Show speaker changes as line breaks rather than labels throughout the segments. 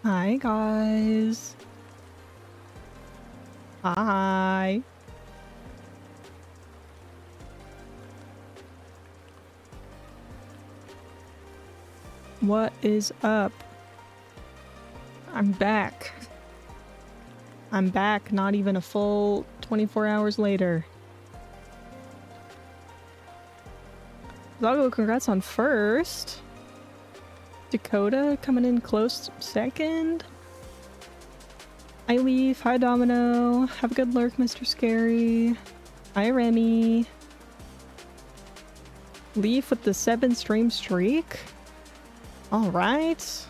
Hi guys. Hi. What is up? I'm back. I'm back, not even a full 24 hours later. Zago, congrats on first. Dakota coming in close second. Hi Leaf, hi Domino. Have a good lurk, Mr. Scary. Hi Remy. Leaf with the 7-stream streak. Alright.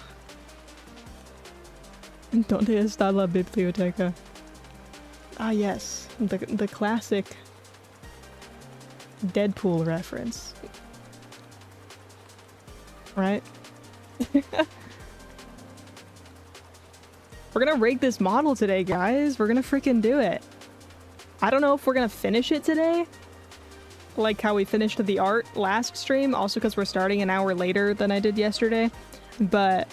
¿Dónde está la biblioteca? Ah yes, the classic Deadpool reference. Right? We're gonna rake this model today, guys. We're gonna freaking do it. I don't know if we're gonna finish it today, like how we finished the art last stream, also because we're starting an hour later than I did yesterday, but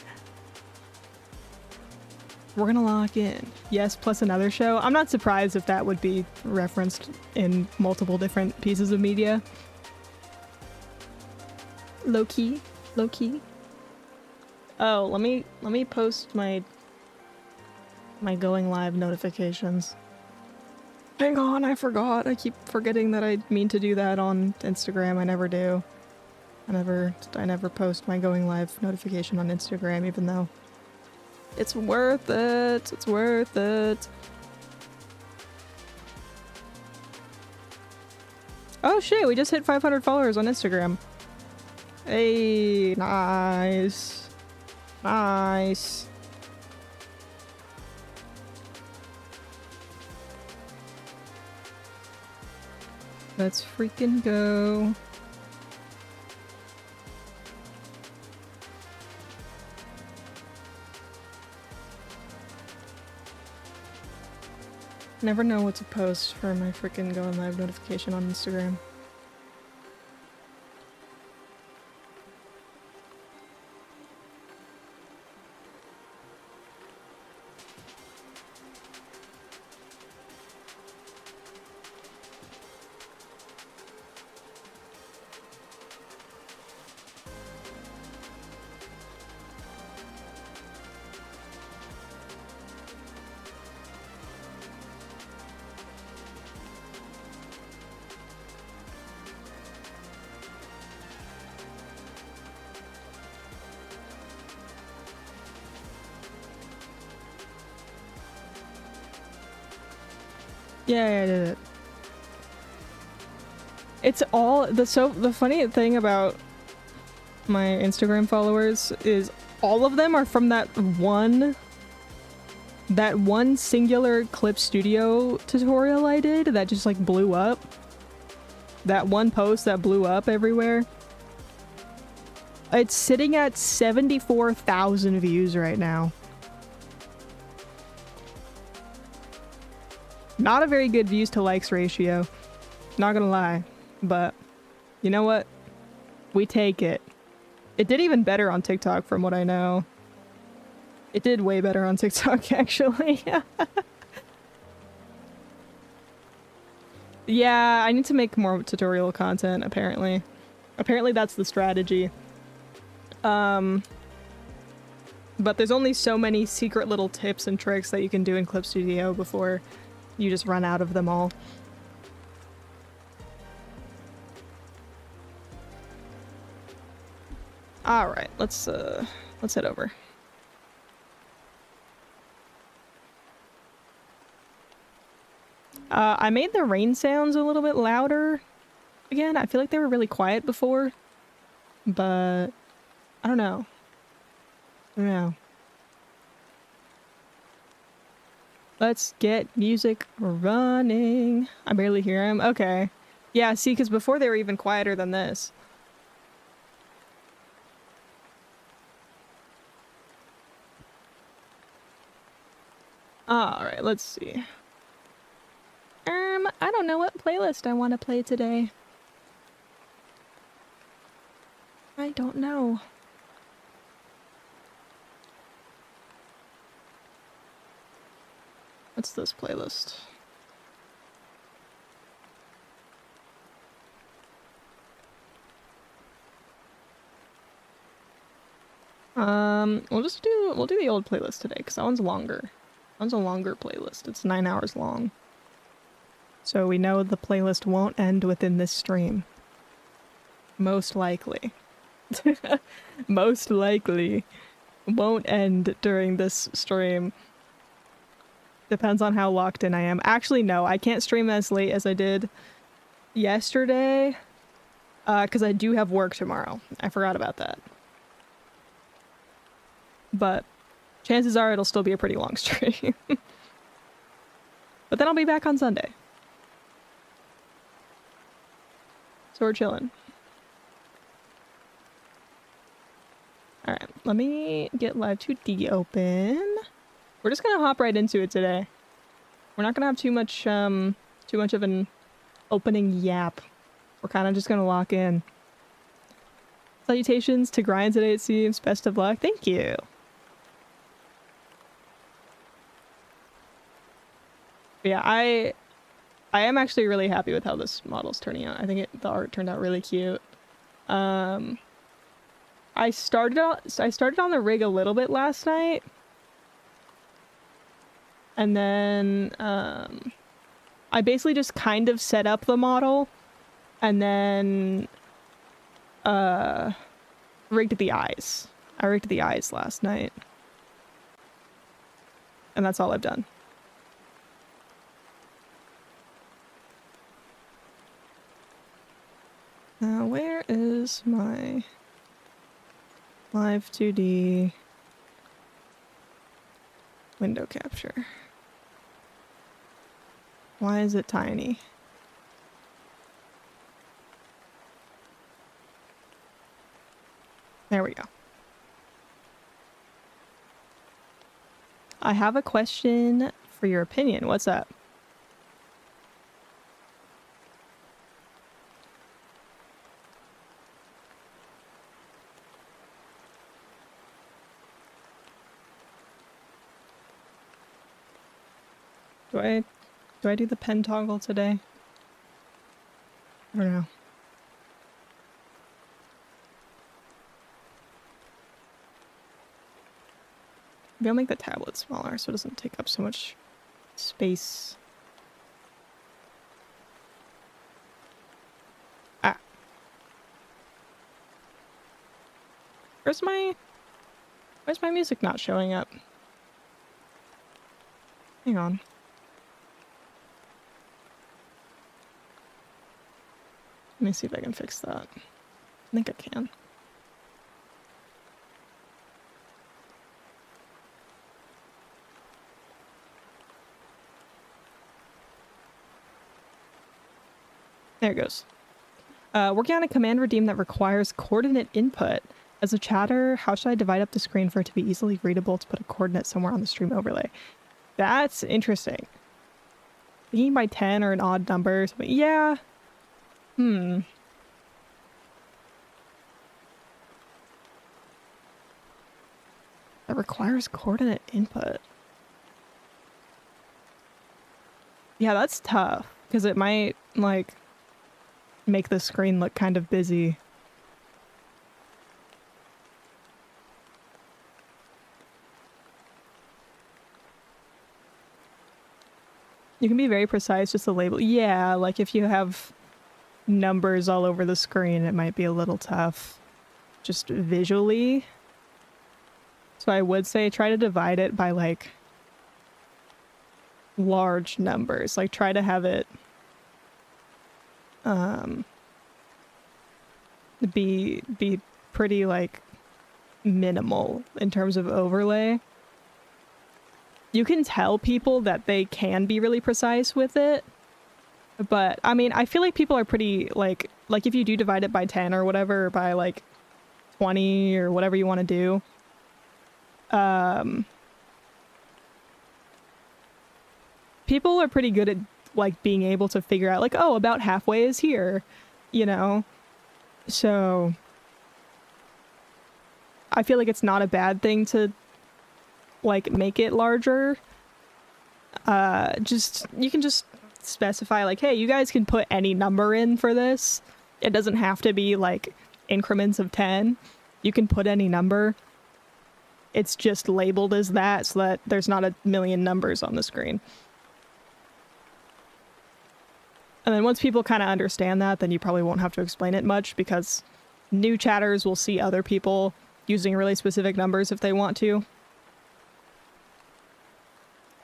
we're gonna lock in. Yes, plus another show. I'm not surprised if that would be referenced in multiple different pieces of media. Low-key. Low-key. Oh, let me post my going live notifications. Hang on, I forgot. I keep forgetting that I mean to do that on Instagram. I never do. I never post my going live notification on Instagram, even though it's worth it. It's worth it. Oh shit, we just hit 500 followers on Instagram. Hey, nice. Nice. Let's freaking go. Never know what to post for my freaking going live notification on Instagram. Yeah, I did it. It's all the funny thing about my Instagram followers is all of them are from that one singular Clip Studio tutorial I did that just like blew up. That one post that blew up everywhere. It's sitting at 74,000 views right now. Not a very good views to likes ratio. Not gonna lie. But you know what? We take it. It did even better on TikTok from what I know. It did way better on TikTok, actually. Yeah, I need to make more tutorial content, apparently. Apparently that's the strategy. But there's only so many secret little tips and tricks that you can do in Clip Studio before you just run out of them all. Alright, let's head over. I made the rain sounds a little bit louder. Again, I feel like they were really quiet before. But I don't know. I don't know. Let's get music running. I barely hear him. Okay. Yeah, see, because before they were even quieter than this. Alright, let's see. I don't know what playlist I want to play today. I don't know. What's this playlist? We'll do the old playlist today because that one's longer. That one's a longer playlist. It's 9 hours long. So we know the playlist won't end within this stream. Most likely. Most likely won't end during this stream. Depends on how locked in I am. Actually, no, I can't stream as late as I did yesterday because I do have work tomorrow. I forgot about that. But chances are it'll still be a pretty long stream. But then I'll be back on Sunday. So we're chilling. Alright, let me get Live2D open. We're just gonna hop right into it today. We're not gonna have too much of an opening yap. We're kind of just gonna lock in. Salutations to Grind today, it seems. Best of luck. Thank you. But yeah, I am actually really happy with how this model's turning out. I think the art turned out really cute. I started on the rig a little bit last night. And then I basically just kind of set up the model and then rigged the eyes. I rigged the eyes last night. And that's all I've done. Now, where is my Live2D window capture? Why is it tiny? There we go. I have a question for your opinion. What's up? Do I do the pen toggle today? I don't know. Maybe I'll make the tablet smaller so it doesn't take up so much space. Ah. Where's my music not showing up? Hang on. Let me see if I can fix that. I think I can. There it goes. Working on a command redeem that requires coordinate input. As a chatter, how should I divide up the screen for it to be easily readable to put a coordinate somewhere on the stream overlay? That's interesting. Thinking by 10 or an odd number. Yeah. It requires coordinate input. Yeah, that's tough. Because it might, like, make the screen look kind of busy. You can be very precise, just a label. Yeah, like if you have numbers all over the screen, it might be a little tough just visually. So I would say try to divide it by like large numbers. Like try to have it be pretty like minimal in terms of overlay. You can tell people that they can be really precise with it. But, I mean, I feel like people are pretty, like if you do divide it by 10 or whatever, or by, like, 20 or whatever you want to do, people are pretty good at, like, being able to figure out, like, oh, about halfway is here, you know? So, I feel like it's not a bad thing to, like, make it larger. just you can just specify like, hey, you guys can put any number in for this. It doesn't have to be like increments of 10. You can put any number. It's just labeled as that so that there's not a million numbers on the screen. And then once people kind of understand that, then you probably won't have to explain it much, because new chatters will see other people using really specific numbers if they want to.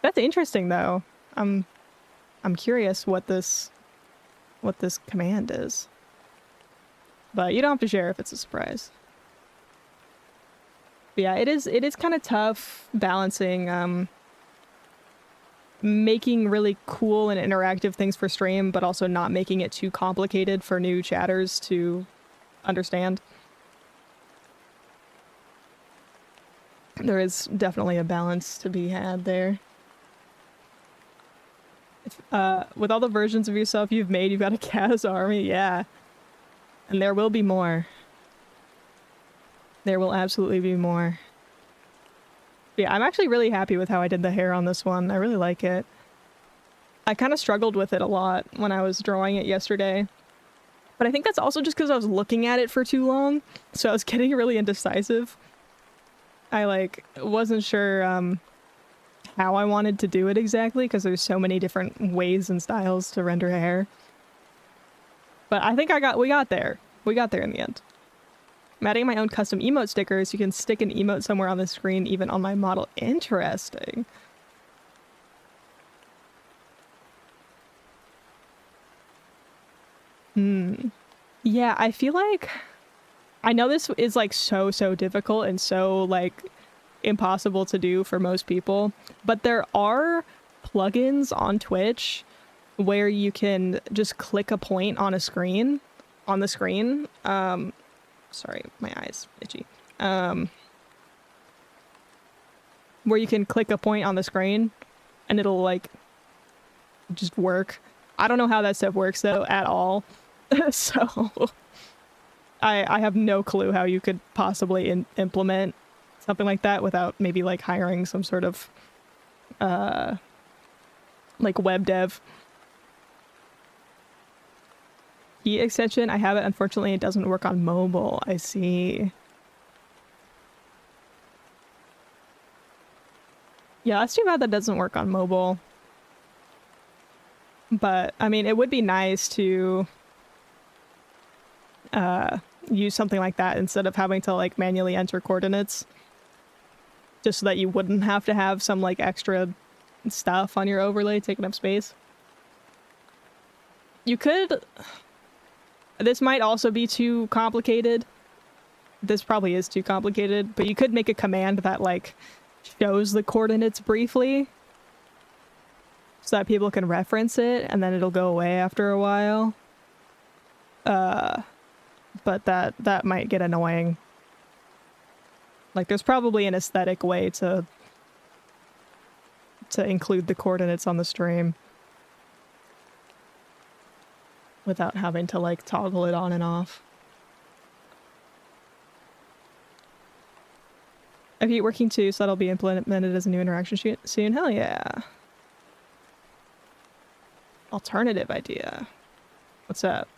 That's interesting though. I'm curious what this command is. But you don't have to share if it's a surprise. But yeah, it is kind of tough balancing making really cool and interactive things for stream, but also not making it too complicated for new chatters to understand. There is definitely a balance to be had there. With all the versions of yourself you've made, you've got a Kaz army, yeah. And there will be more. There will absolutely be more. Yeah, I'm actually really happy with how I did the hair on this one. I really like it. I kind of struggled with it a lot when I was drawing it yesterday. But I think that's also just because I was looking at it for too long. So I was getting really indecisive. I like wasn't sure how I wanted to do it exactly, because there's so many different ways and styles to render hair. But I think we got there. We got there in the end. I'm adding my own custom emote stickers. You can stick an emote somewhere on the screen, even on my model. Interesting. Yeah, I feel like I know this is like so difficult and so like impossible to do for most people, but there are plugins on Twitch where you can just click a point on the screen. Sorry, my eyes itchy. Where you can click a point on the screen and it'll like just work. I don't know how that stuff works though at all. So I have no clue how you could possibly implement something like that without maybe like hiring some sort of like web dev. Key extension, I have it. Unfortunately, it doesn't work on mobile. I see. Yeah, that's too bad that doesn't work on mobile. But, I mean, it would be nice to use something like that instead of having to, like, manually enter coordinates. Just so that you wouldn't have to have some, like, extra stuff on your overlay taking up space. You could... This might also be too complicated. This probably is too complicated, but you could make a command that, like, shows the coordinates briefly so that people can reference it, and then it'll go away after a while. But that might get annoying. Like, there's probably an aesthetic way to include the coordinates on the stream without having to, like, toggle it on and off. I keep working too, so that'll be implemented as a new interaction soon. Hell yeah. Alternative idea. What's up?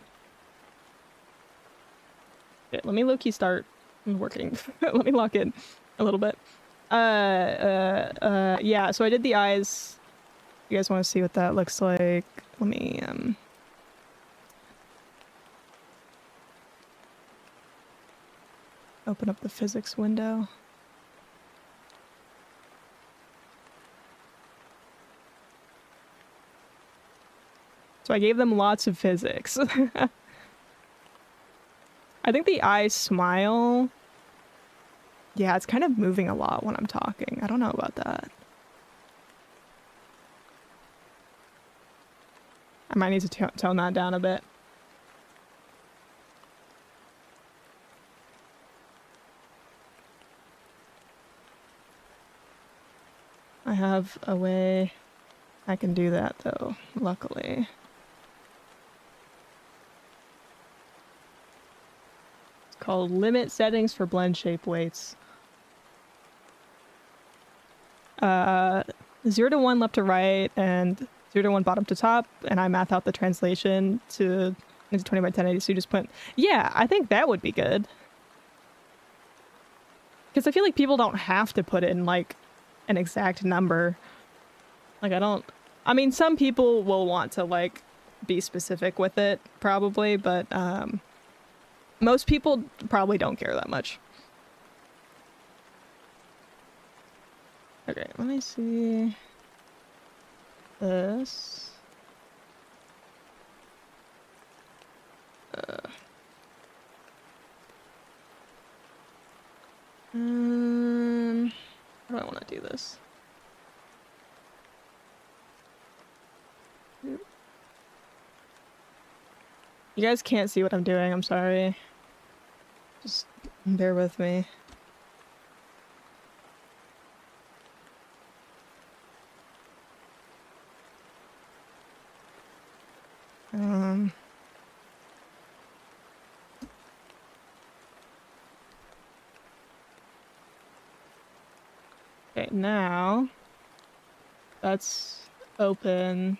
Okay, let me low-key start working. Let me lock in a little bit. Yeah, so I did the eyes. You guys want to see what that looks like? Let me, open up the physics window. So I gave them lots of physics. I think the eye smile... Yeah, it's kind of moving a lot when I'm talking. I don't know about that. I might need to tone that down a bit. I have a way I can do that though, luckily. It's called limit settings for blend shape weights. 0 to 1 left to right and 0 to 1 bottom to top, and I math out the translation to into 20 by 1080, so you just put... Yeah, I think that would be good. Because I feel like people don't have to put in, like, an exact number. Like, I mean, some people will want to, like, be specific with it, probably, but, most people probably don't care that much. Okay, let me see... this... how do I want to do this? You guys can't see what I'm doing, I'm sorry. Just bear with me. Okay, now that's open.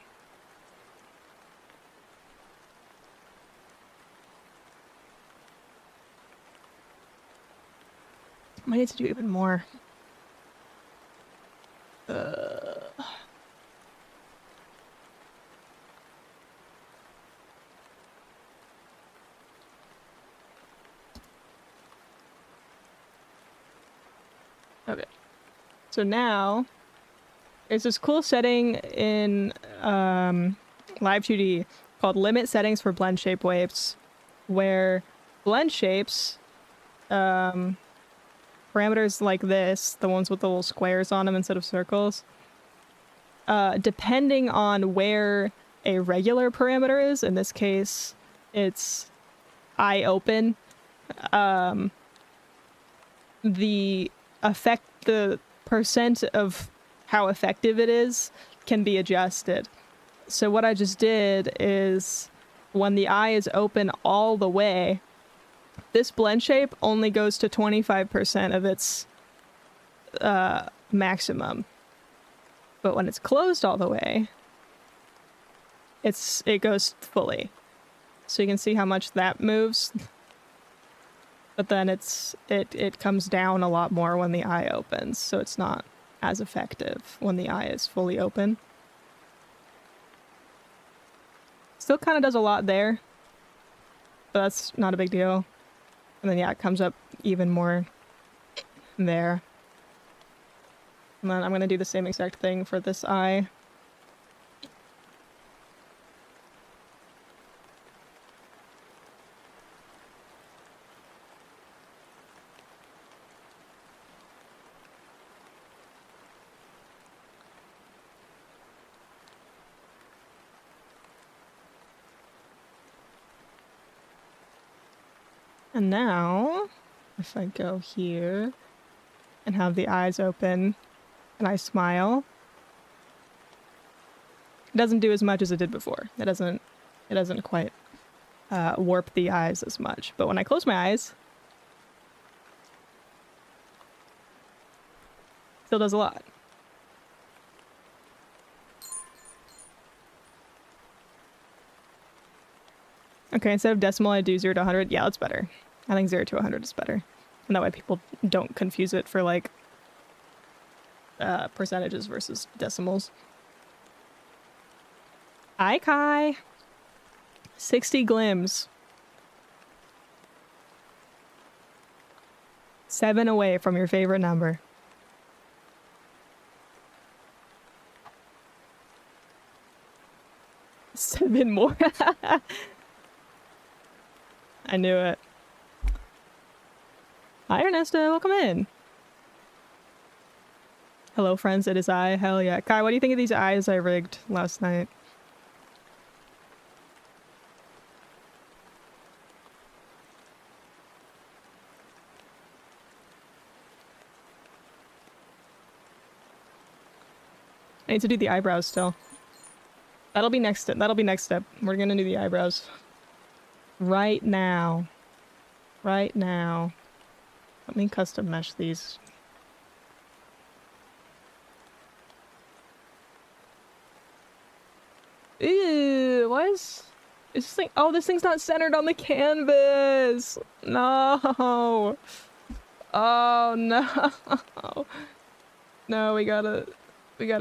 I might need to do even more. Okay. So now, there's this cool setting in Live 2D called Limit Settings for Blend Shape Waves, where blend shapes, parameters like this, the ones with the little squares on them instead of circles, depending on where a regular parameter is, in this case, it's eye open, the percent of how effective it is can be adjusted. So what I just did is when the eye is open all the way, this blend shape only goes to 25% of its maximum. But when it's closed all the way, it goes fully. So you can see how much that moves. But then it comes down a lot more when the eye opens, so it's not as effective when the eye is fully open. Still kind of does a lot there, but that's not a big deal. And then yeah, it comes up even more there. And then I'm gonna do the same exact thing for this eye. And now, if I go here and have the eyes open and I smile, it doesn't do as much as it did before. It doesn't quite warp the eyes as much. But when I close my eyes, it still does a lot. Okay, instead of decimal, I do 0 to 100. Yeah, that's better. I think 0 to 100 is better. And that way people don't confuse it for, like, percentages versus decimals. Hi, Kai. 60 glims. 7 away from your favorite number. Seven more. I knew it. Hi, Ernesto. Welcome in. Hello, friends. It is I. Hell yeah. Kai, what do you think of these eyes I rigged last night? I need to do the eyebrows still. That'll be next step. We're gonna do the eyebrows. Right now. Right now. Let me custom mesh these. Ew, why is this thing? Oh, this thing's not centered on the canvas. No. Oh no. No, we gotta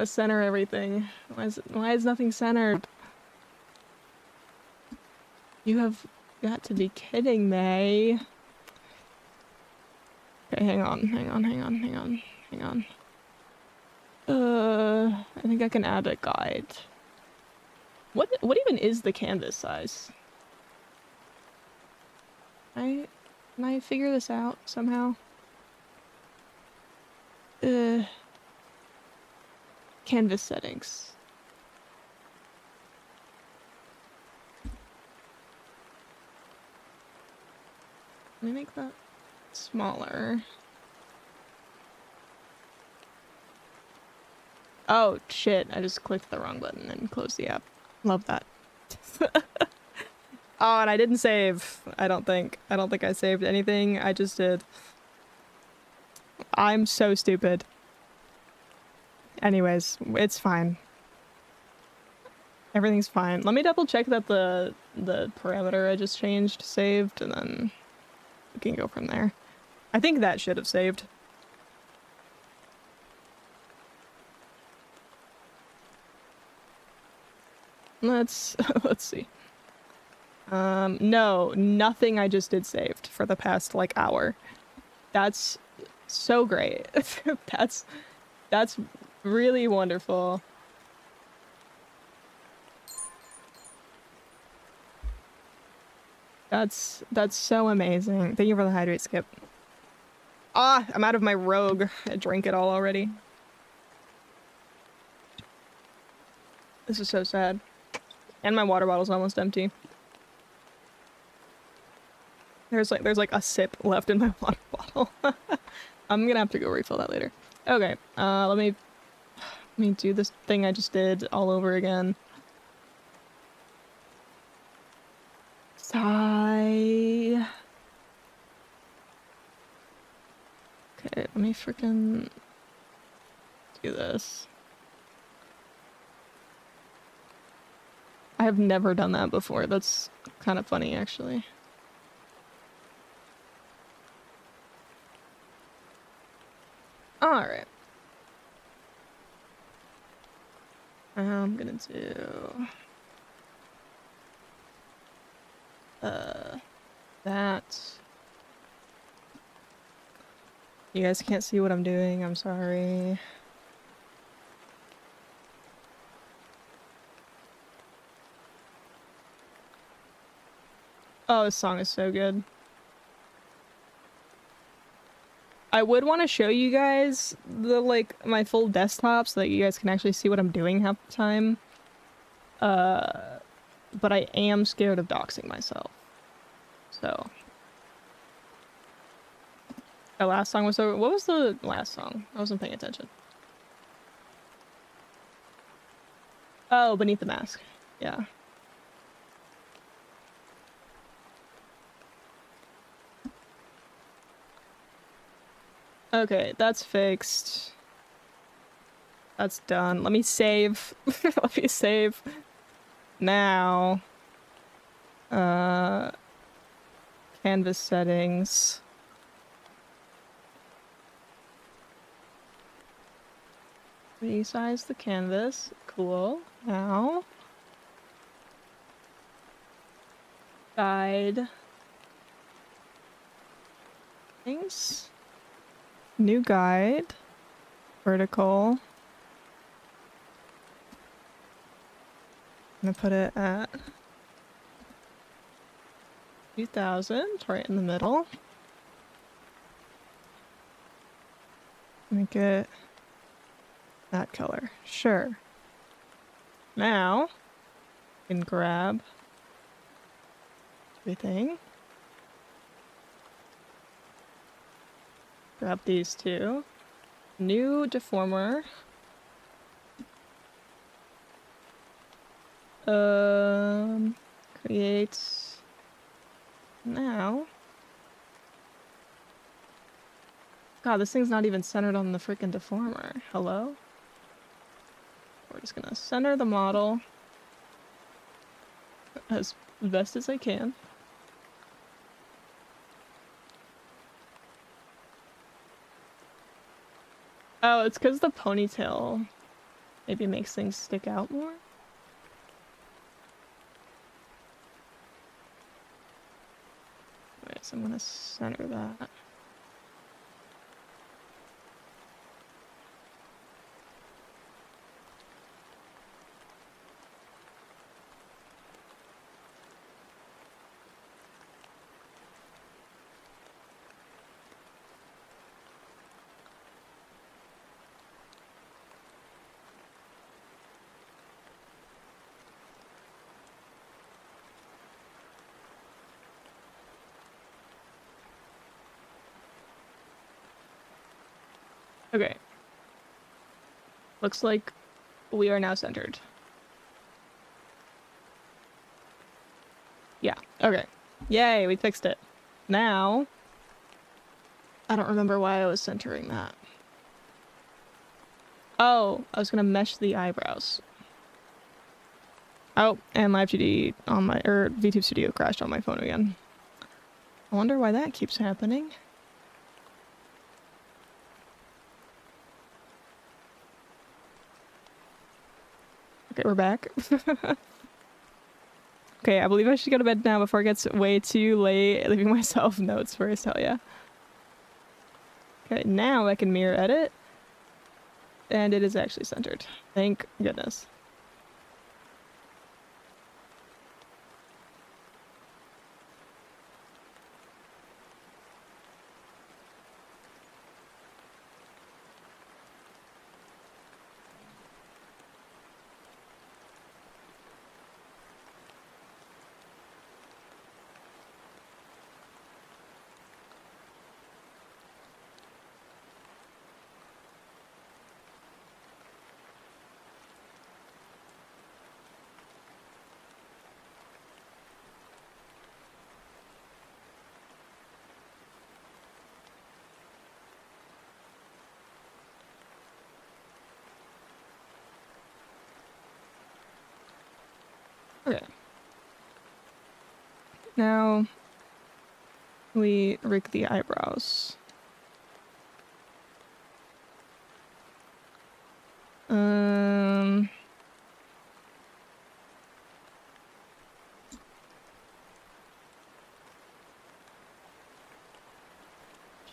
center everything. Why is nothing centered? You have got to be kidding me. Okay, hang on. I think I can add a guide. What even is the canvas size? Can I figure this out somehow? Canvas settings. Let me make that smaller. Oh shit, I just clicked the wrong button and closed the app. Love that. Oh, and I didn't save. I don't think I saved anything. I just did. I'm so stupid. Anyways, it's fine. Everything's fine. Let me double check that the parameter I just changed saved, and then we can go from there. I think that should have saved. Let's see. No, nothing I just did saved for the past like hour. That's so great. That's really wonderful. That's so amazing. Thank you for the hydrate, Skip. Ah, I'm out of my rogue. I drank it all already. This is so sad. And my water bottle's almost empty. There's like a sip left in my water bottle. I'm gonna have to go refill that later. Okay, let me do this thing I just did all over again. Sigh. Okay, let me freaking do this. I have never done that before. That's kind of funny, actually. Alright. I'm gonna do... that. You guys can't see what I'm doing, I'm sorry. Oh, this song is so good. I would want to show you guys the like my full desktop so that you guys can actually see what I'm doing half the time. But I am scared of doxing myself. So. The last song was so... What was the last song? I wasn't paying attention. Oh, Beneath the Mask. Yeah. Okay, that's fixed. That's done. Let me save. Let me save. Now. Canvas settings. Resize the canvas. Cool. Now. Guide. Things. New guide. Vertical. I'm gonna put it at 2000, right in the middle. Make it that color. Sure. Now, you can grab everything. Grab these two. New deformer. Create now. God, this thing's not even centered on the freaking deformer. Hello? We're just gonna center the model. as best as I can. Oh, it's because the ponytail maybe makes things stick out more. Alright, so I'm gonna center that. Okay. Looks like we are now centered. Yeah, okay. Yay, we fixed it. Now, I don't remember why I was centering that. Oh, I was gonna mesh the eyebrows. Oh, and LiveGD on my, or VTube Studio crashed on my phone again. I wonder why that keeps happening. Okay, we're back. Okay, I believe I should go to bed now before it gets way too late, leaving myself notes first, hell yeah. Okay, now I can mirror edit. And it is actually centered. Thank goodness. Okay. Now we rig the eyebrows.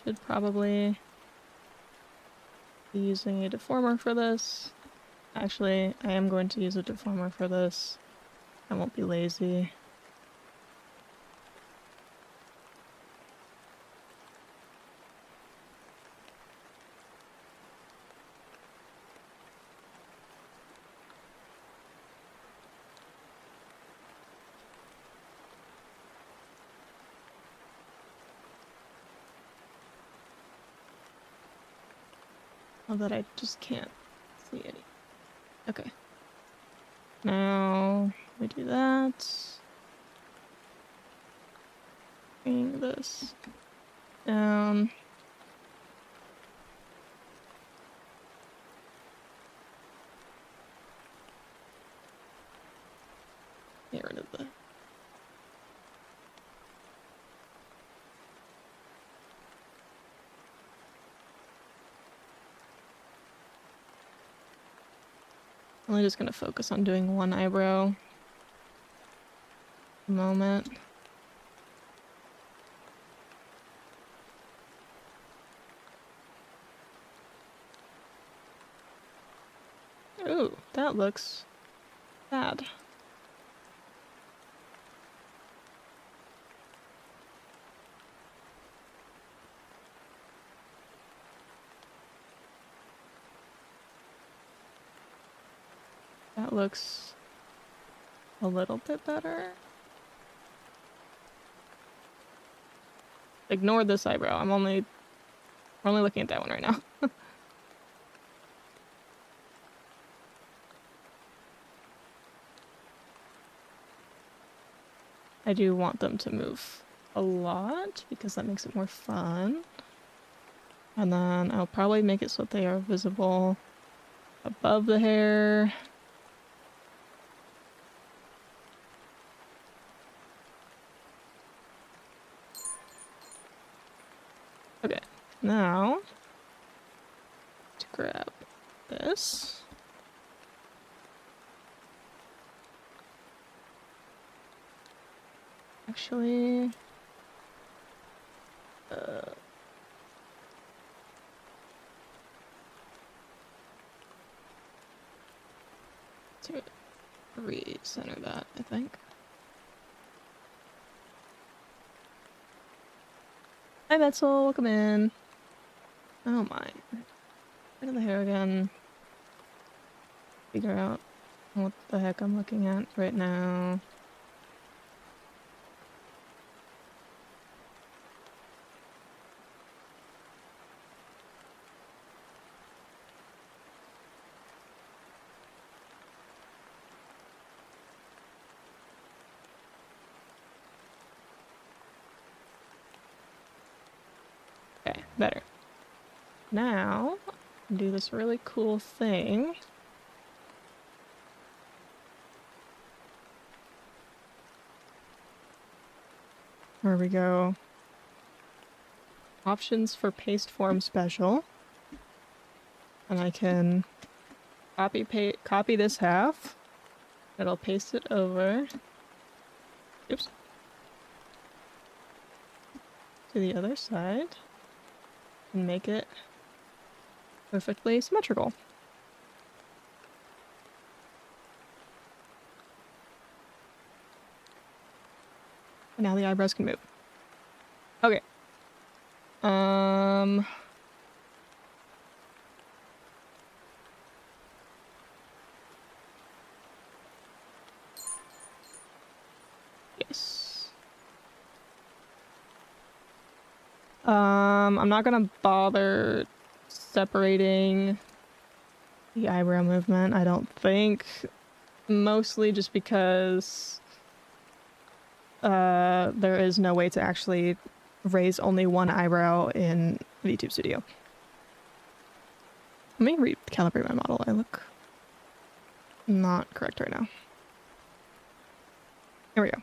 Should probably be using a deformer for this. Actually, I am going to use a deformer for this. I won't be lazy. Oh, that I just can't see any. Okay. Now we do that. Bring this down. Get rid of the. I'm only just gonna focus on doing one eyebrow. A moment. Ooh, that looks bad. That looks a little bit better. Ignore this eyebrow. We're only looking at that one right now. I do want them to move a lot because that makes it more fun. And then I'll probably make it so that they are visible above the hair. Now, to grab this. Actually, to recenter that, I think. Hi, Metzel, welcome in. Oh my. Look at the hair again. Figure out what the heck I'm looking at right now. Okay, better. Now, do this really cool thing. Where we go. Options for paste form special. And I can copy this half. It'll paste it over. Oops. To the other side. And make it perfectly symmetrical. And now the eyebrows can move. Okay. Yes. I'm not gonna bother separating the eyebrow movement, I don't think. Mostly just because there is no way to actually raise only one eyebrow in VTube Studio. Let me recalibrate my model. I look not correct right now. Here we go.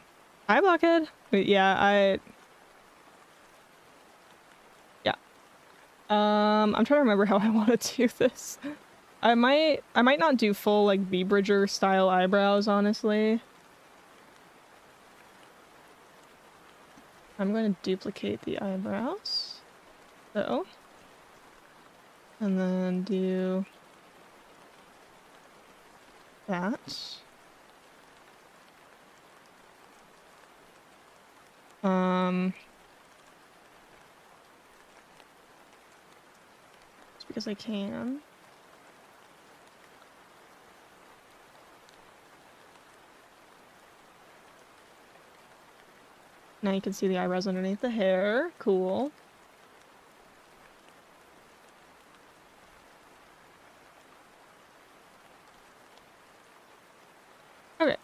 Eye blockhead. Wait, yeah, I'm trying to remember how I want to do this. I might not do full like V-Bridger style eyebrows, honestly. I'm going to duplicate the eyebrows. So. And then do that. Just because I can. Now you can see the eyebrows underneath the hair. Cool. Okay.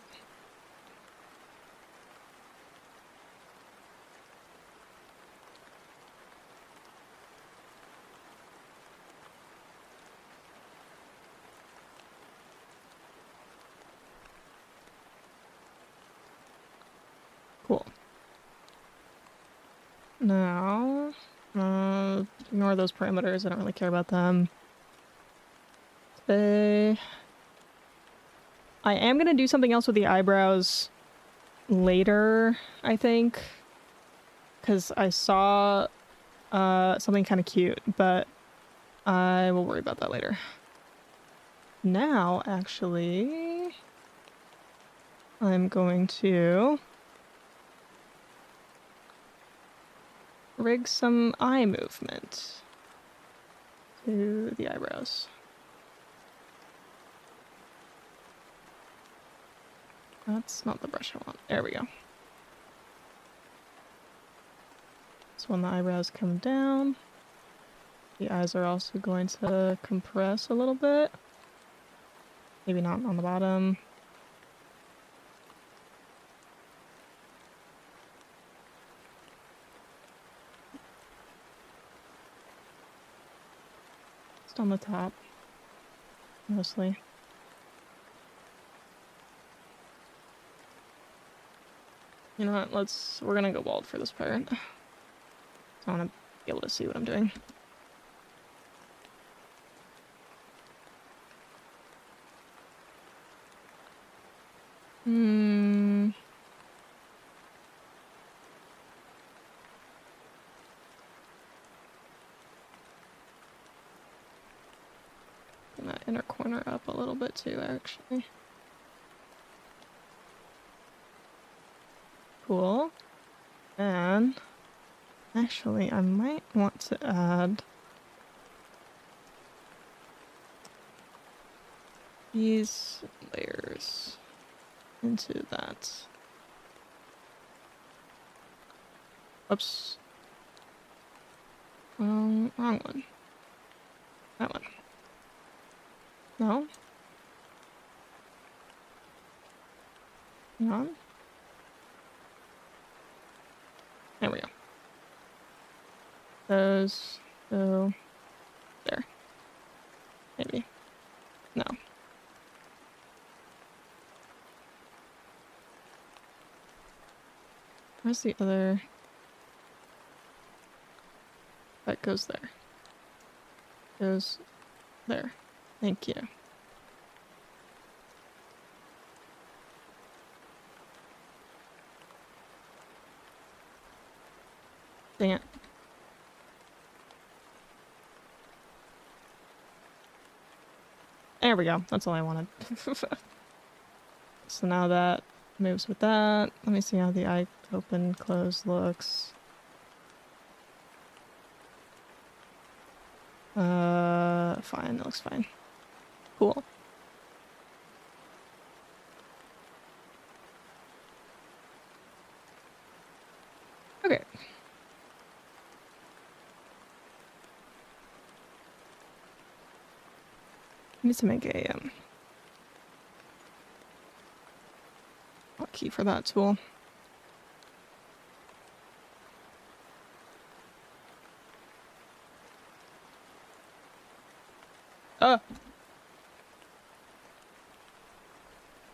Cool. Now, ignore those parameters. I don't really care about them. I am gonna do something else with the eyebrows later, I think. Because I saw something kind of cute, but I will worry about that later. Now, actually, I'm going to rig some eye movement to the eyebrows. That's not the brush I want. There we go. So when the eyebrows come down, the eyes are also going to compress a little bit. Maybe not on the bottom. Just on the top, mostly. You know what, we're gonna go bald for this part. So I want to be able to see what I'm doing. Hmm. Bring that inner corner up a little bit too, actually. Cool. And actually, I might want to add these layers into that. Oops. Wrong one. That one. No? Hang on. There we go. Those go there. Maybe. No. Where's the other? That goes there. Goes there. Thank you. Dang it. There we go. That's all I wanted. So now that moves with that. Let me see how the eye open close looks. Fine. That looks fine. Cool. Okay. I need to make a hotkey for that tool.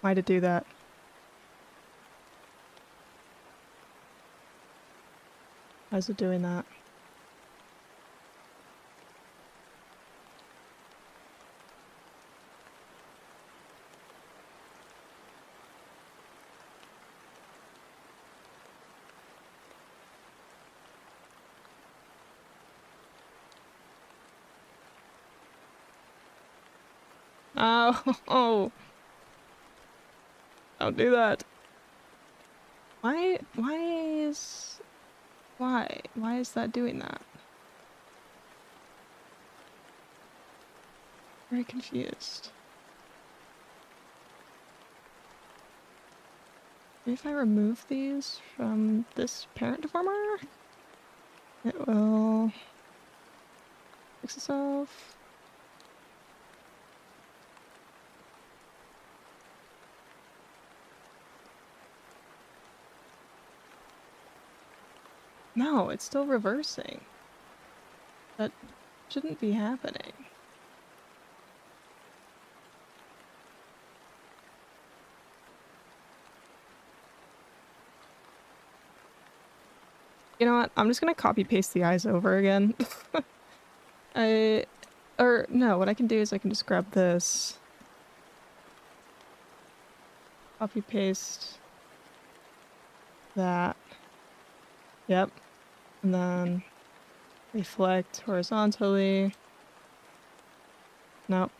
Why'd it do that? Why is it doing that? Oh, oh. Don't do that. Why is that doing that? Very confused. Maybe if I remove these from this parent deformer, it will fix itself. No, it's still reversing. That shouldn't be happening. You know what? I'm just gonna copy paste the eyes over again. No, what I can do is I can just grab this. Copy paste that. Yep. And then reflect horizontally. Nope.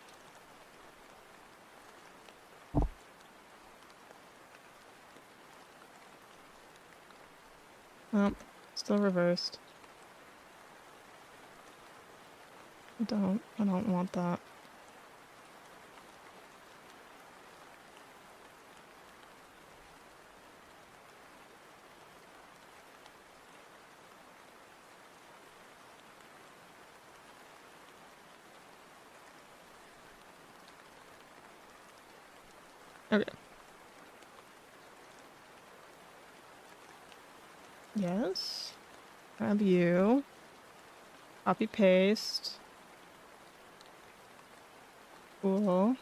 Nope. Still reversed. I don't want that. Okay. Yes. Grab you. Copy paste. Cool.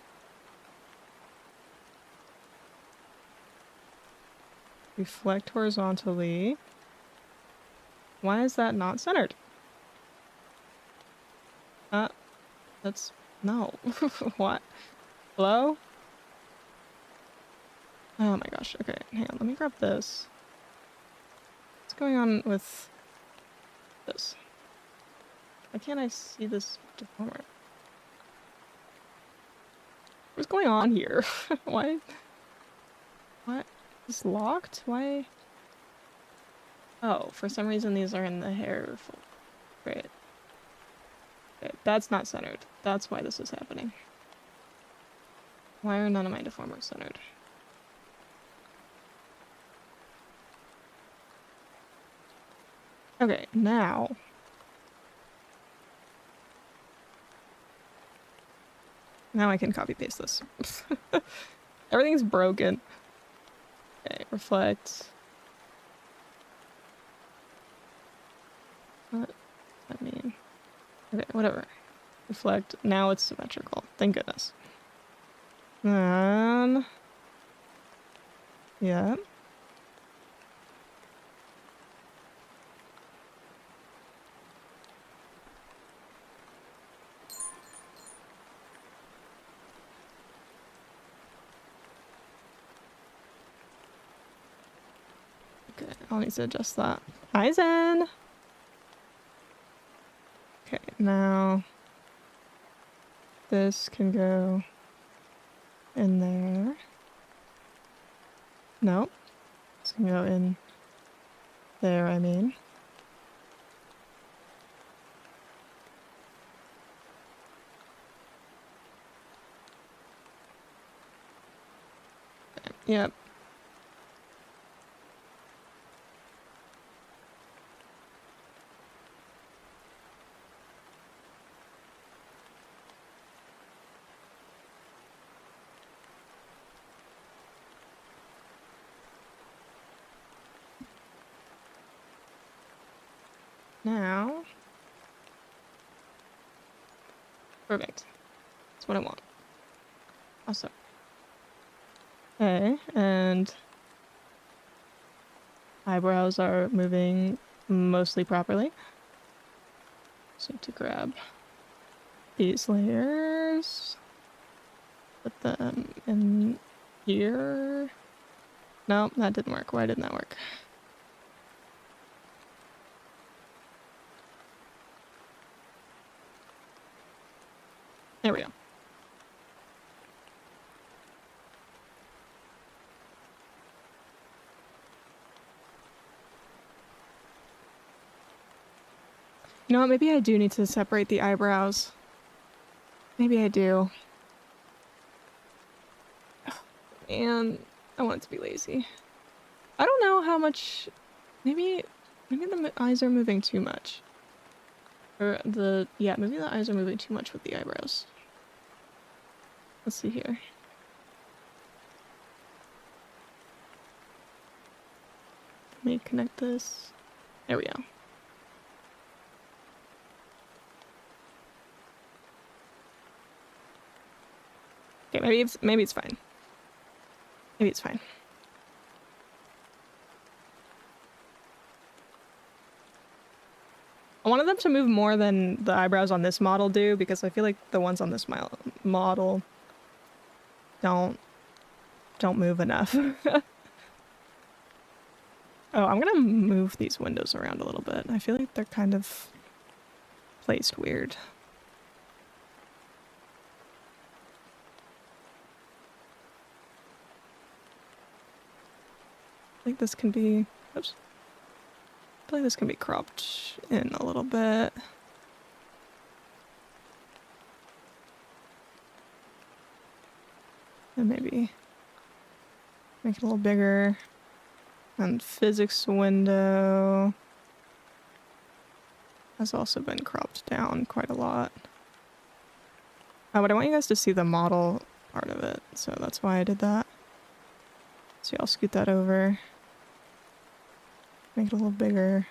Reflect horizontally. Why is that not centered? That's no. What? Hello? Oh my gosh. Okay, hang on. Let me grab this. What's going on with this? Why can't I see this deformer? What's going on here? Why? What? It's locked? Why? Oh, for some reason these are in the hair folder. Great. Okay, that's not centered. That's why this is happening. Why are none of my deformers centered? Okay, now. Now I can copy paste this. Everything's broken. Okay, reflect. What does that mean? Okay, whatever. Reflect. Now it's symmetrical. Thank goodness. Yeah. Okay, I'll need to adjust that. Hi, Zen! Okay, now this can go in there. No, this can go in there, I mean. Okay, yep. Now. Perfect. That's what I want. Awesome. Okay, and eyebrows are moving mostly properly. Just need to grab these layers. Put them in here. No, that didn't work. Why didn't that work? There we go. You know what? Maybe I do need to separate the eyebrows. Maybe I do. And I want it to be lazy. I don't know how much. Maybe the eyes are moving too much. Or yeah, maybe the eyes are moving too much with the eyebrows. Let's see here. Let me connect this. There we go. Okay, maybe it's fine. Maybe it's fine. I wanted them to move more than the eyebrows on this model do, because I feel like the ones on this model don't move enough. Oh, I'm gonna move these windows around a little bit. I feel like they're kind of placed weird. I think this can be, oops. I feel like this can be cropped in a little bit. And maybe make it a little bigger. And physics window has also been cropped down quite a lot. But I want you guys to see the model part of it, so that's why I did that. So I'll scoot that over. Make it a little bigger.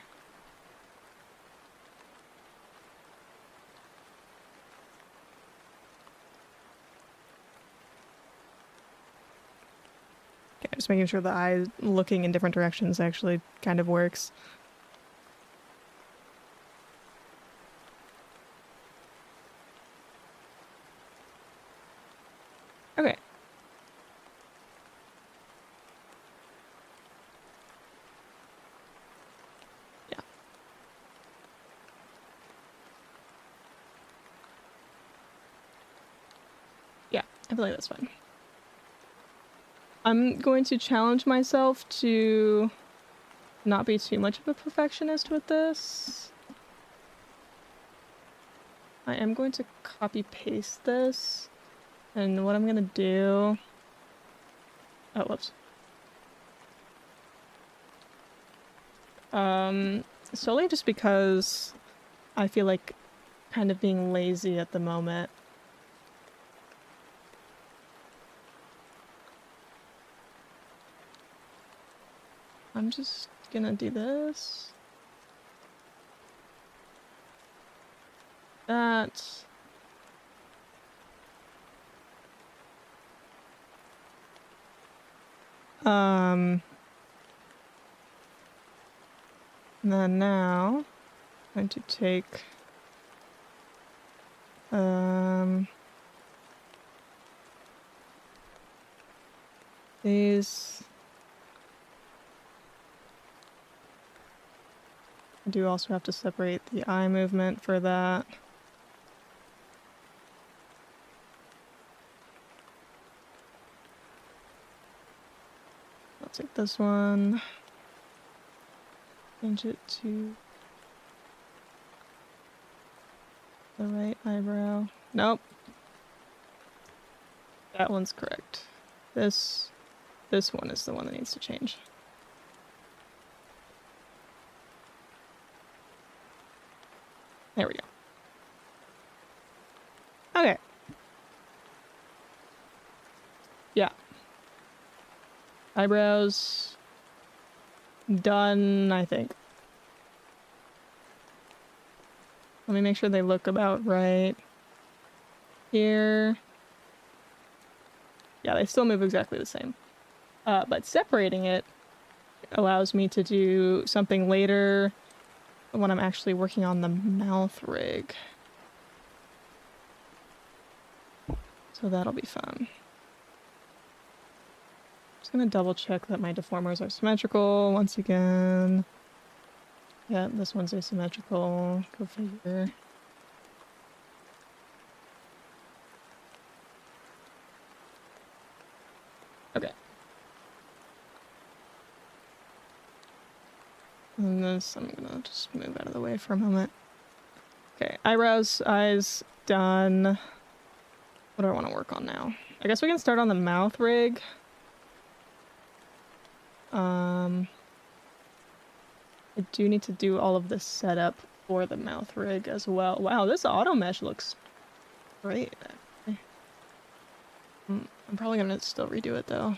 Okay, just making sure the eye looking in different directions actually kind of works. Okay. I feel like that's fine. I'm going to challenge myself to not be too much of a perfectionist with this. I am going to copy paste this, and what I'm gonna do... Oh, whoops. Solely just because I feel like kind of being lazy at the moment. I'm just gonna do this. That. And then now, I'm going to take, these. I do also have to separate the eye movement for that. I'll take this one, change it to the right eyebrow. Nope. That one's correct. This one is the one that needs to change. There we go. Okay. Yeah. Eyebrows done, I think. Let me make sure they look about right. Here. Yeah, they still move exactly the same. But separating it allows me to do something later when I'm actually working on the mouth rig. So that'll be fun. Just gonna double check that my deformers are symmetrical once again. Yeah, this one's asymmetrical. Go figure. Okay. And this, I'm gonna just move out of the way for a moment. Okay, eyebrows, eyes, done. What do I want to work on now? I guess we can start on the mouth rig. I do need to do all of the setup for the mouth rig as well. Wow, this auto mesh looks great. I'm probably gonna still redo it though.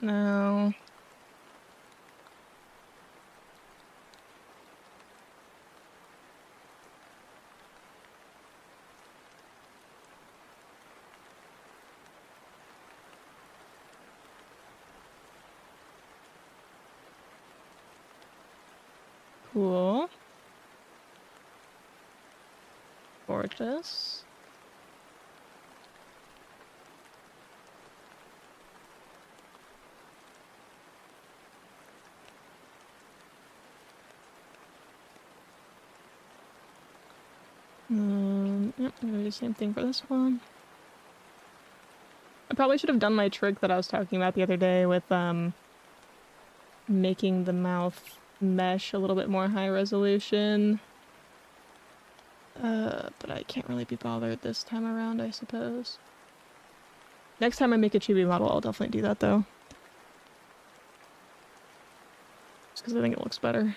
Now... Cool. Gorgeous. Yep, I'm gonna do the same thing for this one. I probably should have done my trick that I was talking about the other day with making the mouth mesh a little bit more high resolution. But I can't really be bothered this time around, I suppose. Next time I make a chibi model, I'll definitely do that though. because I think it looks better.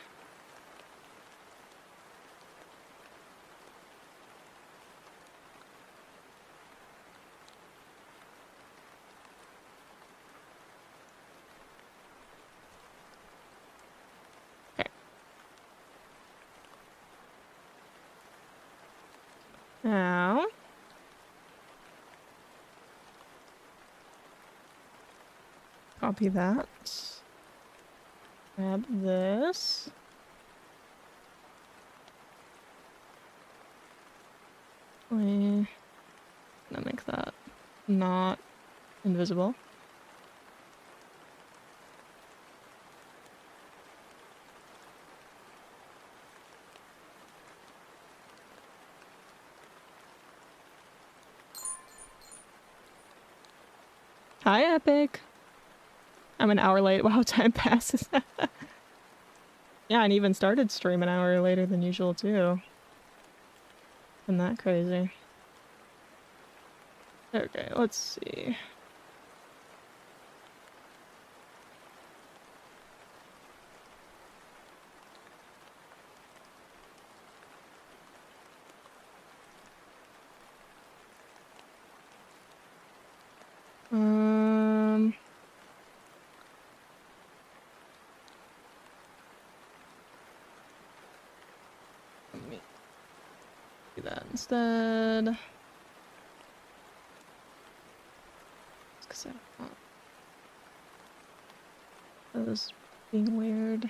Okay. Now, copy that. Grab this. Gonna make that not invisible. Hi, Epic. I'm an hour late. Wow, time passes. Yeah, and even started stream an hour later than usual, too. Isn't that crazy? Okay, let's see. Let me do that instead. Because I don't want those being weird.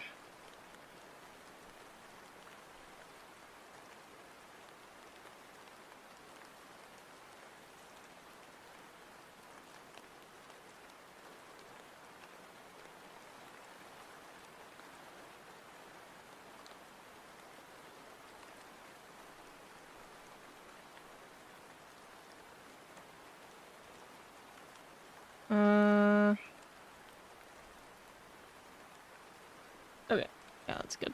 Okay. Yeah, that's good.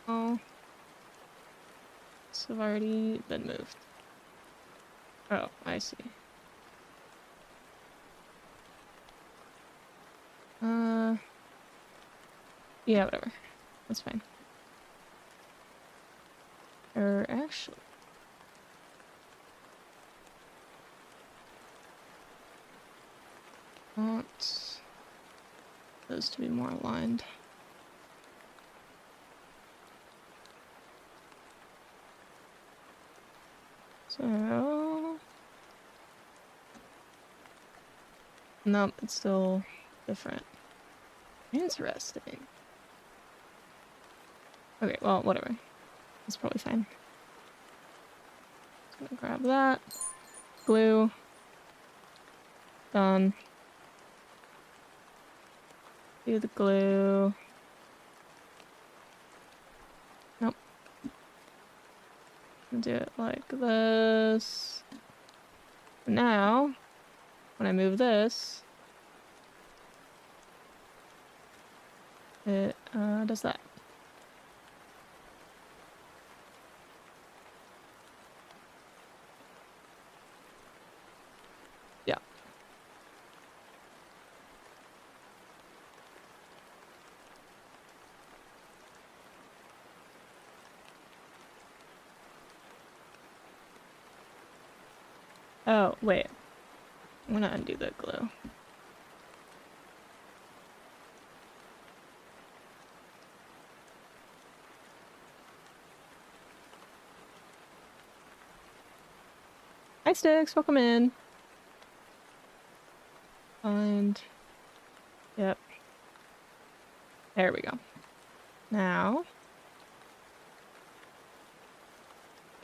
Oh. This have already been moved. Oh, I see. Yeah, whatever. That's fine. Or actually... I want those to be more aligned. So... Nope, it's still different. Interesting. Okay, well, whatever. It's probably fine. Just gonna grab that. Glue. Done. Do the glue. Nope. Do it like this. Now, when I move this, it does that. Yeah. Oh, wait. I'm gonna undo the glue. Hi, Sticks. Welcome in. Find. Yep. There we go. Now.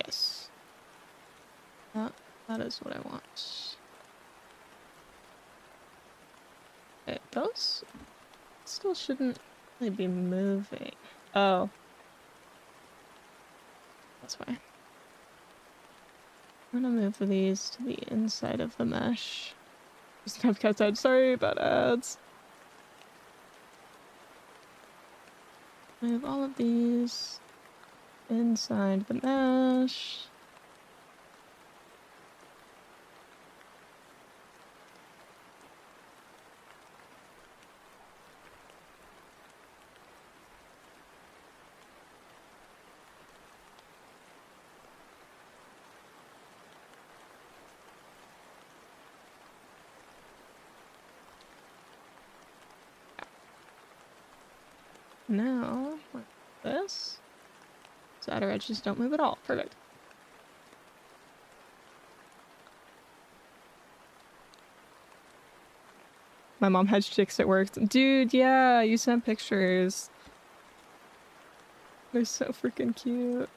Yes. That is what I want. Okay, those still shouldn't really be moving. Oh. That's why. I'm gonna move these to the inside of the mesh. Snap outside. Sorry about ads. Move all of these inside the mesh. Now, like this. So outer edges don't move at all. Perfect. My mom had chicks at work. Dude, yeah, you sent pictures. They're so freaking cute.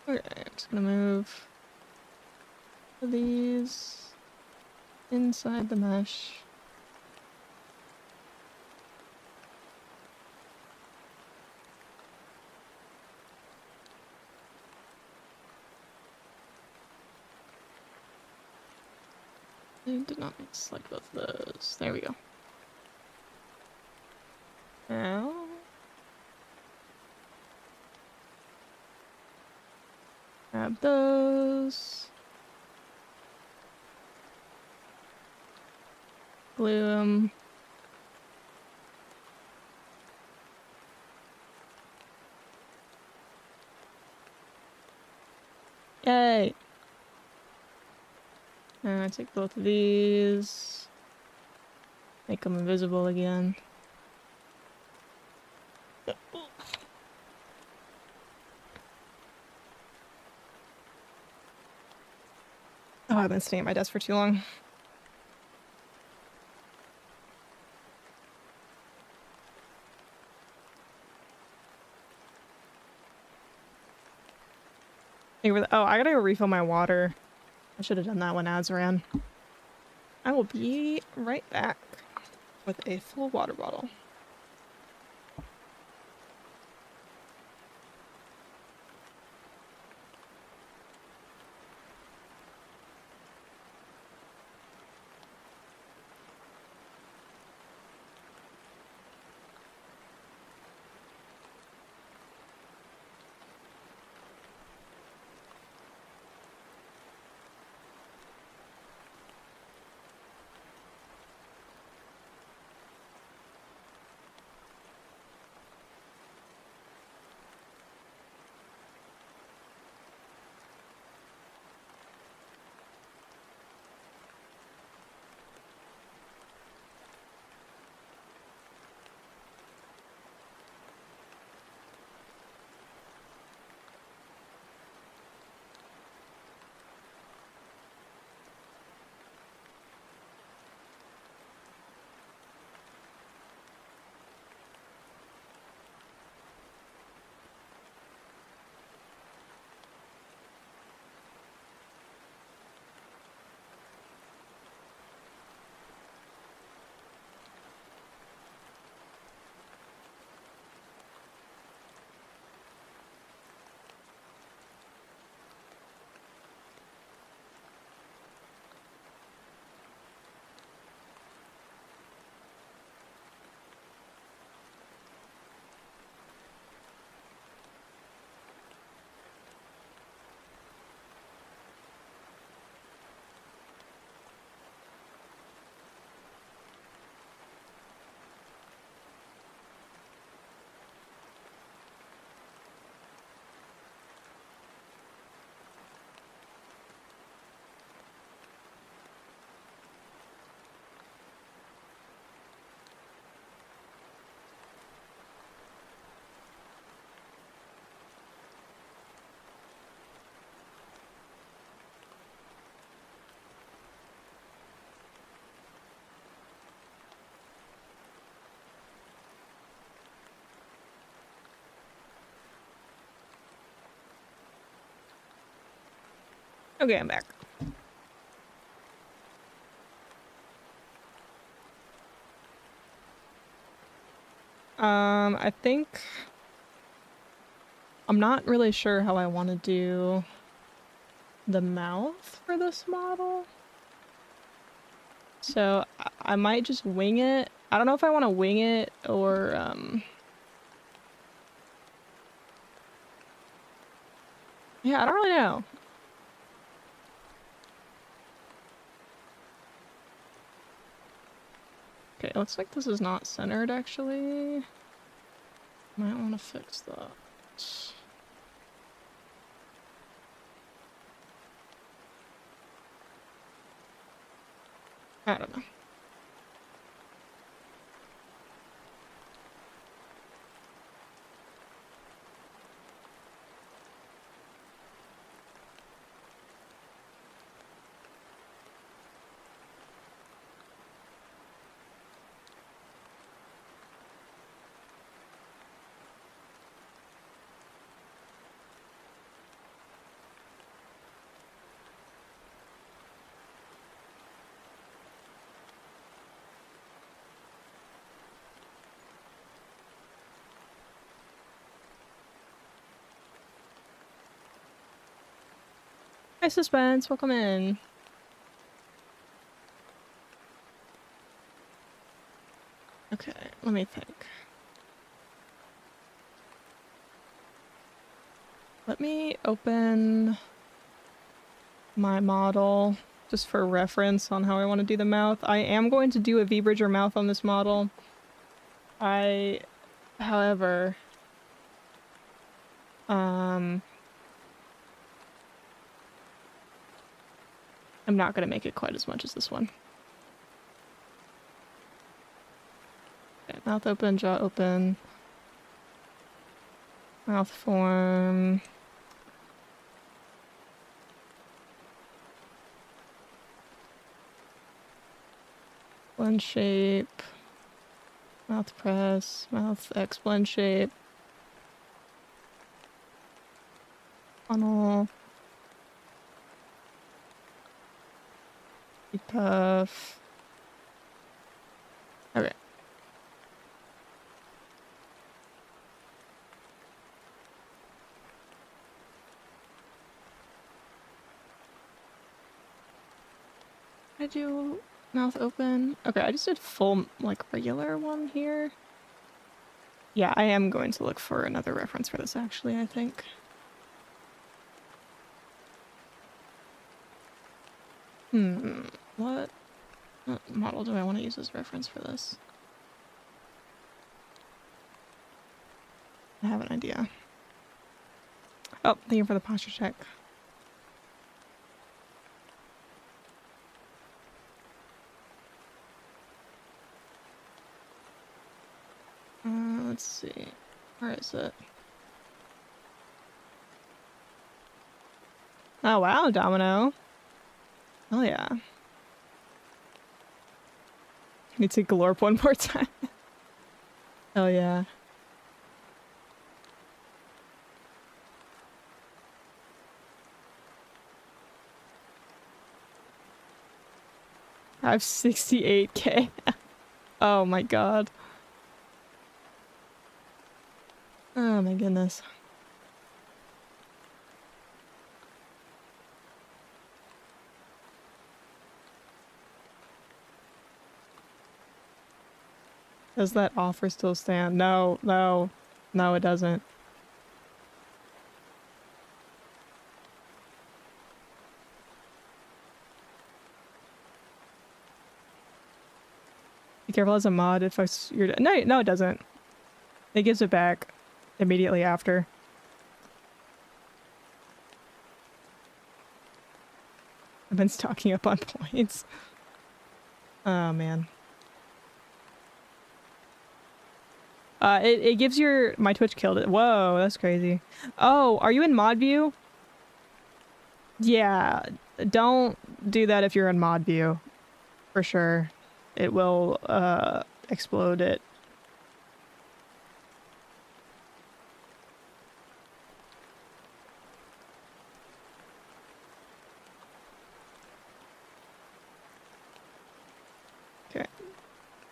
Okay, I'm just gonna move these inside the mesh. I did not select both of those. There we go. Now, grab those. Glue them. Yay! I take both of these. Make them invisible again. Oh, I've been staying at my desk for too long. Oh, I gotta go refill my water. I should have done that when ads ran. I will be right back with a full water bottle. Okay, I'm back. I think I'm not really sure how I want to do the mouth for this model. So I might just wing it. I don't know if I want to wing it or yeah, I don't really know. Okay, looks like this is not centered actually. Might want to fix that. I don't know. Hi, Suspense. Welcome in. Okay, let me think. Let me open my model just for reference on how I want to do the mouth. I am going to do a V-Bridger mouth on this model. However, I'm not going to make it quite as much as this one. Okay, mouth open, jaw open. Mouth form. Blend shape. Mouth press. Mouth X blend shape. Funnel. Puff. Okay. I do mouth open. Okay, I just did full, like, regular one here. Yeah, I am going to look for another reference for this, actually, I think. What model do I want to use as reference for this? I have an idea. Oh, thank you for the posture check. Let's see. Where is it? Oh, wow, Domino. Oh, yeah. Can you take Galorp one more time? Hell yeah. I have 68k. Oh my god. Oh my goodness. Does that offer still stand? No, no. No, it doesn't. Be careful as a mod if you're no, no, it doesn't. It gives it back immediately after. I've been stocking up on points. Oh man. It gives my Twitch killed it. Whoa, that's crazy. Oh, are you in mod view? Yeah, don't do that if you're in mod view. For sure. It will explode it.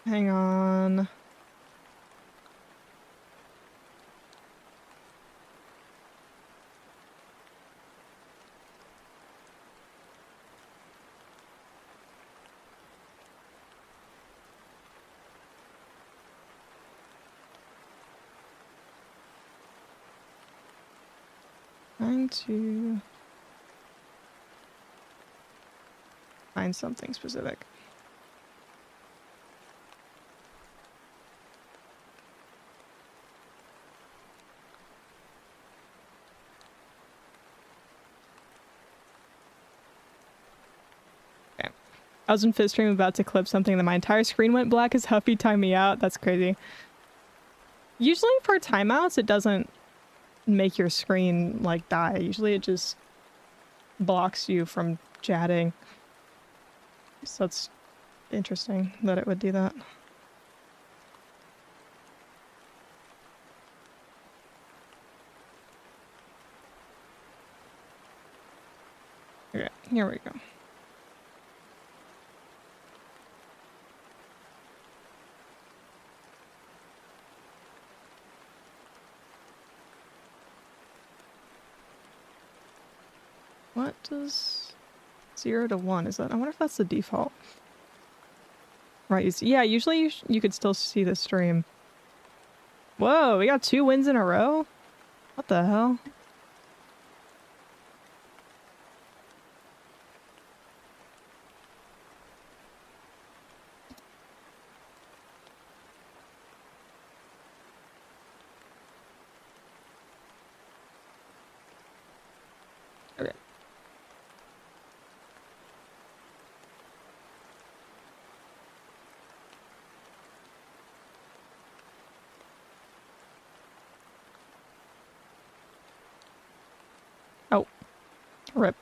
Hang on. Trying to find something specific. Okay. I was in Fizz stream about to clip something and my entire screen went black as Huffy timed me out. That's crazy. Usually for timeouts, it doesn't make your screen like die. Usually it just blocks you from chatting. So that's interesting that it would do that. Okay, here we go. What does 0 to 1 is that? I wonder if that's the default. Right. Yeah, usually you could still see the stream. Whoa, we got 2 wins in a row? What the hell? Okay. Oh, rip.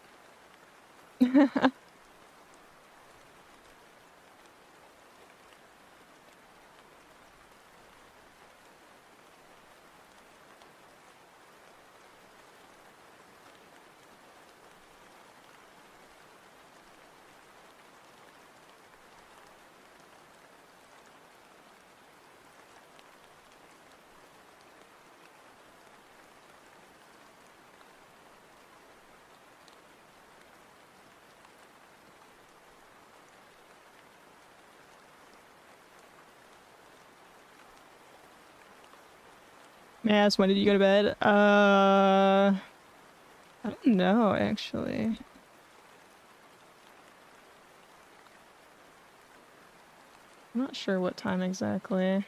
Yes, when did you go to bed? I don't know, actually. I'm not sure what time exactly.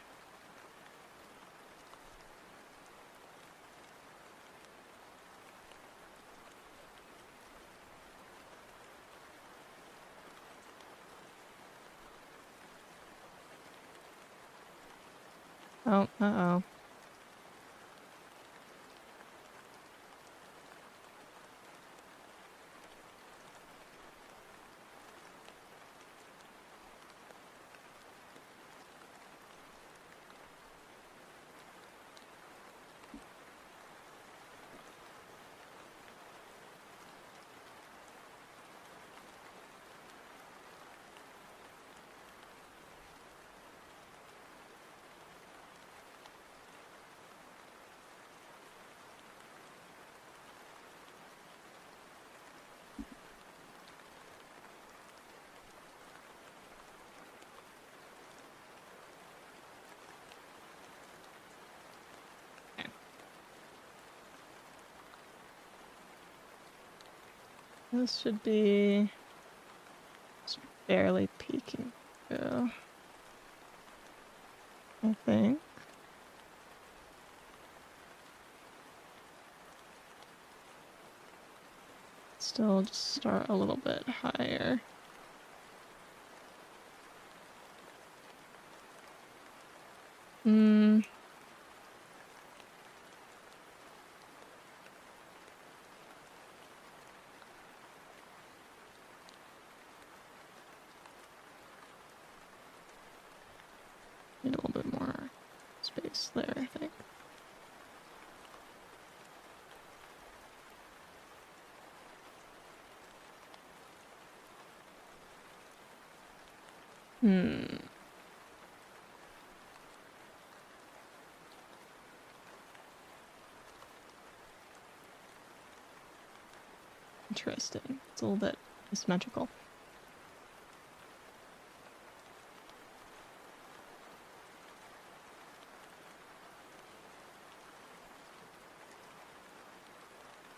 Oh, uh-oh. This should be just barely peeking through, I think. Still just start a little bit higher. Hmm. Need a little bit more space there, I think. Hmm. Interesting. It's a little bit asymmetrical.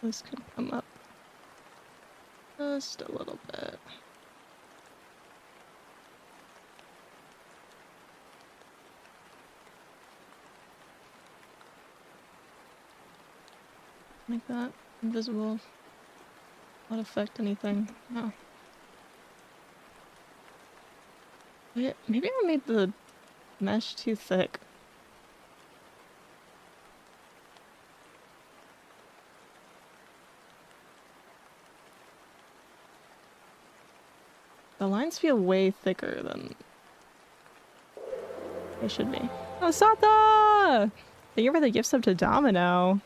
This could come up just a little bit. Like that. Invisible. Not affect anything. No. Wait, maybe I made the mesh too thick. The lines feel way thicker than they should be. Oh, Sata! Thank you for the gift sub to Domino.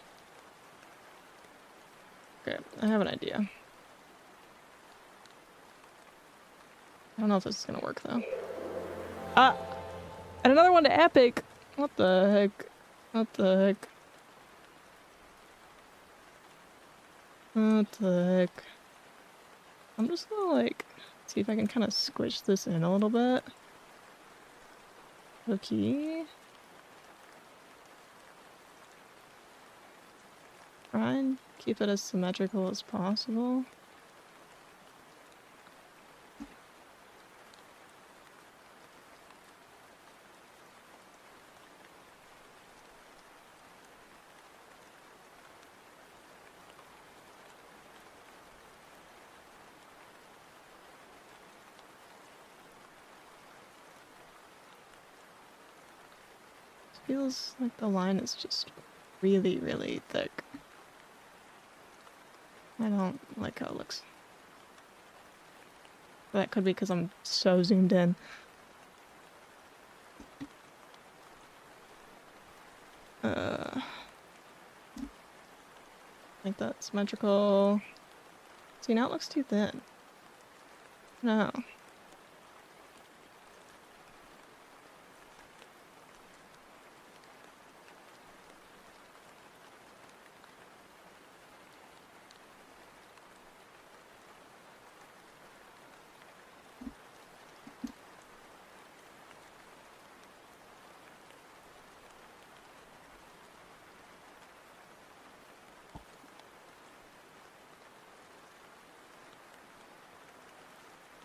Okay, I have an idea. I don't know if this is gonna work though. Ah! And another one to Epic! What the heck? What the heck? What the heck? I'm just gonna like see if I can kind of squish this in a little bit. Okay. Try and keep it as symmetrical as possible. Feels like the line is just really, really thick. I don't like how it looks. That could be because I'm so zoomed in. Like that symmetrical. See, now it looks too thin. No.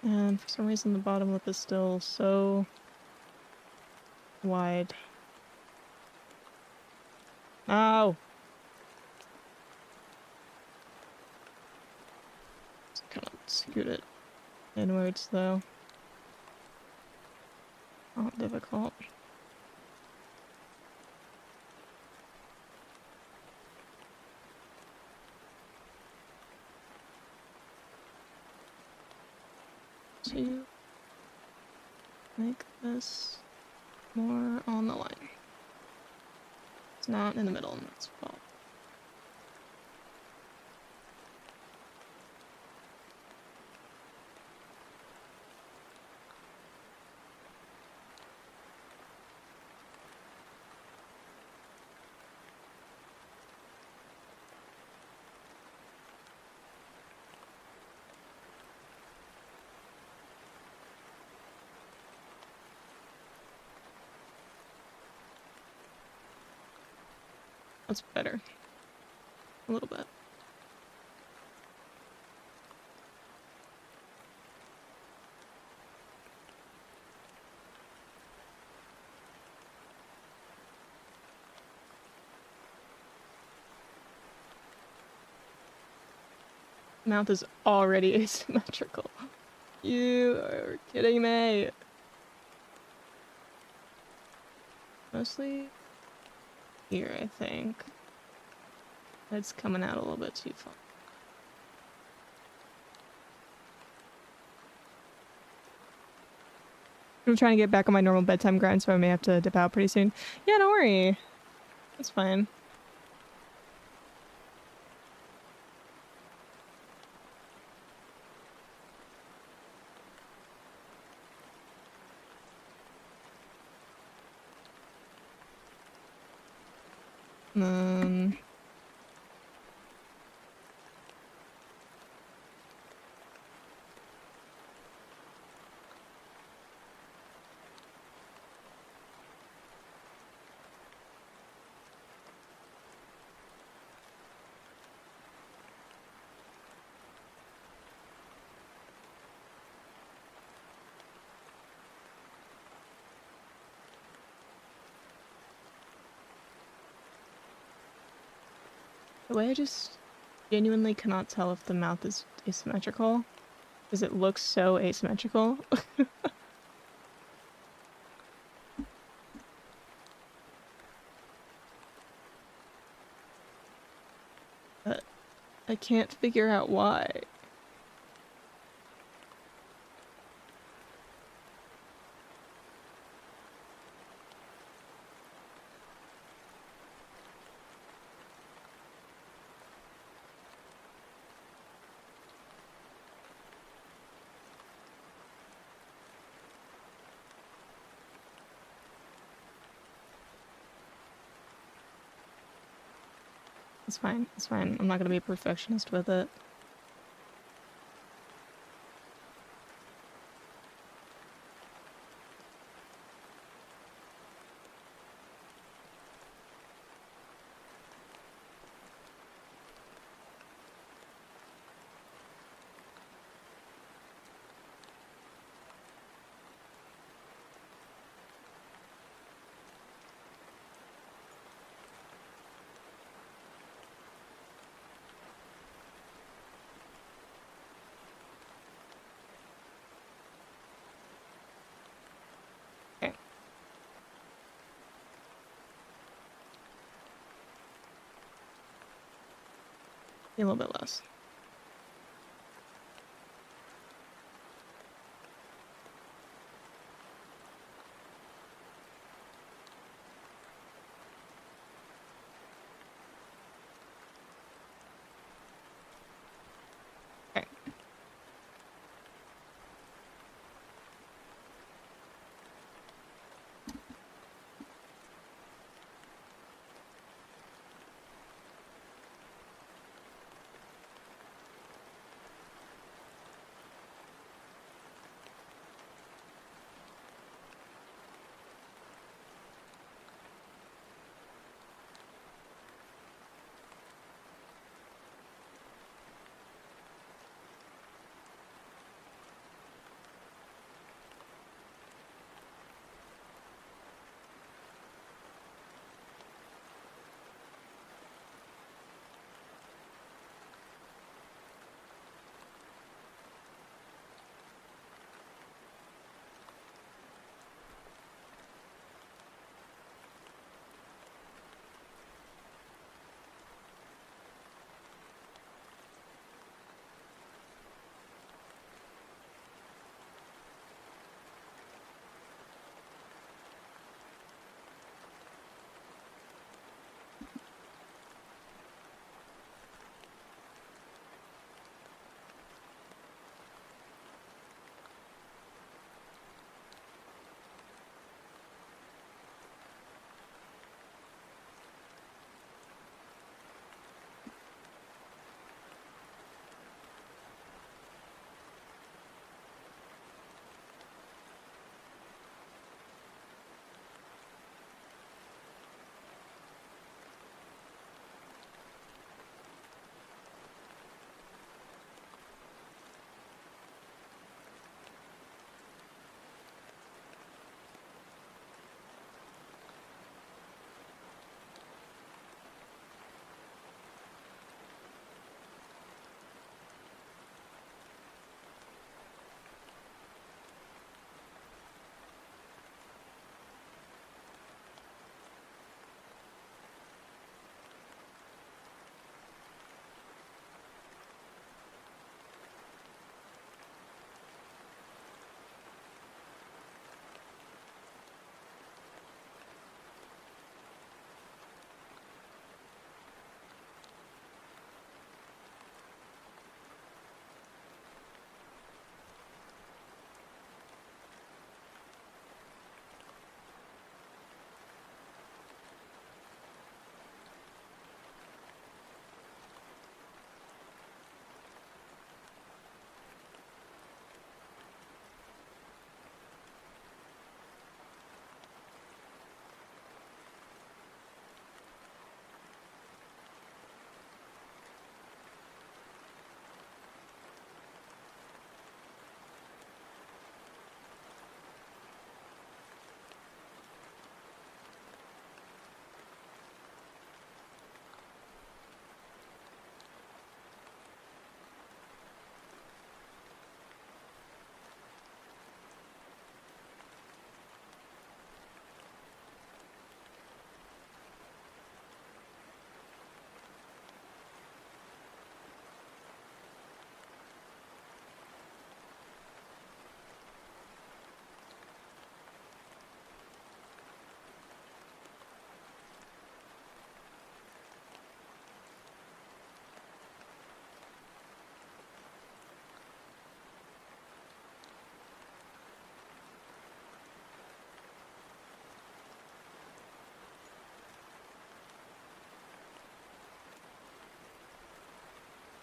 And for some reason the bottom lip is still so wide. Ow! Just kind of scoot it inwards though. Not difficult. To make this more on the line. It's not in the middle, and that's fault. That's better. A little bit. Mouth is already asymmetrical. You are kidding me. Mostly here, I think. It's coming out a little bit too far. I'm trying to get back on my normal bedtime grind, so I may have to dip out pretty soon. Yeah, don't worry. That's fine. Um, The way I just genuinely cannot tell if the mouth is asymmetrical, because it looks so asymmetrical. But I can't figure out why. It's fine. It's fine. I'm not gonna be a perfectionist with it. Okay. A little bit less. Okay.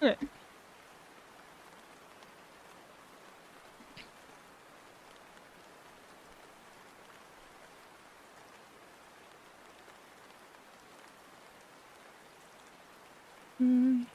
Okay. Mm.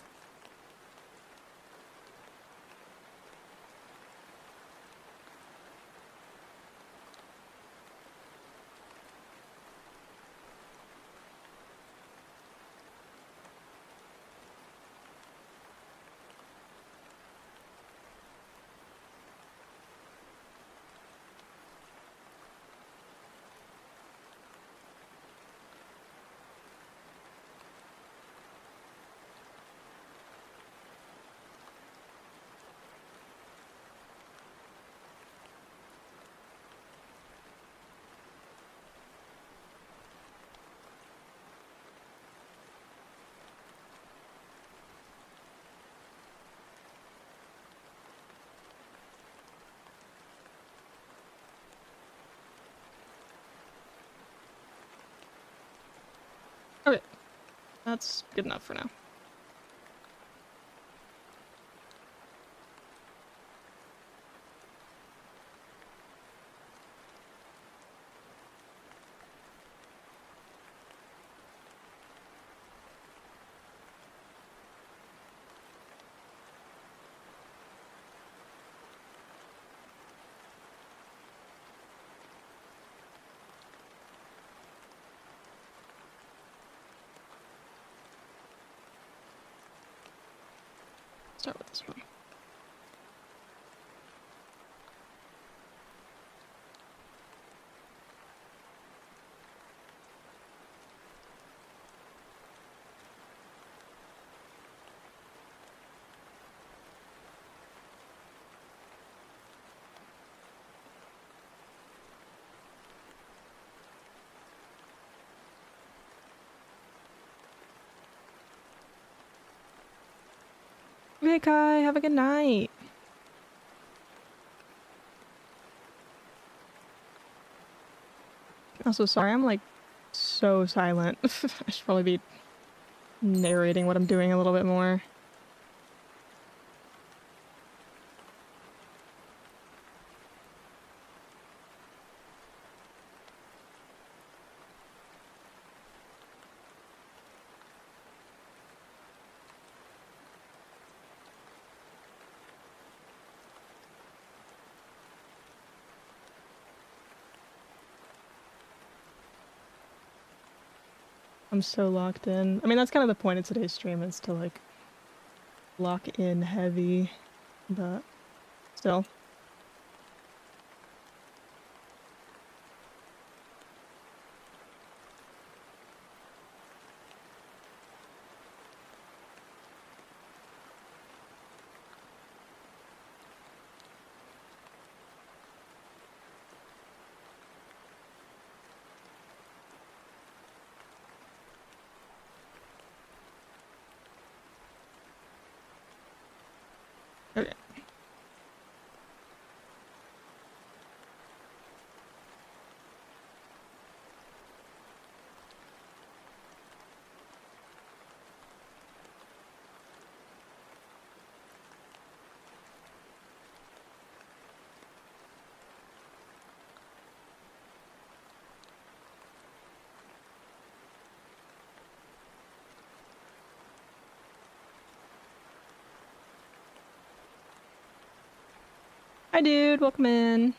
Okay. That's good enough for now. Start with this one. Okay, Kai, have a good night. Also, sorry, I'm like so silent. I should probably be narrating what I'm doing a little bit more. I'm so locked in. I mean, that's kind of the point of today's stream is to like lock in heavy, but still. Okay. Hi, dude. Welcome in.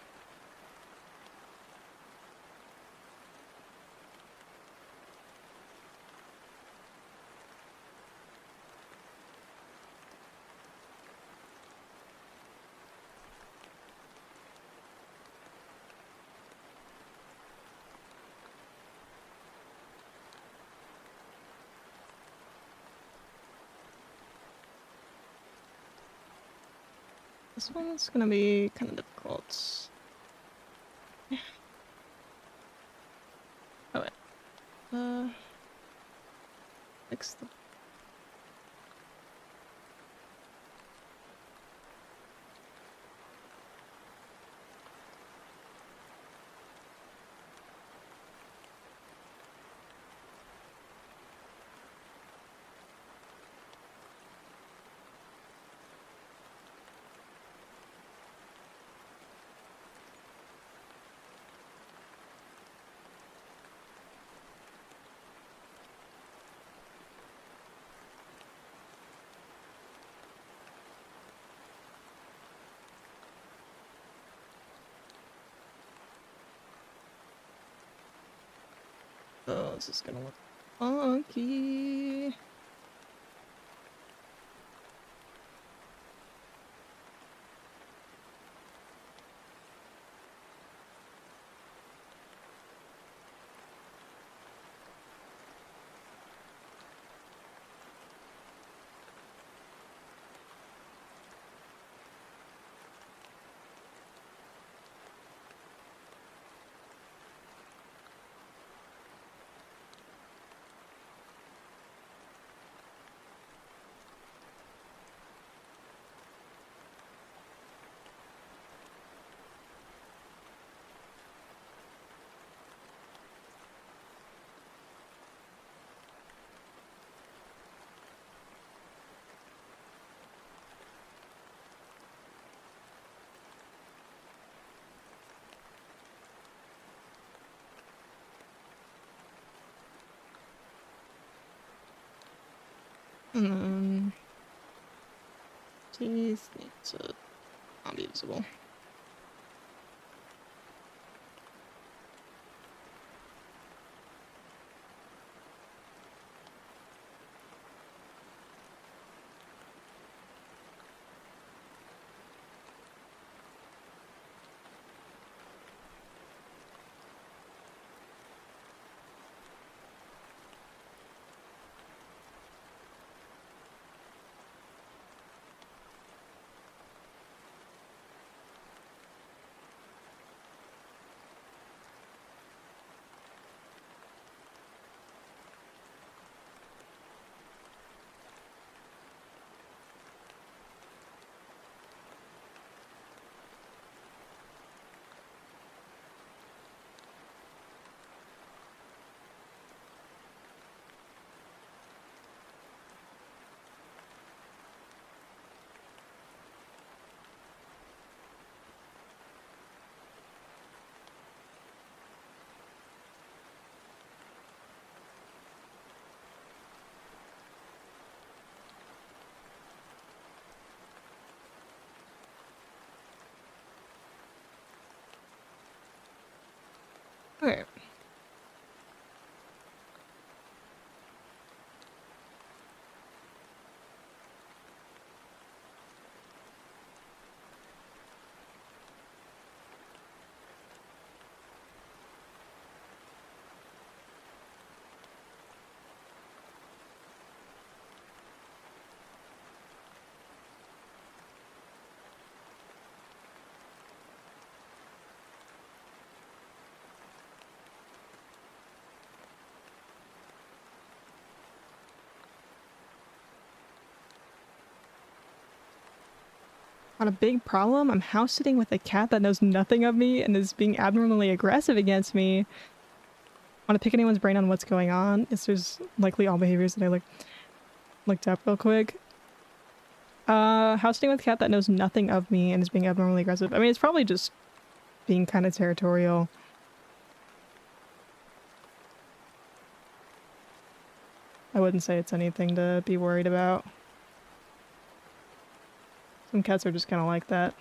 This one's gonna be kind of difficult. Oh, wait. Fix the... Oh, this is gonna look funky. And then teeth need to not be visible. Okay. Not a big problem. I'm house sitting with a cat that knows nothing of me and is being abnormally aggressive against me. Want to pick anyone's brain on what's going on? Is there's likely all behaviors that I looked up real quick. House sitting with a cat that knows nothing of me and is being abnormally aggressive. I mean, it's probably just being kind of territorial. I wouldn't say it's anything to be worried about. Some cats are just kind of like that.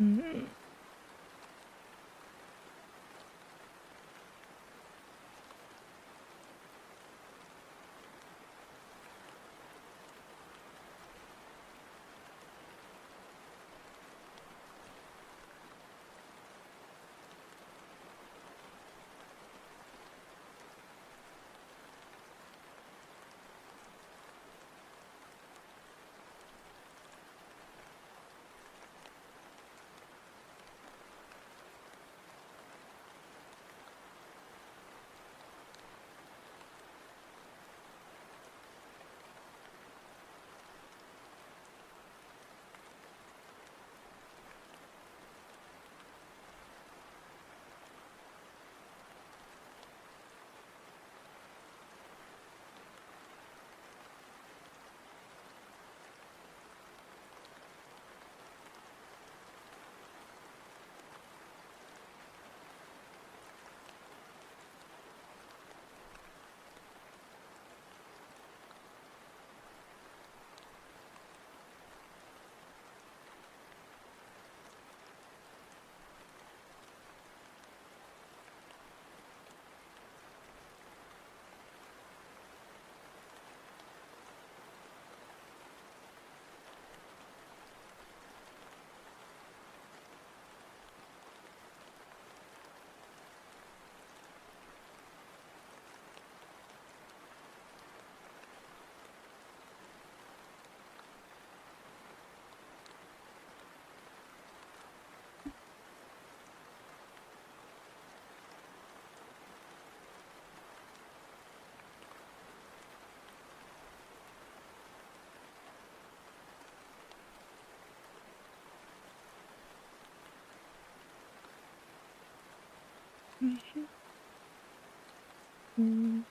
Mm. Mm.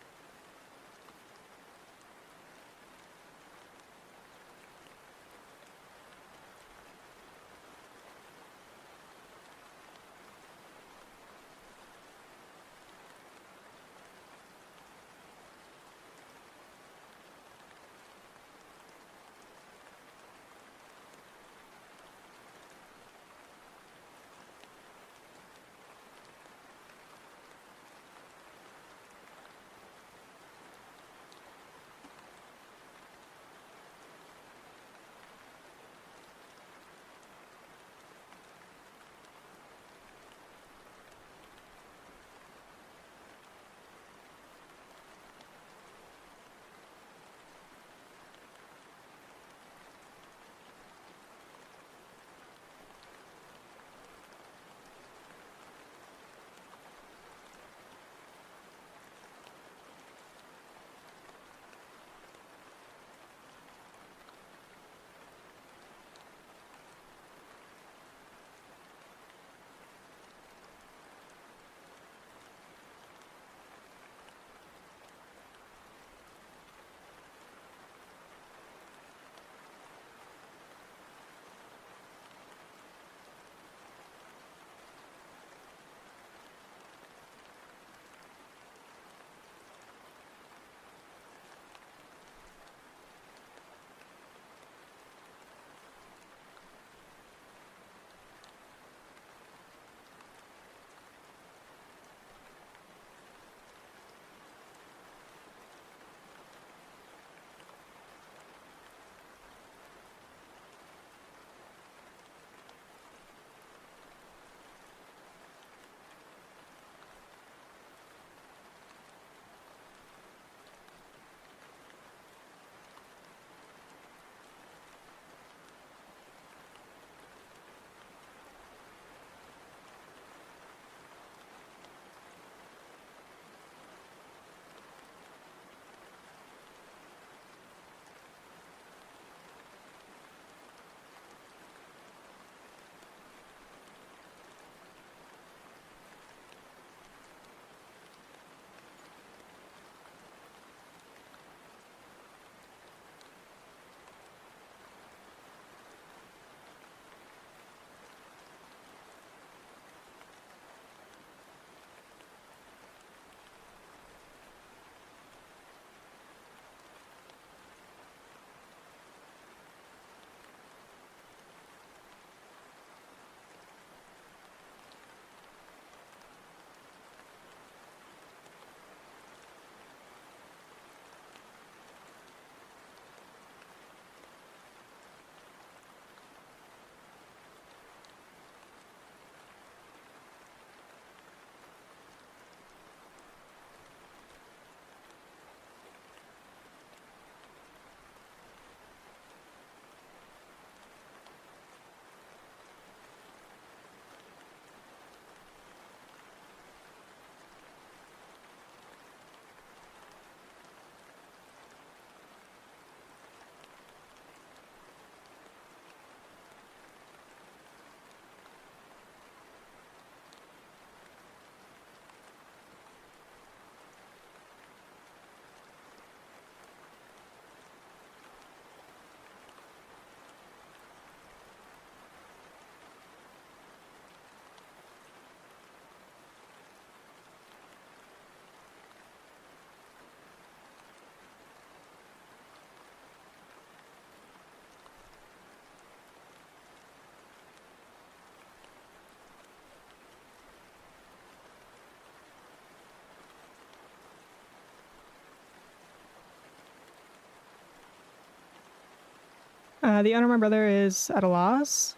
The owner of my brother is at a loss.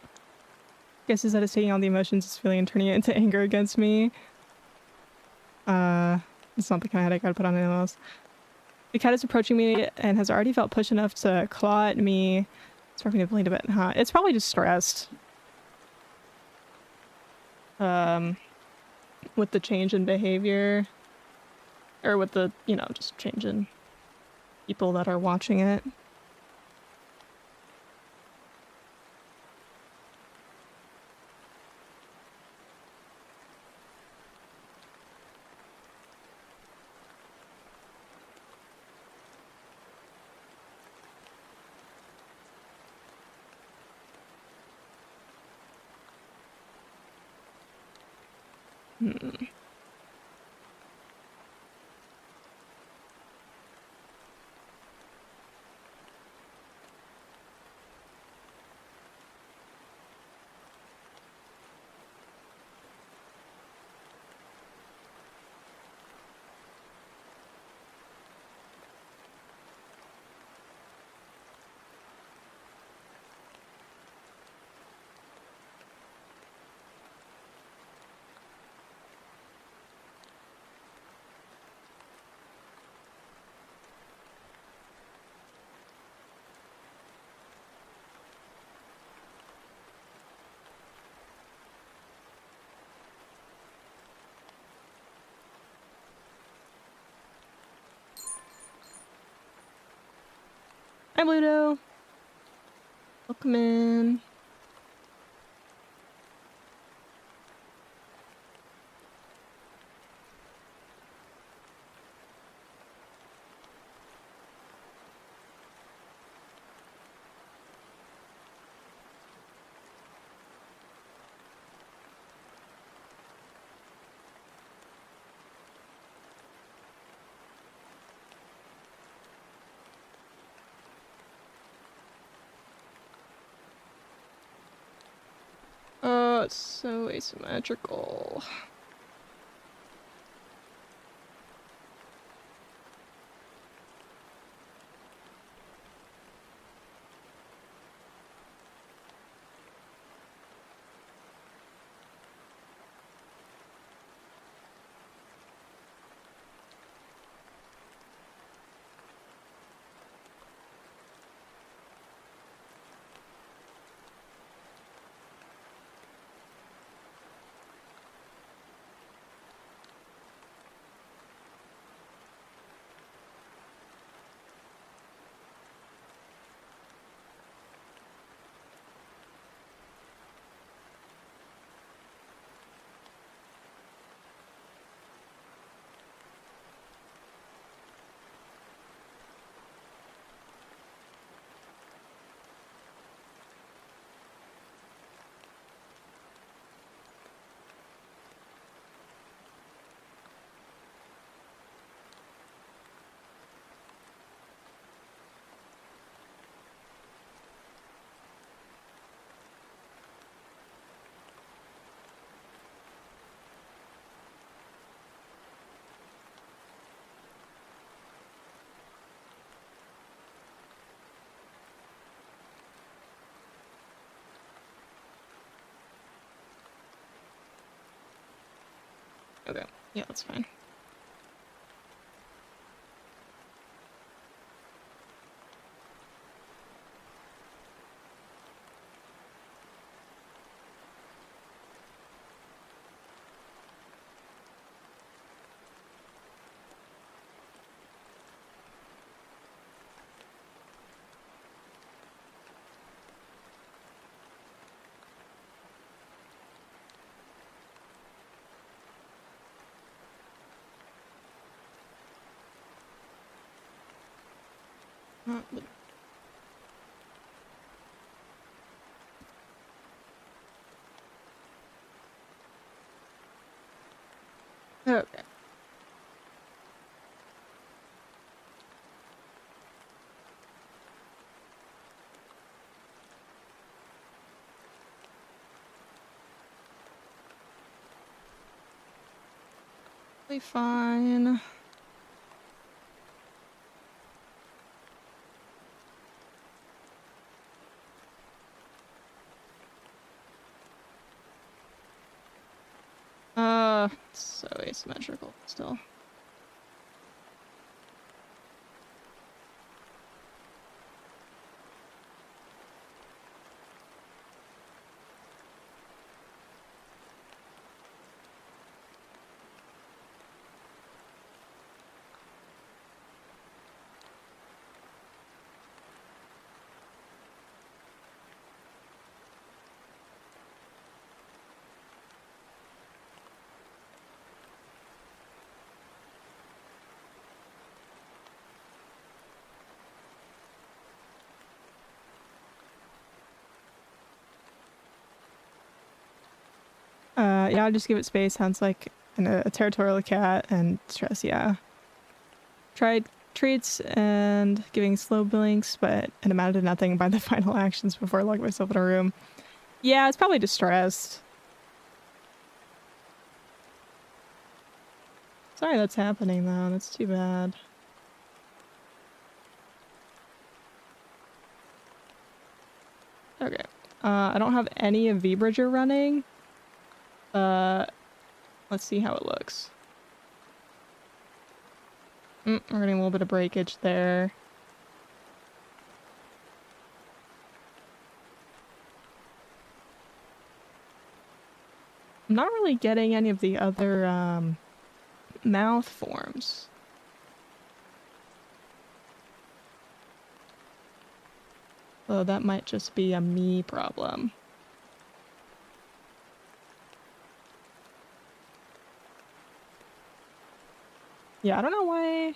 Guesses that it's taking all the emotions it's feeling and turning it into anger against me. It's not the kind of headache I'd put on anyone else. The cat is approaching me and has already felt pushed enough to claw at me. It's starting to bleed a bit, huh? It's probably just stressed. With the change in behavior. Or with the, you know, just change in people that are watching it. Hi, Bluto. Welcome in. Oh, it's so asymmetrical. Okay, yeah, that's fine. Okay. Be fine. It's so asymmetrical still. Yeah, I'll just give it space. Sounds like a territorial cat and stress, yeah. Tried treats and giving slow blinks, but it amounted to nothing by the final actions before I locked myself in a room. Yeah, it's probably distressed. Sorry that's happening though, that's too bad. Okay. I don't have any of V-Bridger running. Let's see how it looks. We're getting a little bit of breakage there. I'm not really getting any of the other, mouth forms. So that might just be a me problem. Yeah, I don't know why.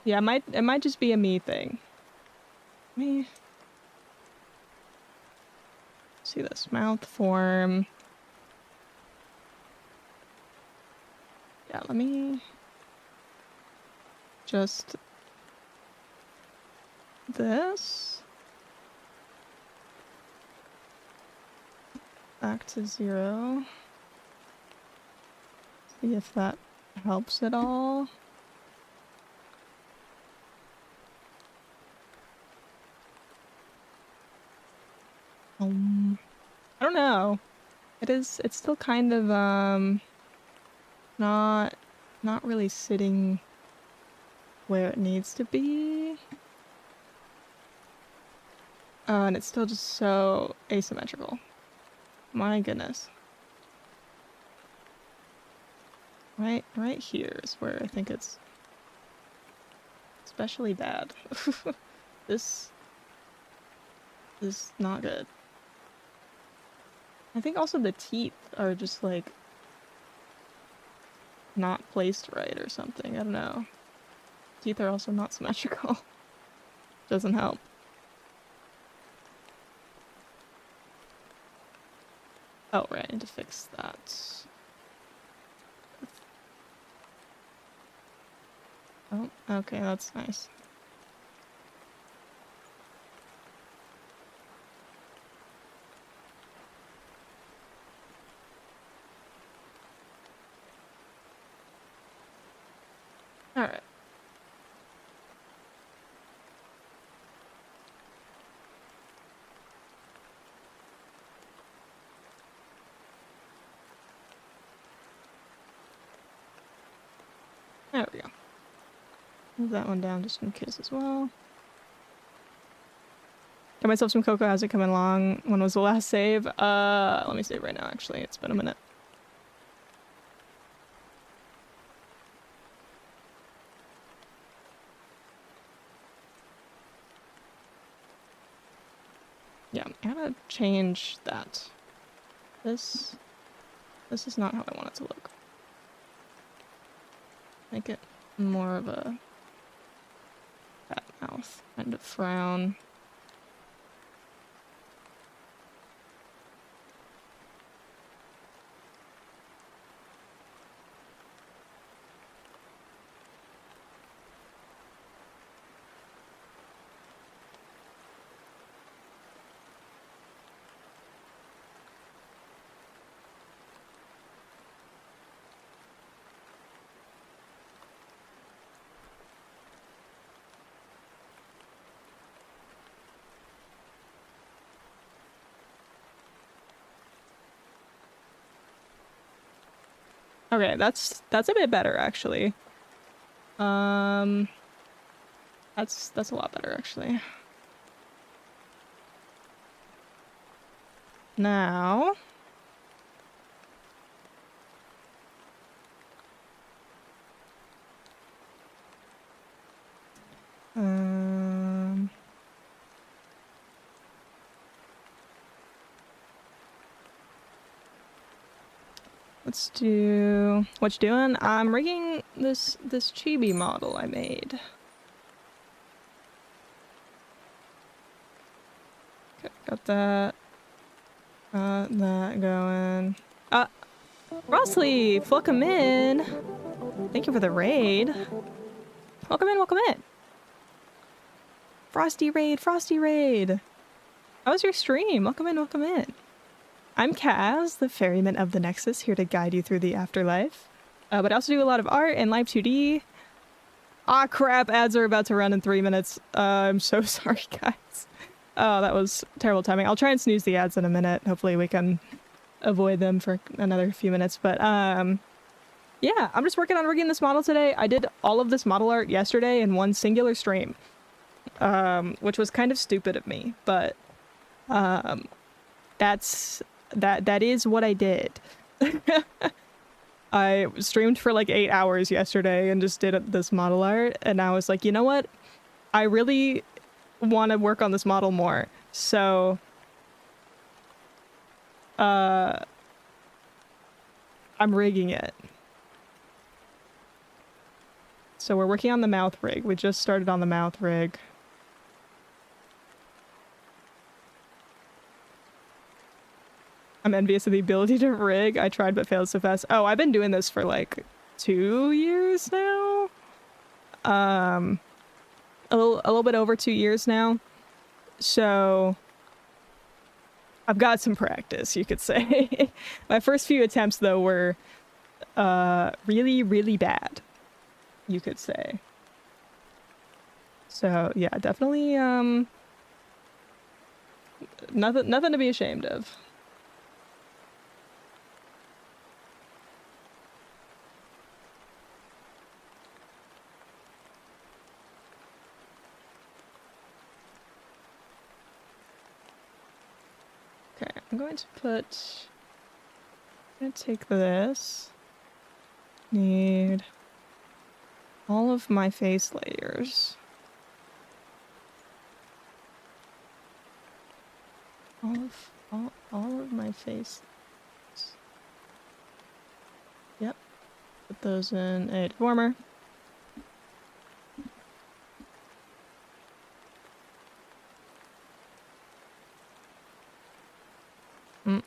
Yeah, it might just be a me thing. Me. See this mouth form. Yeah, let me just this back to 0. See if that helps at all. I don't know. It's still kind of not really sitting where it needs to be. And it's still just so asymmetrical. My goodness. Right here is where I think it's especially bad. This is not good. I think also the teeth are just like not placed right or something. I don't know. Teeth are also not symmetrical. Doesn't help. Oh, right, I need to fix that. Oh, okay, that's nice. Alright. There we go. Move that one down just in case as well. Got myself some cocoa. How's it coming along? When was the last save? Let me save right now, actually. It's been a minute. Yeah, I gotta change that. This is not how I want it to look. Make it more of a fat mouth kind of frown. Okay, that's a bit better actually. That's a lot better actually. Now, um, let's do what you doing? I'm rigging this chibi model I made. Okay, got that. Got that going. Rossley, welcome in. Thank you for the raid. Welcome in, welcome in. Frosty raid, Frosty raid. How was your stream? Welcome in, welcome in. I'm Kaz, the ferryman of the Nexus, here to guide you through the afterlife. But I also do a lot of art and live 2D. Ah, crap, ads are about to run in 3 minutes. I'm so sorry, guys. Oh, that was terrible timing. I'll try and snooze the ads in a minute. Hopefully we can avoid them for another few minutes. But, yeah, I'm just working on rigging this model today. I did all of this model art yesterday in one singular stream, which was kind of stupid of me, but, that is what I did. I streamed for like 8 hours yesterday and just did this model art, and I was like, you know what? I really want to work on this model more. So, I'm rigging it. So we're working on the mouth rig. We just started on the mouth rig. I'm envious of the ability to rig. I tried but failed so fast. Oh, I've been doing this for like 2 years now. A little bit over 2 years now. So I've got some practice, you could say. My first few attempts though were really, really bad, you could say. So yeah, definitely nothing to be ashamed of. Okay, I'm going to take this. Need all of my face layers. All of my face. Yep. Put those in a deformer.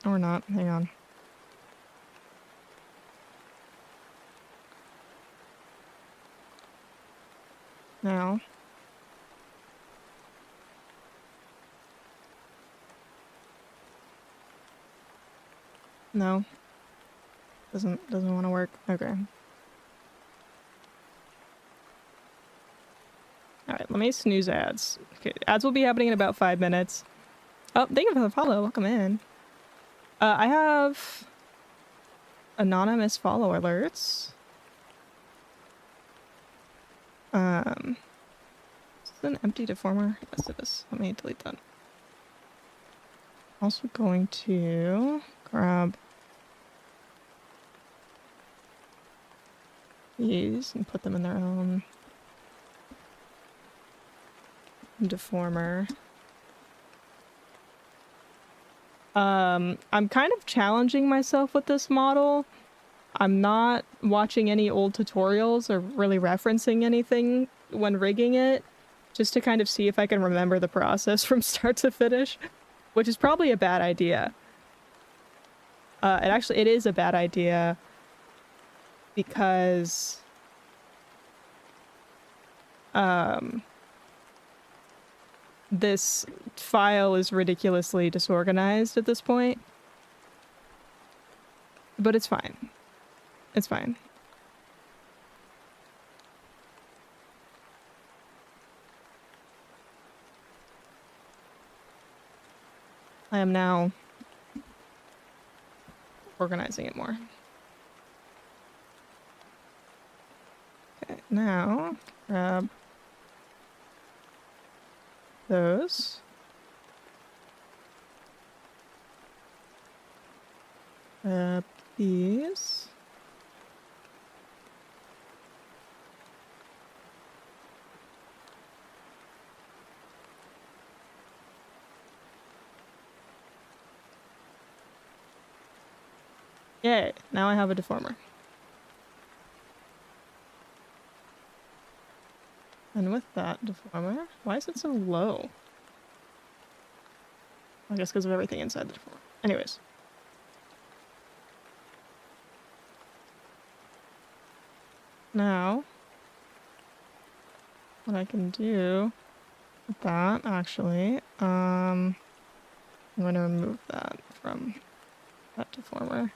Or not. Hang on. Now. No. Doesn't want to work. Okay. Alright, let me snooze ads. Okay, ads will be happening in about 5 minutes. Oh, thank you for the follow. Welcome in. I have anonymous follow alerts. Is this an empty deformer? Yes, it is. Let me delete that. Also going to grab these and put them in their own deformer. I'm kind of challenging myself with this model. I'm not watching any old tutorials or really referencing anything when rigging it, just to kind of see if I can remember the process from start to finish, which is probably a bad idea. It is a bad idea because this file is ridiculously disorganized at this point. But it's fine. It's fine. I am now organizing it more. now grab those. Grab these. Yay, now I have a deformer. And with that deformer, why is it so low? I guess because of everything inside the deformer. Anyways. Now, what I can do with that, actually, I'm going to remove that from that deformer.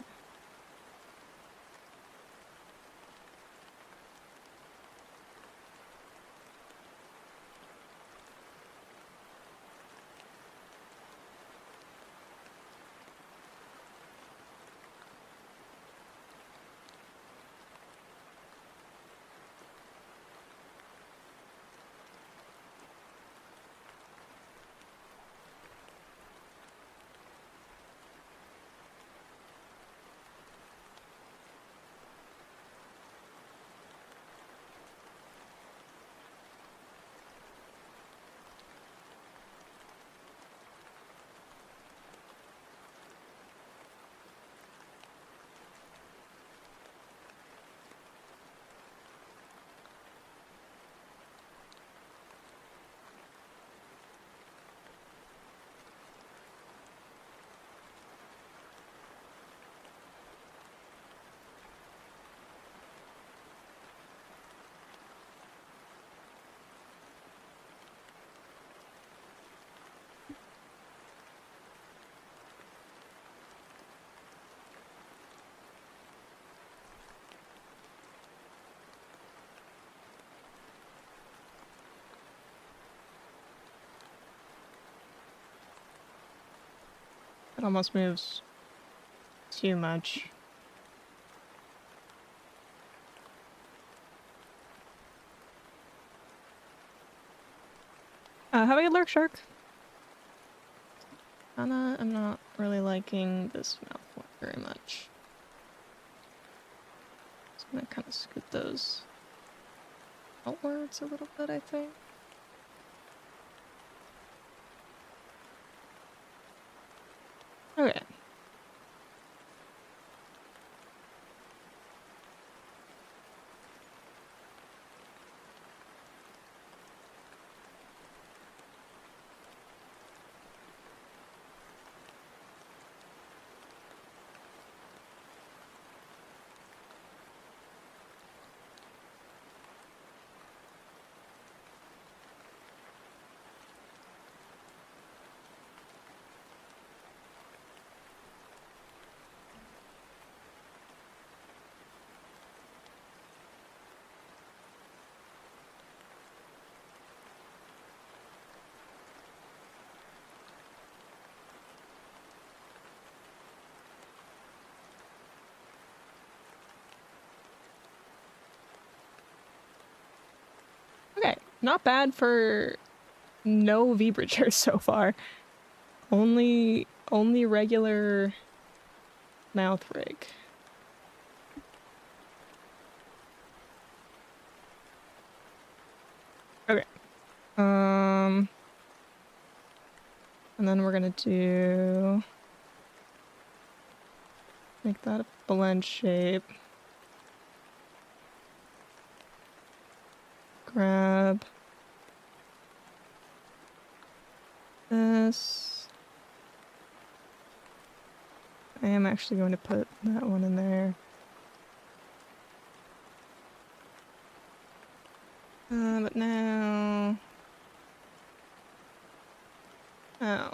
It almost moves too much. Have a good lurk, shark. Anna, I'm not really liking this mouthful very much. So I'm gonna kind of scoot those outwards a little bit, I think. Okay. Okay, not bad for no V-bridgers so far. Only regular mouth rig. Okay. And then we're gonna make that a blend shape. Grab this. I am actually going to put that one in there. But now... Oh.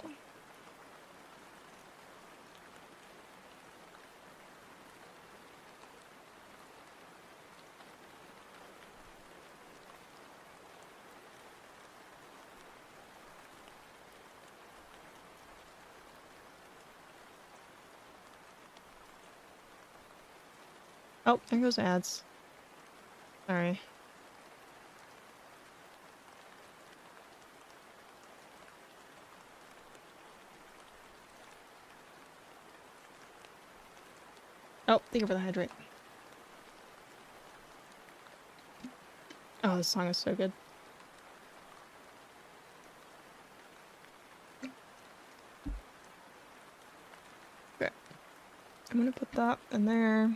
Oh, there goes ads. Sorry. Oh, thank you for the hydrate. Oh, this song is so good. Okay. I'm gonna put that in there.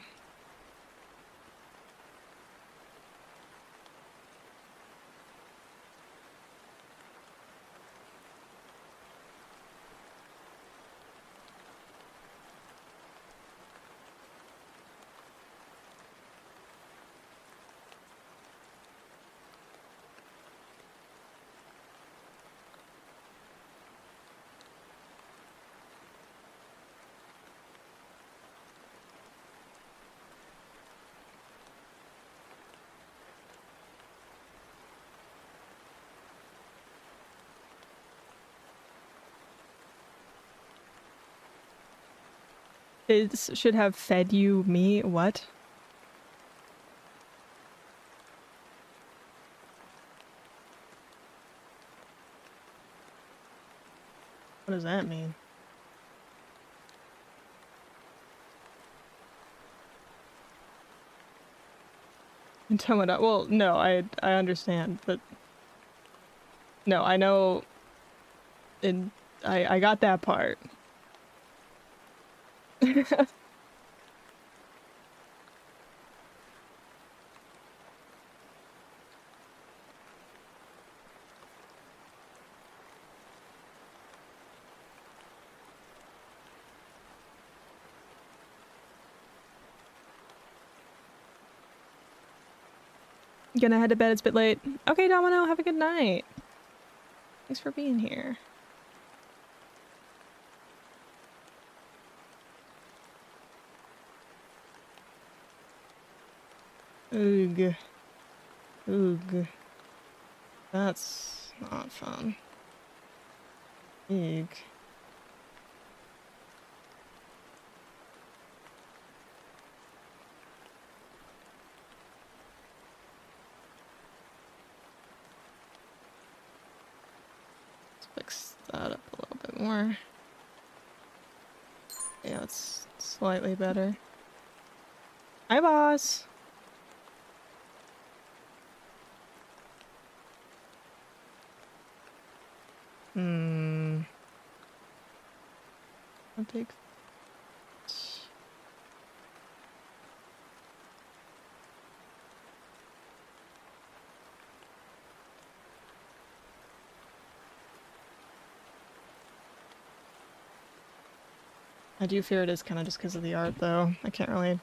It should have fed you me. What? What does that mean? Well, no, I understand, but no, I know, and I got that part. Gonna head to bed. It's a bit late. Okay, Domino, have a good night. Thanks for being here. Ugh. Ugh. That's not fun. Ugh. Let's fix that up a little bit more. Yeah, it's slightly better. Hi, boss. I'll take. I do fear it is kind of just because of the art, though. I can't really.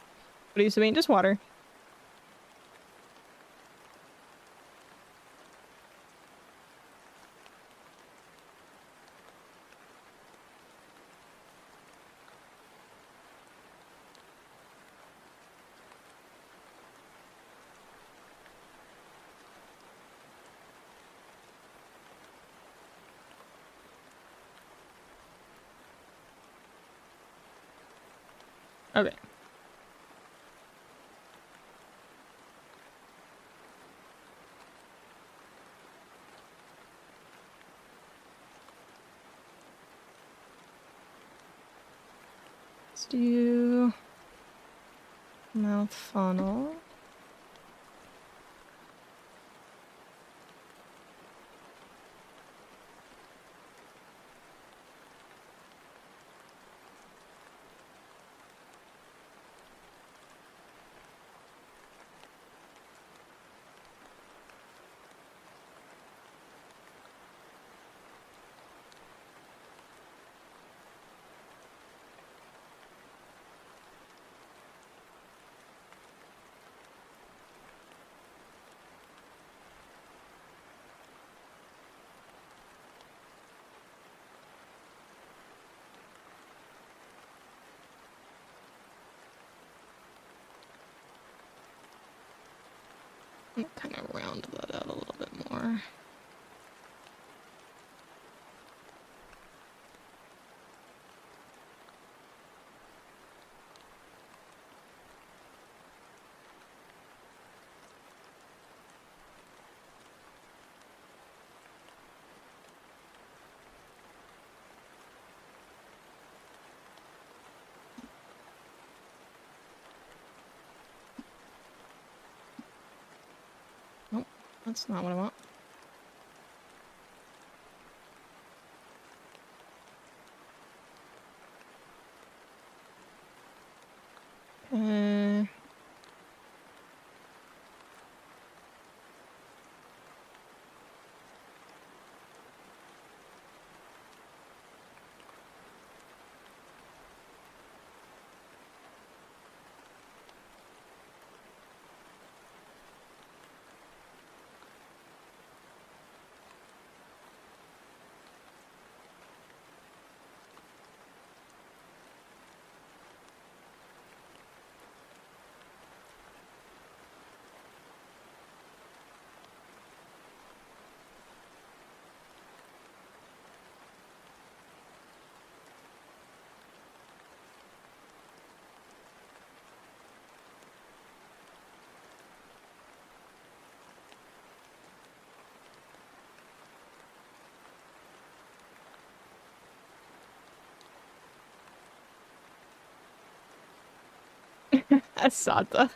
What used to be just water. Okay. Let's do mouth funnel. I'm gonna kind of round that out a little bit more. That's not what I want. Asada.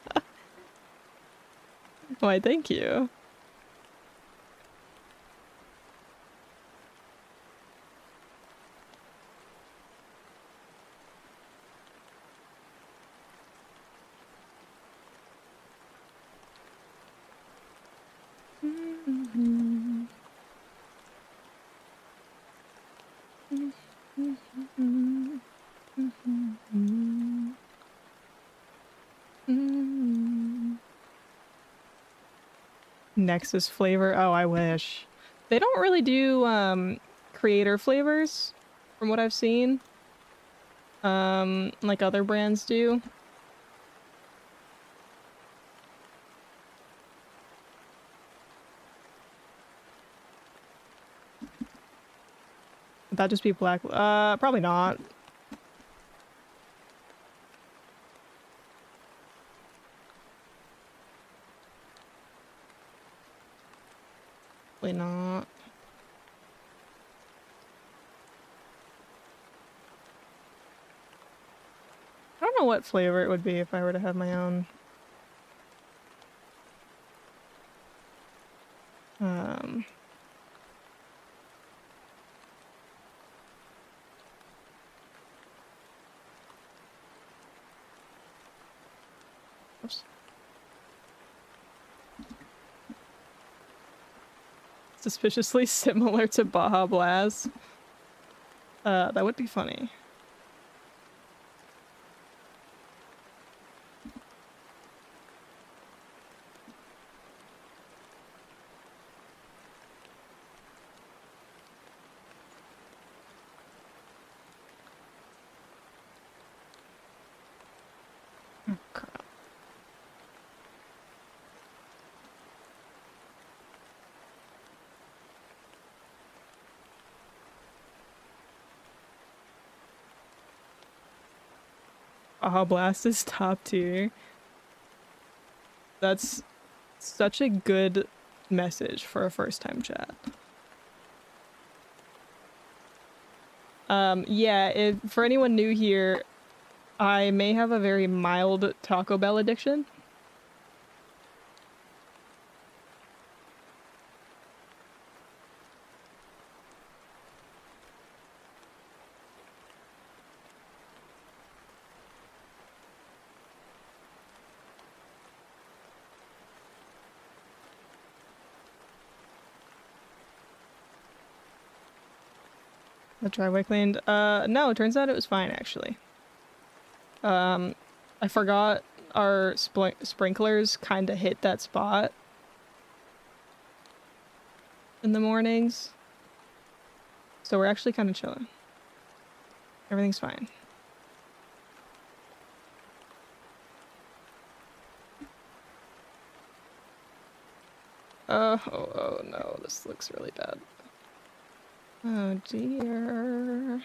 Why, thank you. Nexus flavor. Oh, I wish. They don't really do creator flavors from what I've seen. Like other brands do. Would that just be black? Probably not. Probably not. I don't know what flavor it would be if I were to have my own. Oops. Suspiciously similar to Baja Blast. That would be funny. Oh, crap. Baja Blast is top tier. That's such a good message for a first time chat. Yeah, for anyone new here, I may have a very mild Taco Bell addiction. The driveway cleaned. No, it turns out it was fine, actually. I forgot our sprinklers kind of hit that spot in the mornings. So we're actually kind of chilling. Everything's fine. Oh no, this looks really bad. Oh dear.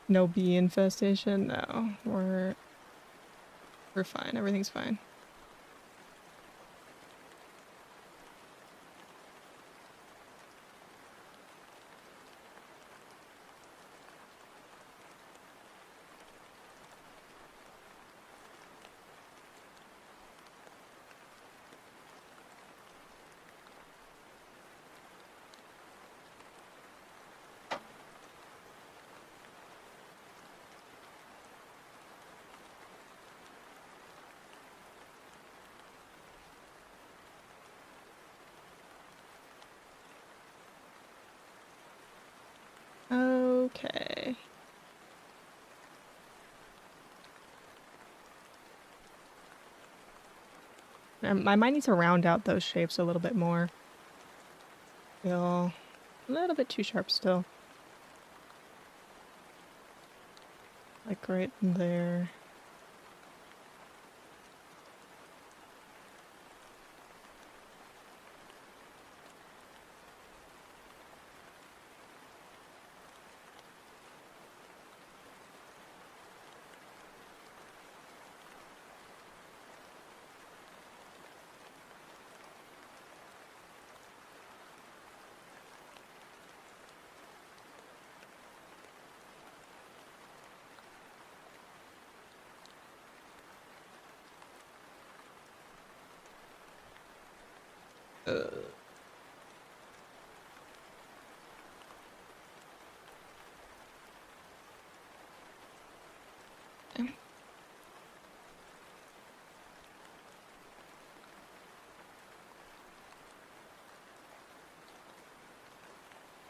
No bee infestation? No, we're fine. Everything's fine. Okay. I might need to round out those shapes a little bit more. Feel a little bit too sharp still. Like right there.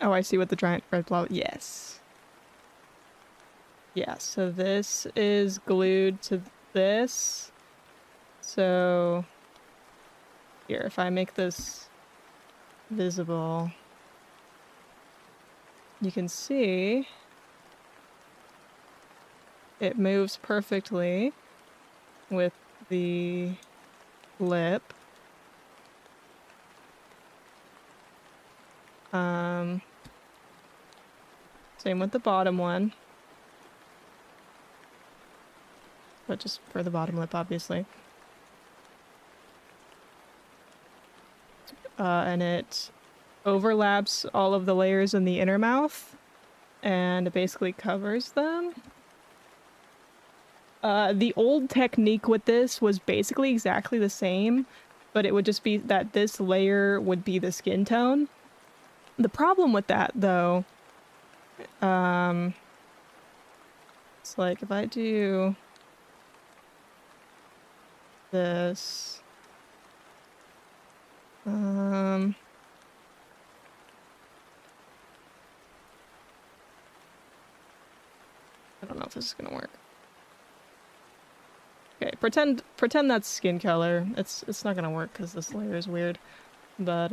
Oh, I see what the giant red blob. Yes. Yeah, so this is glued to this. So here, if I make this visible, you can see it moves perfectly with the lip. Same with the bottom one. But just for the bottom lip, obviously. And it overlaps all of the layers in the inner mouth. And it basically covers them. The old technique with this was basically exactly the same, but it would just be that this layer would be the skin tone. The problem with that, though, it's like if I do this, I don't know if this is gonna work. Okay, pretend that's skin color. It's not gonna work because this layer is weird. But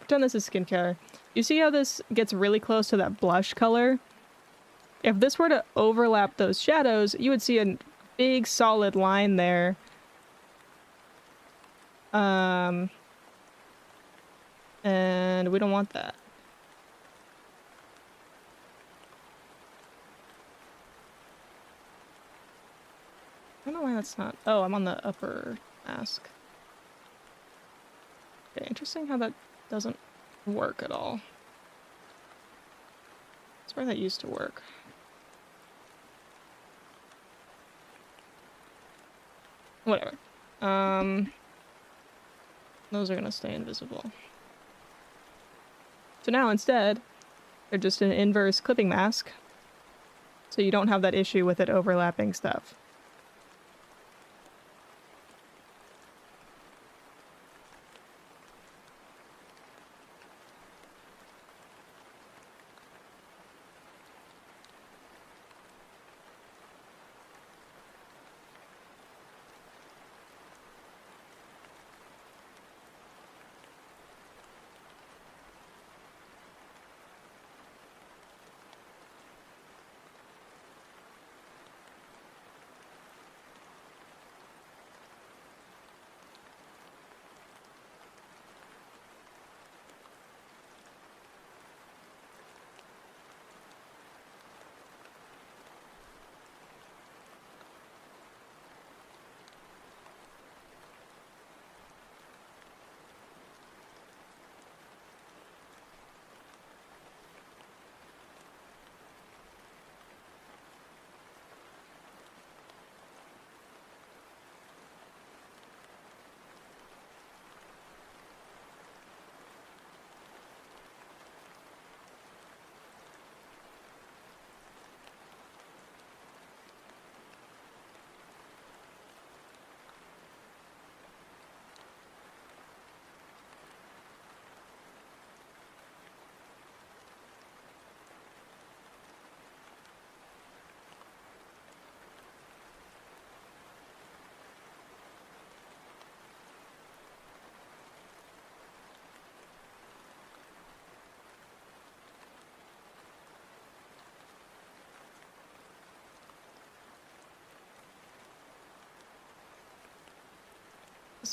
pretend this is skin color. You see how this gets really close to that blush color? If this were to overlap those shadows, you would see a big solid line there. And we don't want that. I don't know why that's not... Oh, I'm on the upper mask. Okay, interesting how that doesn't work at all. That's where that used to work. Whatever. Those are gonna stay invisible. So now instead, they're just an inverse clipping mask. So you don't have that issue with it overlapping stuff.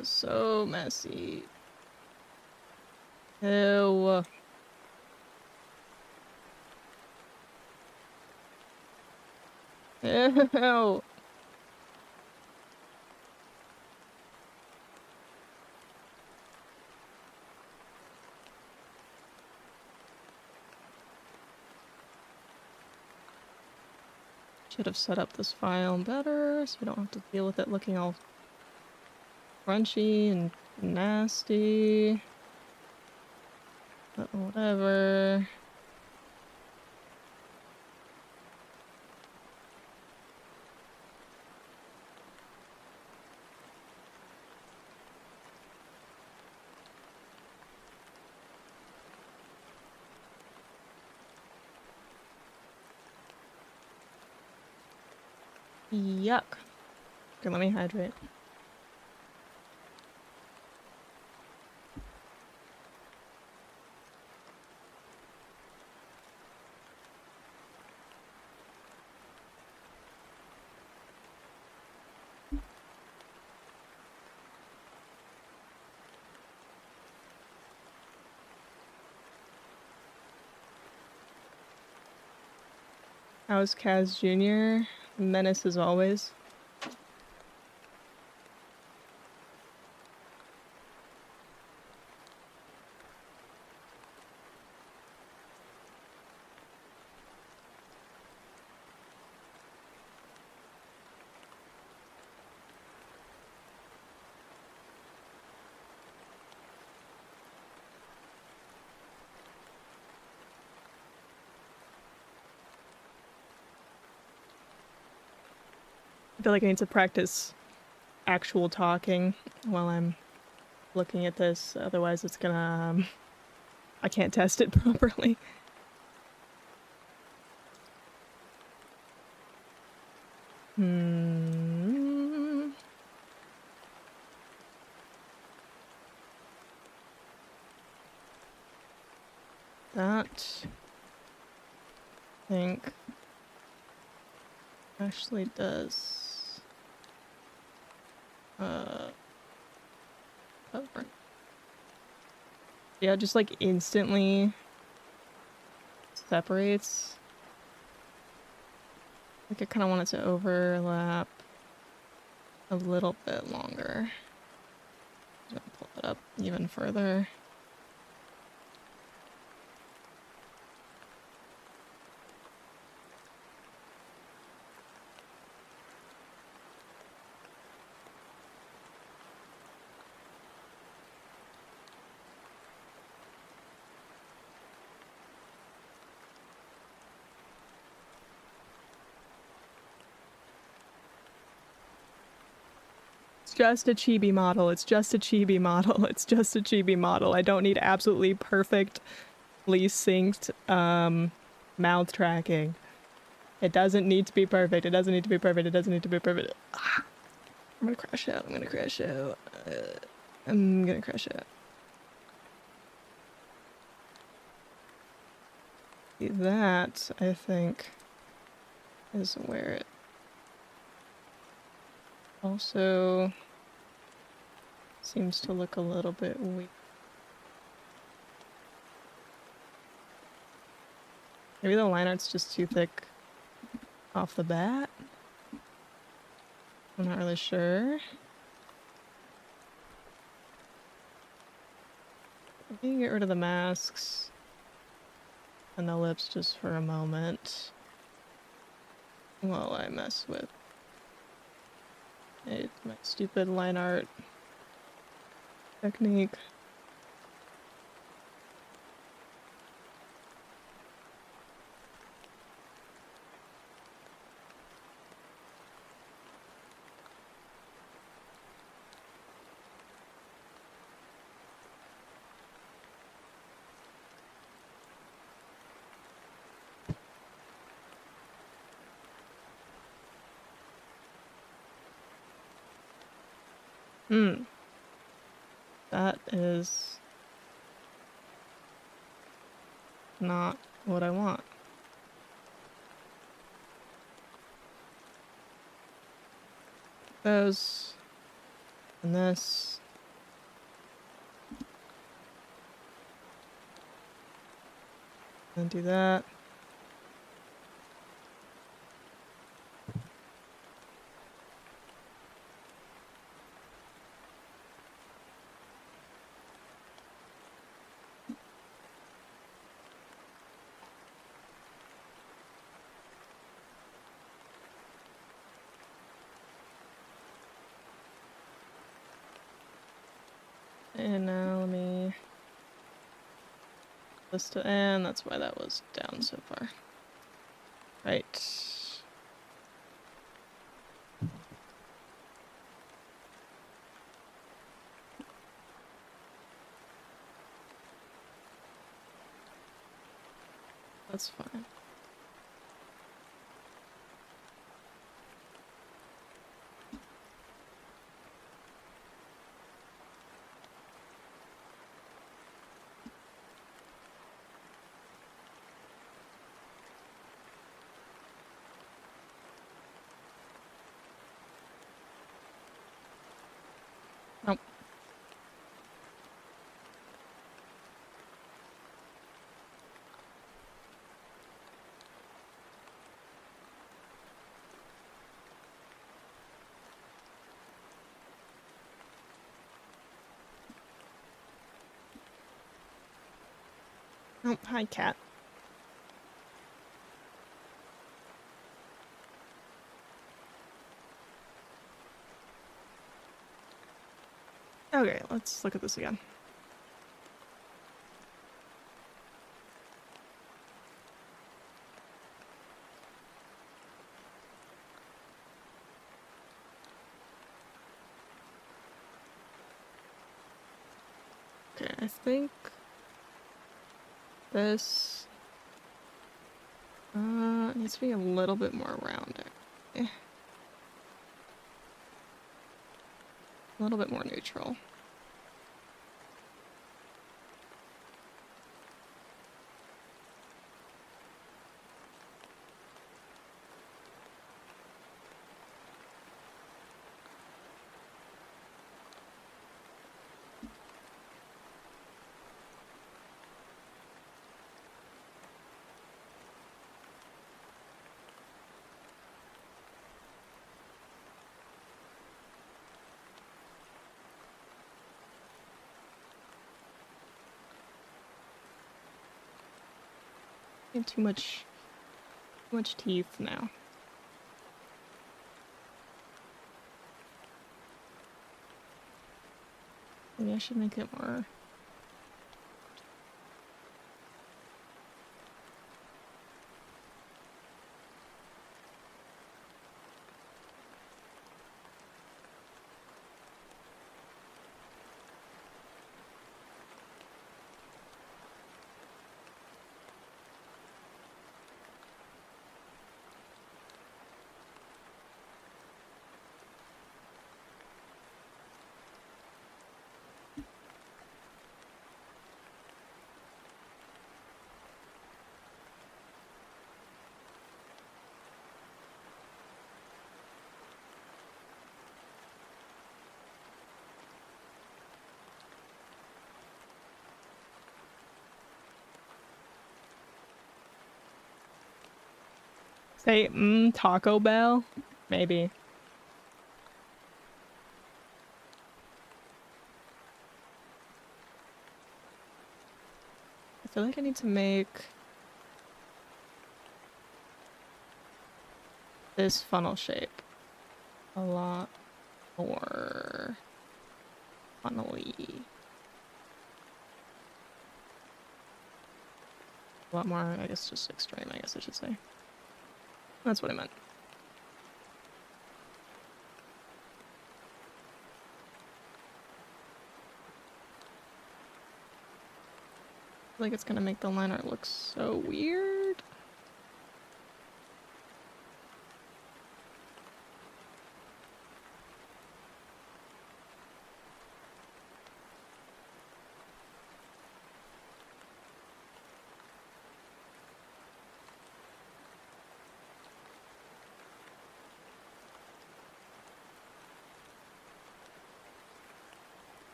this is so messy. Ew. Ew. Should have set up this file better so we don't have to deal with it looking all crunchy and nasty. But whatever. Yuck. Okay, let me hydrate. How's Kaz Jr.? Menace as always. I feel like I need to practice actual talking while I'm looking at this, otherwise it's gonna, I can't test it properly. That, I think, actually does, cover. Yeah, just like instantly separates. Like I kind of want it to overlap a little bit longer. I'm gonna pull it up even further. It's just a chibi model. It's just a chibi model. It's just a chibi model. I don't need absolutely perfectly synced mouth tracking. It doesn't need to be perfect. It doesn't need to be perfect. It doesn't need to be perfect. I'm gonna crash out. I'm gonna crash out. I'm gonna crash out. That, I think, is where it also seems to look a little bit weak. Maybe the line art's just too thick off the bat. I'm not really sure. We can get rid of the masks and the lips just for a moment while I mess with my stupid line art technique. That is not what I want. Those and this And do that. And now let me this to and that's why that was down so far. Right. That's fine. Nope. Nope. Hi, cat. Okay, let's look at this again. Okay, I think this needs to be a little bit more rounded. A little bit more neutral. And too much teeth now. Maybe I should make it more. Say, Taco Bell? Maybe. I feel like I need to make this funnel shape a lot more funnel-y. A lot more, I guess, just extreme, I guess I should say. That's what I meant. I feel like it's gonna make the liner look so weird.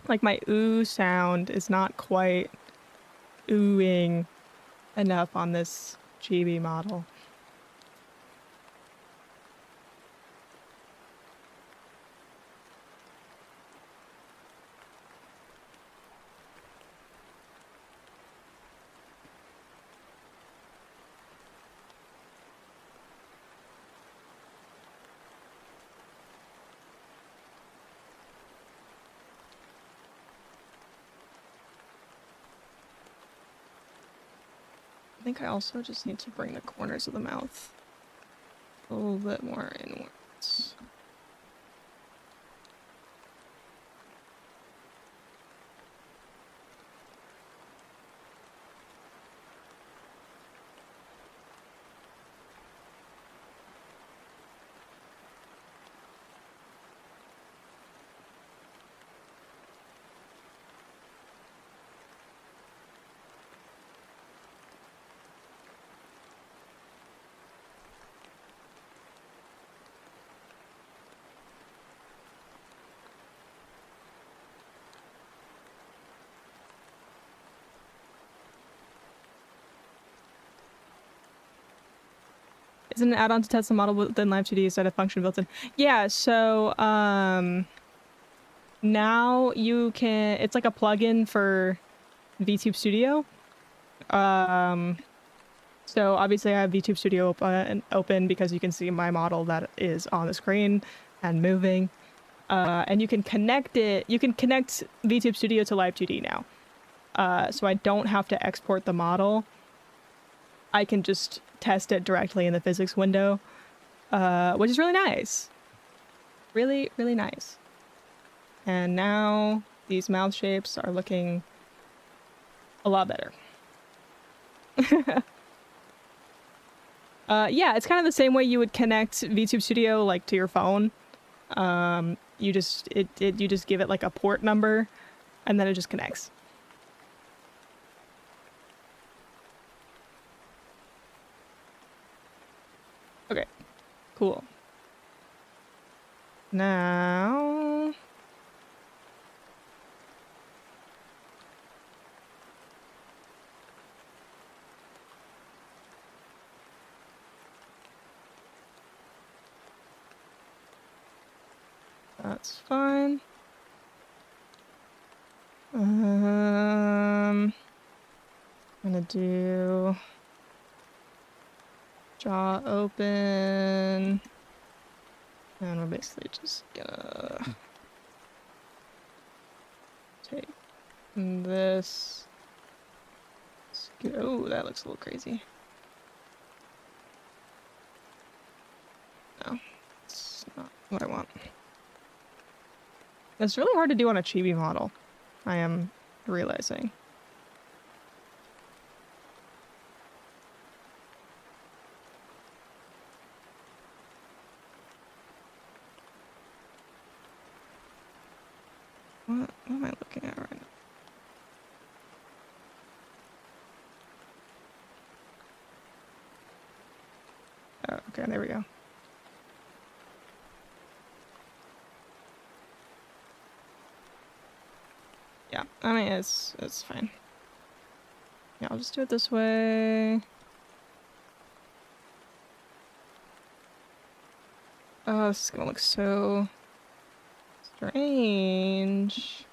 Like my ooh sound is not quite oohing enough on this chibi model. I think I also just need to bring the corners of the mouth a little bit more inwards. Is it an add-on to test the model within Live 2D instead of function built in? Yeah, so now you can, it's like a plugin for VTube Studio. So obviously I have VTube Studio open because you can see my model that is on the screen and moving. And you can connect it, you can connect VTube Studio to Live 2D now. So I don't have to export the model. I can just test it directly in the physics window, which is really nice. Really, really nice. And now these mouth shapes are looking a lot better. Yeah, it's kind of the same way you would connect VTube Studio like to your phone. You just give it like a port number and then it just connects. Okay, cool. Now that's fine. I'm gonna do jaw open. And we're basically just gonna take this. Oh, that looks a little crazy. No, it's not what I want. It's really hard to do on a chibi model, I am realizing. What am I looking at right now? Oh, okay, there we go. Yeah, I mean, it's fine. Yeah, I'll just do it this way. Oh, this is gonna look so strange.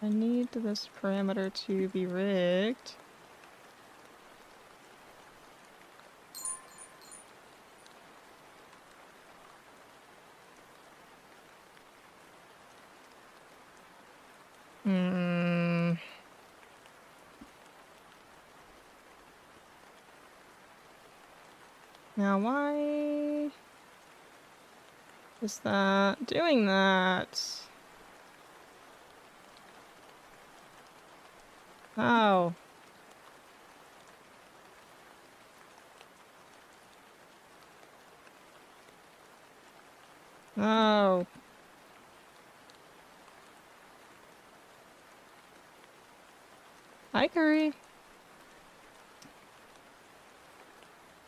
I need this parameter to be rigged. Now why is that doing that? Oh. Oh. Hi, Curry.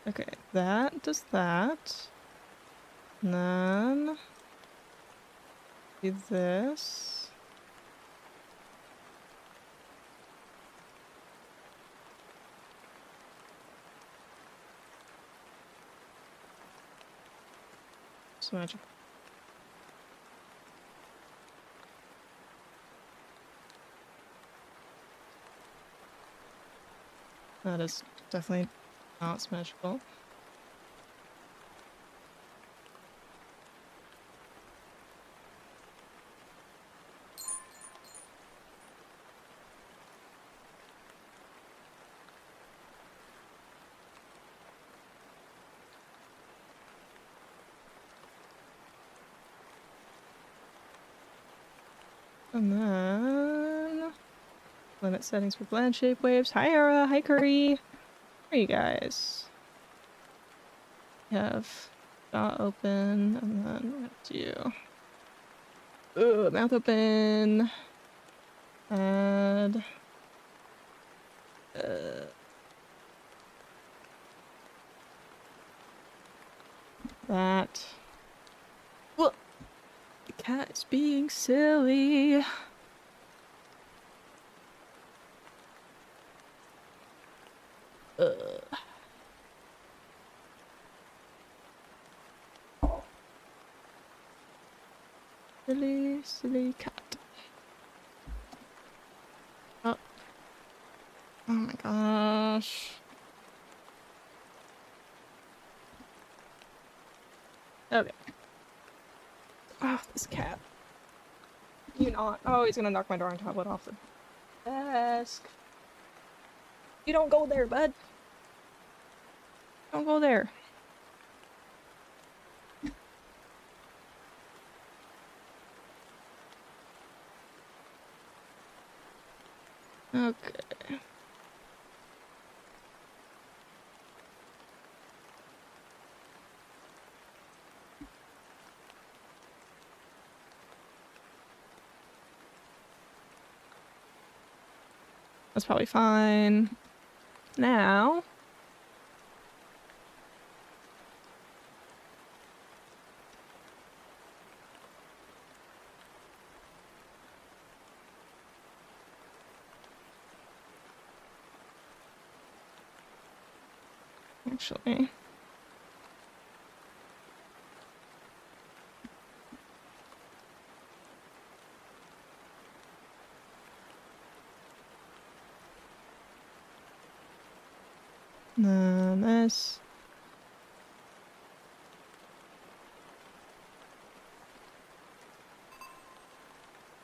Okay, that does that. And then Do this. So much. That is definitely not symmetrical. And then limit settings for blend shape waves. Hi Ara, hi Curry. How are you guys? We have jaw open, and then we're gonna do mouth open. Add that. Whoa. The cat is being silly. Silly, silly cat. Oh. Oh my gosh. Okay. Oh, this cat. You not. Oh, he's gonna knock my drawing tablet off the desk. You don't go there, bud. Don't go there. Okay. That's probably fine. Now. Actually. Then this.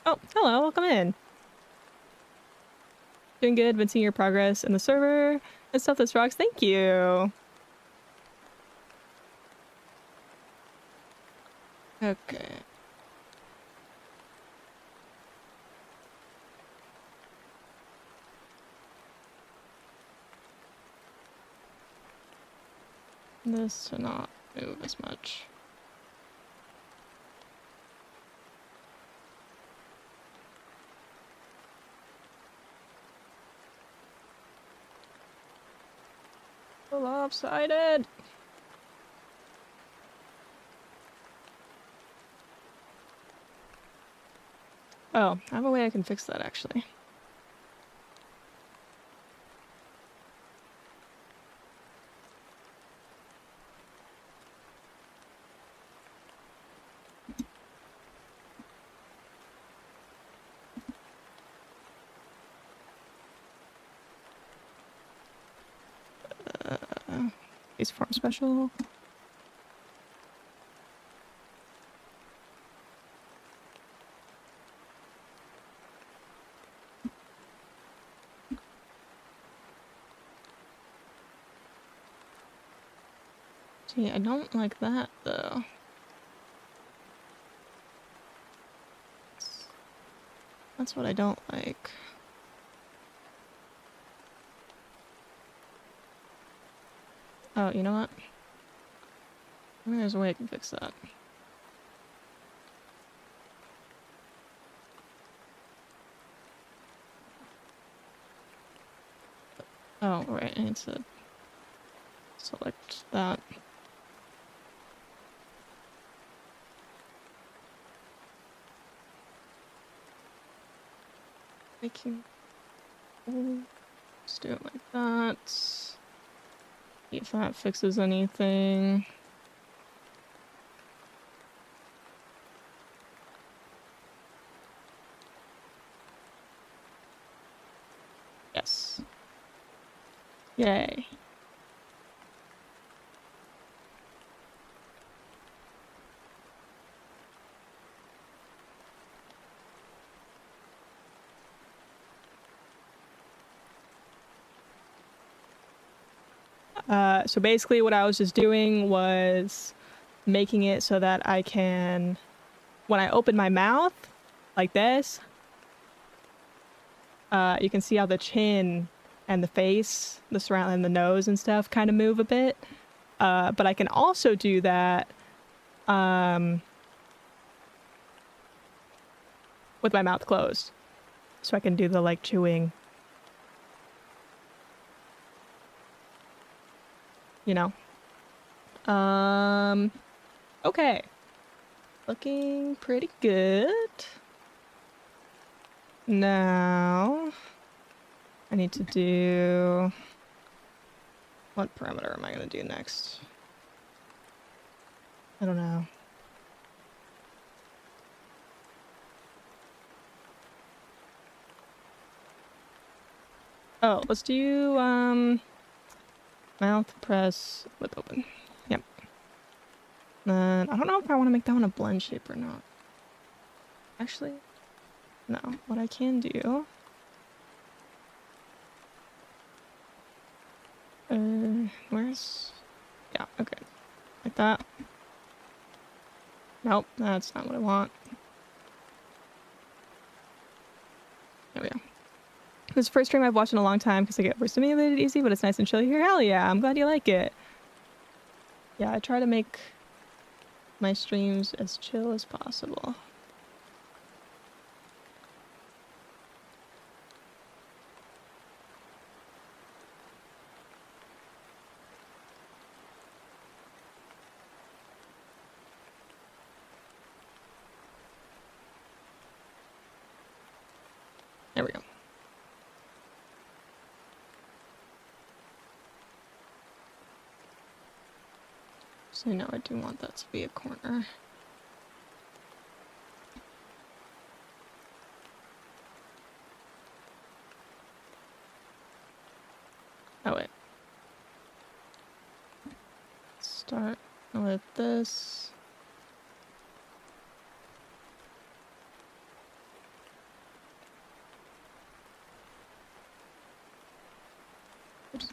Oh, hello, welcome in. Doing good, been seeing your progress in the server and stuff that's rocks. Thank you. Okay. This to not move as much. So lopsided. Oh, I have a way I can fix that actually. Base form special. See, I don't like that though. That's what I don't like. Oh, you know what? Maybe there's a way I can fix that. Oh, right, I need to select that. Making. Just do it like that. See if that fixes anything. Yes. Yay. So basically what I was just doing was making it so that I can, when I open my mouth, like this, you can see how the chin and the face, the surround and the nose and stuff kind of move a bit. But I can also do that with my mouth closed. So I can do the like chewing, you know. Okay. Looking pretty good. Now I need to do, what parameter am I going to do next? I don't know. Oh, let's do mouth press lip open. Yep. Then I don't know if I want to make that one a blend shape or not. Actually, no. What I can do, where's, yeah, okay, like that. Nope, that's not what I want. There we go. This is the first stream I've watched in a long time because I get overstimulated easy, but it's nice and chill here. Hell yeah, I'm glad you like it. Yeah, I try to make my streams as chill as possible. There we go. So now I do want that to be a corner. Oh wait. Start with this. Oops.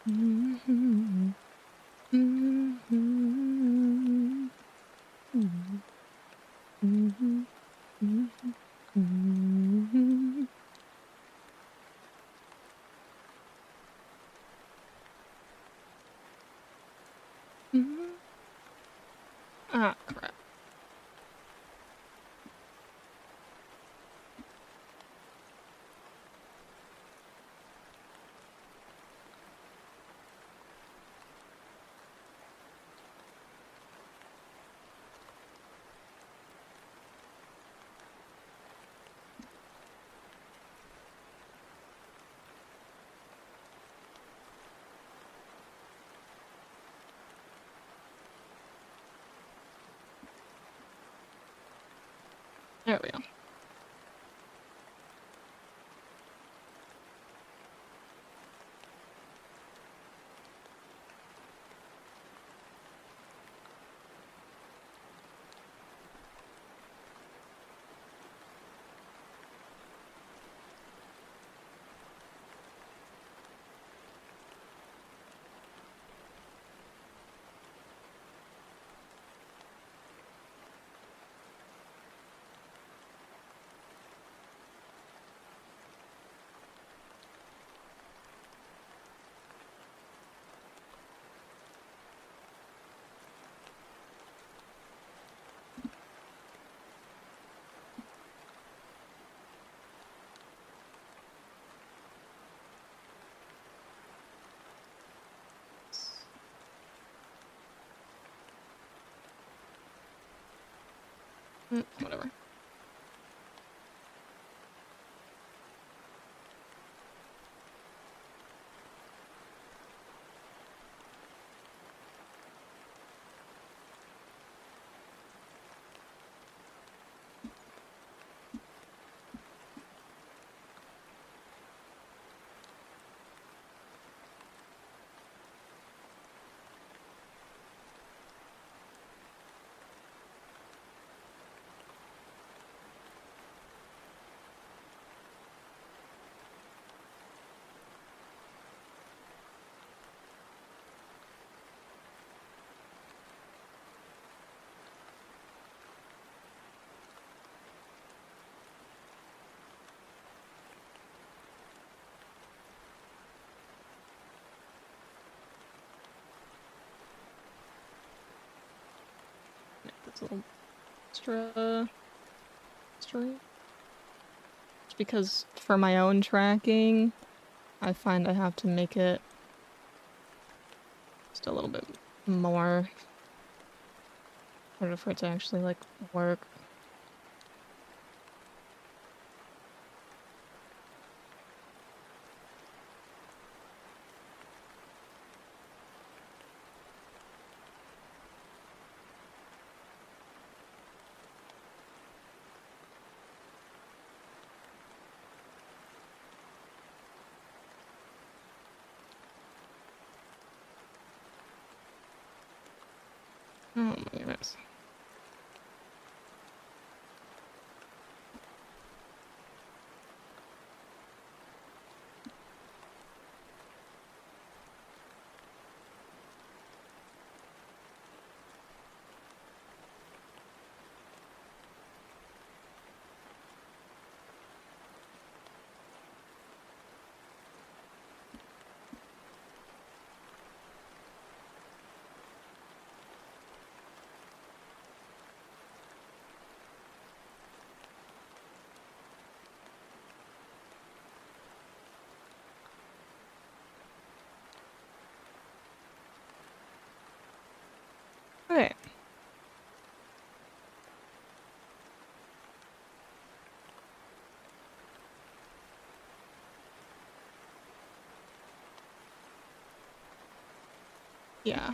Mhm. Mhm. Mhm. Mhm. Mhm. Mhm. Mhm. Ah, crap. There we go. Whatever. Make this a little extra straight. Just because for my own tracking, I find I have to make it just a little bit more in order for it to actually like work. Oh my goodness. Okay. Yeah.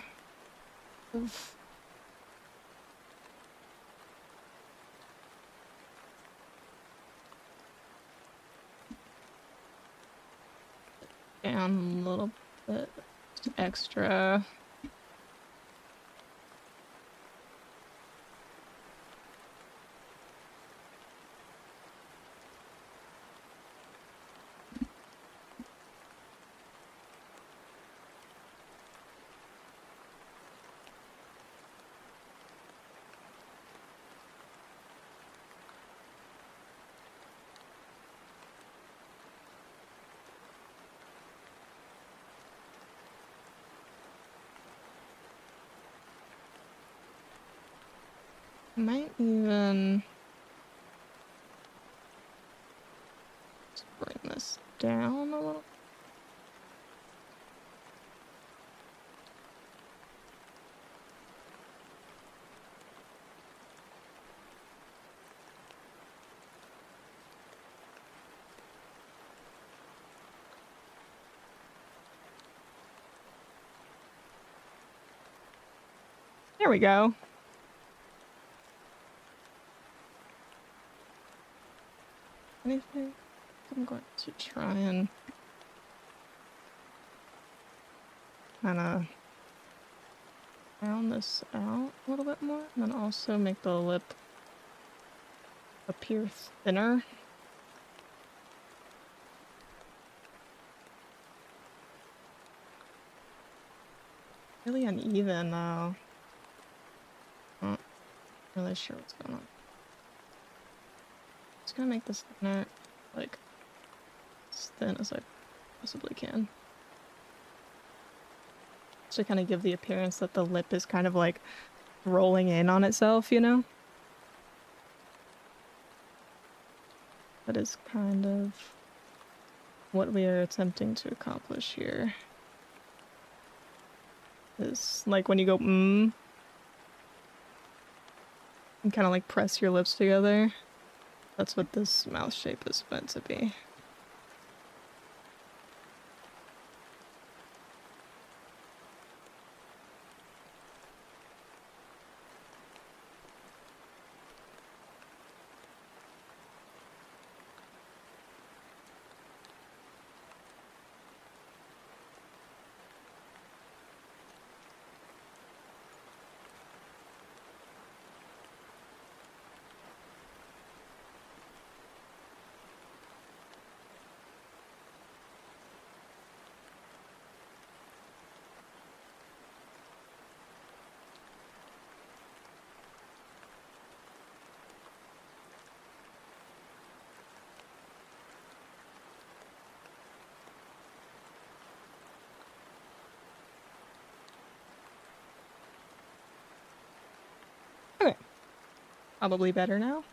Oof. Down a little bit extra. Might even just bring this down a little. There we go. Anything? I'm going to try and kind of round this out a little bit more, and then also make the lip appear thinner. Really uneven though. Not really sure what's going on. Just gonna make this thinner, like as thin as I possibly can. To kind of give the appearance that the lip is kind of like rolling in on itself, you know? That is kind of what we are attempting to accomplish here. Is like when you go and kind of like press your lips together. That's what this mouth shape is meant to be. Okay. Probably better now.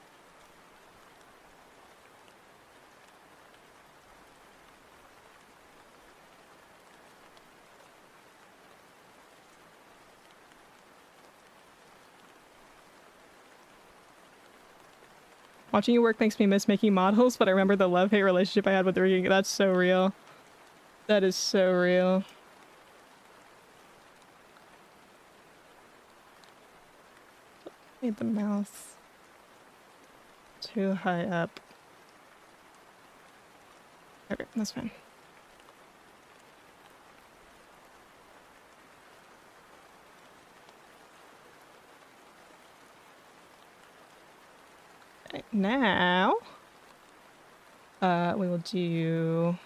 Watching you work makes me miss making models, but I remember the love-hate relationship I had with rigging. That's so real. That is so real. Made the mouth too high up. Okay, that's fine. Okay, now we will do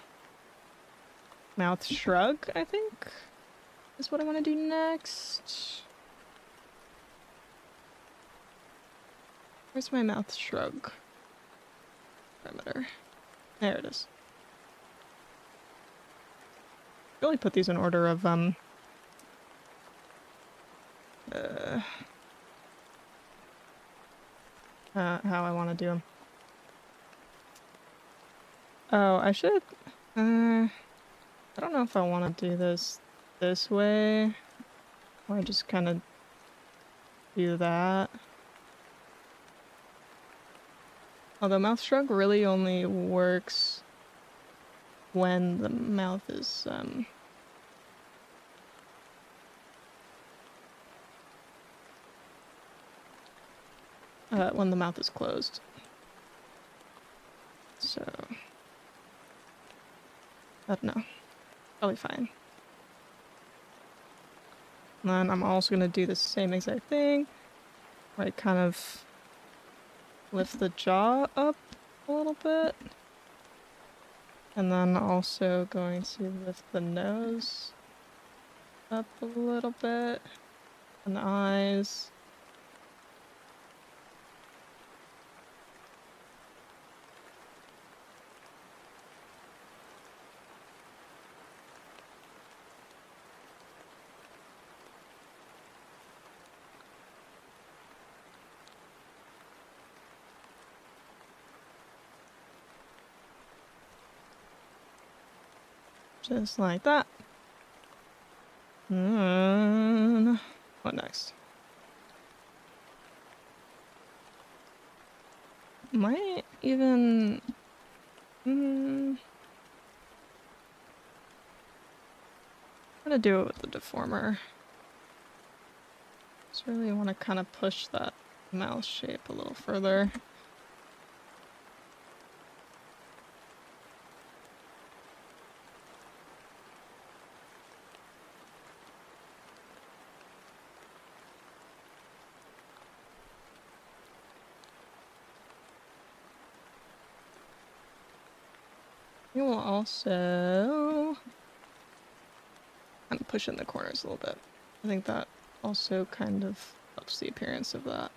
mouth shrug, I think is what I want to do next. Where's my mouth shrug parameter? There it is. Really put these in order of how I want to do them. Oh, I should. I don't know if I want to do this way, or just kind of do that. Although mouth shrug really only works when the mouth is when the mouth is closed. So I don't know. Probably fine. And then I'm also gonna do the same exact thing, where I kind of lift the jaw up a little bit. And then also going to lift the nose up a little bit. And the eyes. Just like that. And what next? Might even... I'm gonna do it with the deformer. Just really want to kind of push that mouth shape a little further. We will also... I'm pushing the corners a little bit. I think that also kind of helps the appearance of that.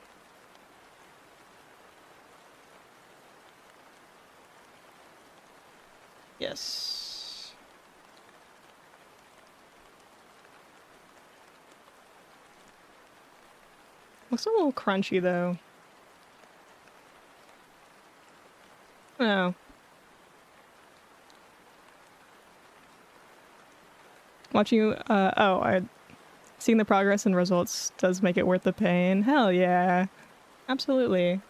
Yes. Looks a little crunchy though. Oh. Watching you, seeing the progress and results does make it worth the pain. Hell yeah. Absolutely.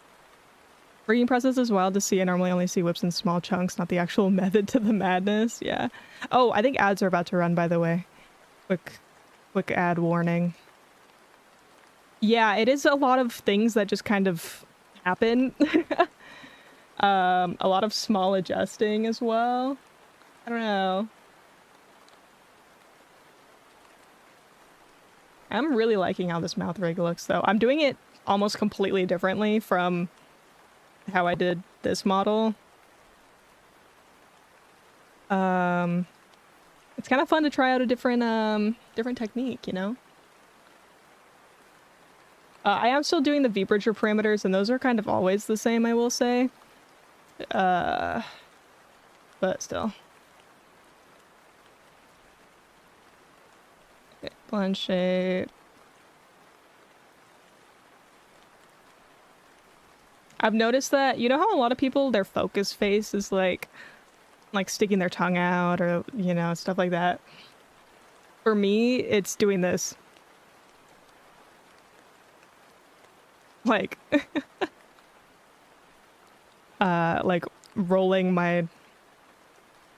Breeding process is wild to see. I normally only see whips in small chunks, not the actual method to the madness. Yeah. Oh, I think ads are about to run, by the way. Quick ad warning. Yeah, it is a lot of things that just kind of happen. A lot of small adjusting as well. I don't know. I'm really liking how this mouth rig looks, though. I'm doing it almost completely differently from how I did this model. It's kind of fun to try out a different technique, you know? I am still doing the V-Bridger parameters, and those are kind of always the same, I will say. But still. Okay, blend shape. I've noticed that, you know how a lot of people, their focus face is like sticking their tongue out or, you know, stuff like that. For me, it's doing this. Like, like rolling my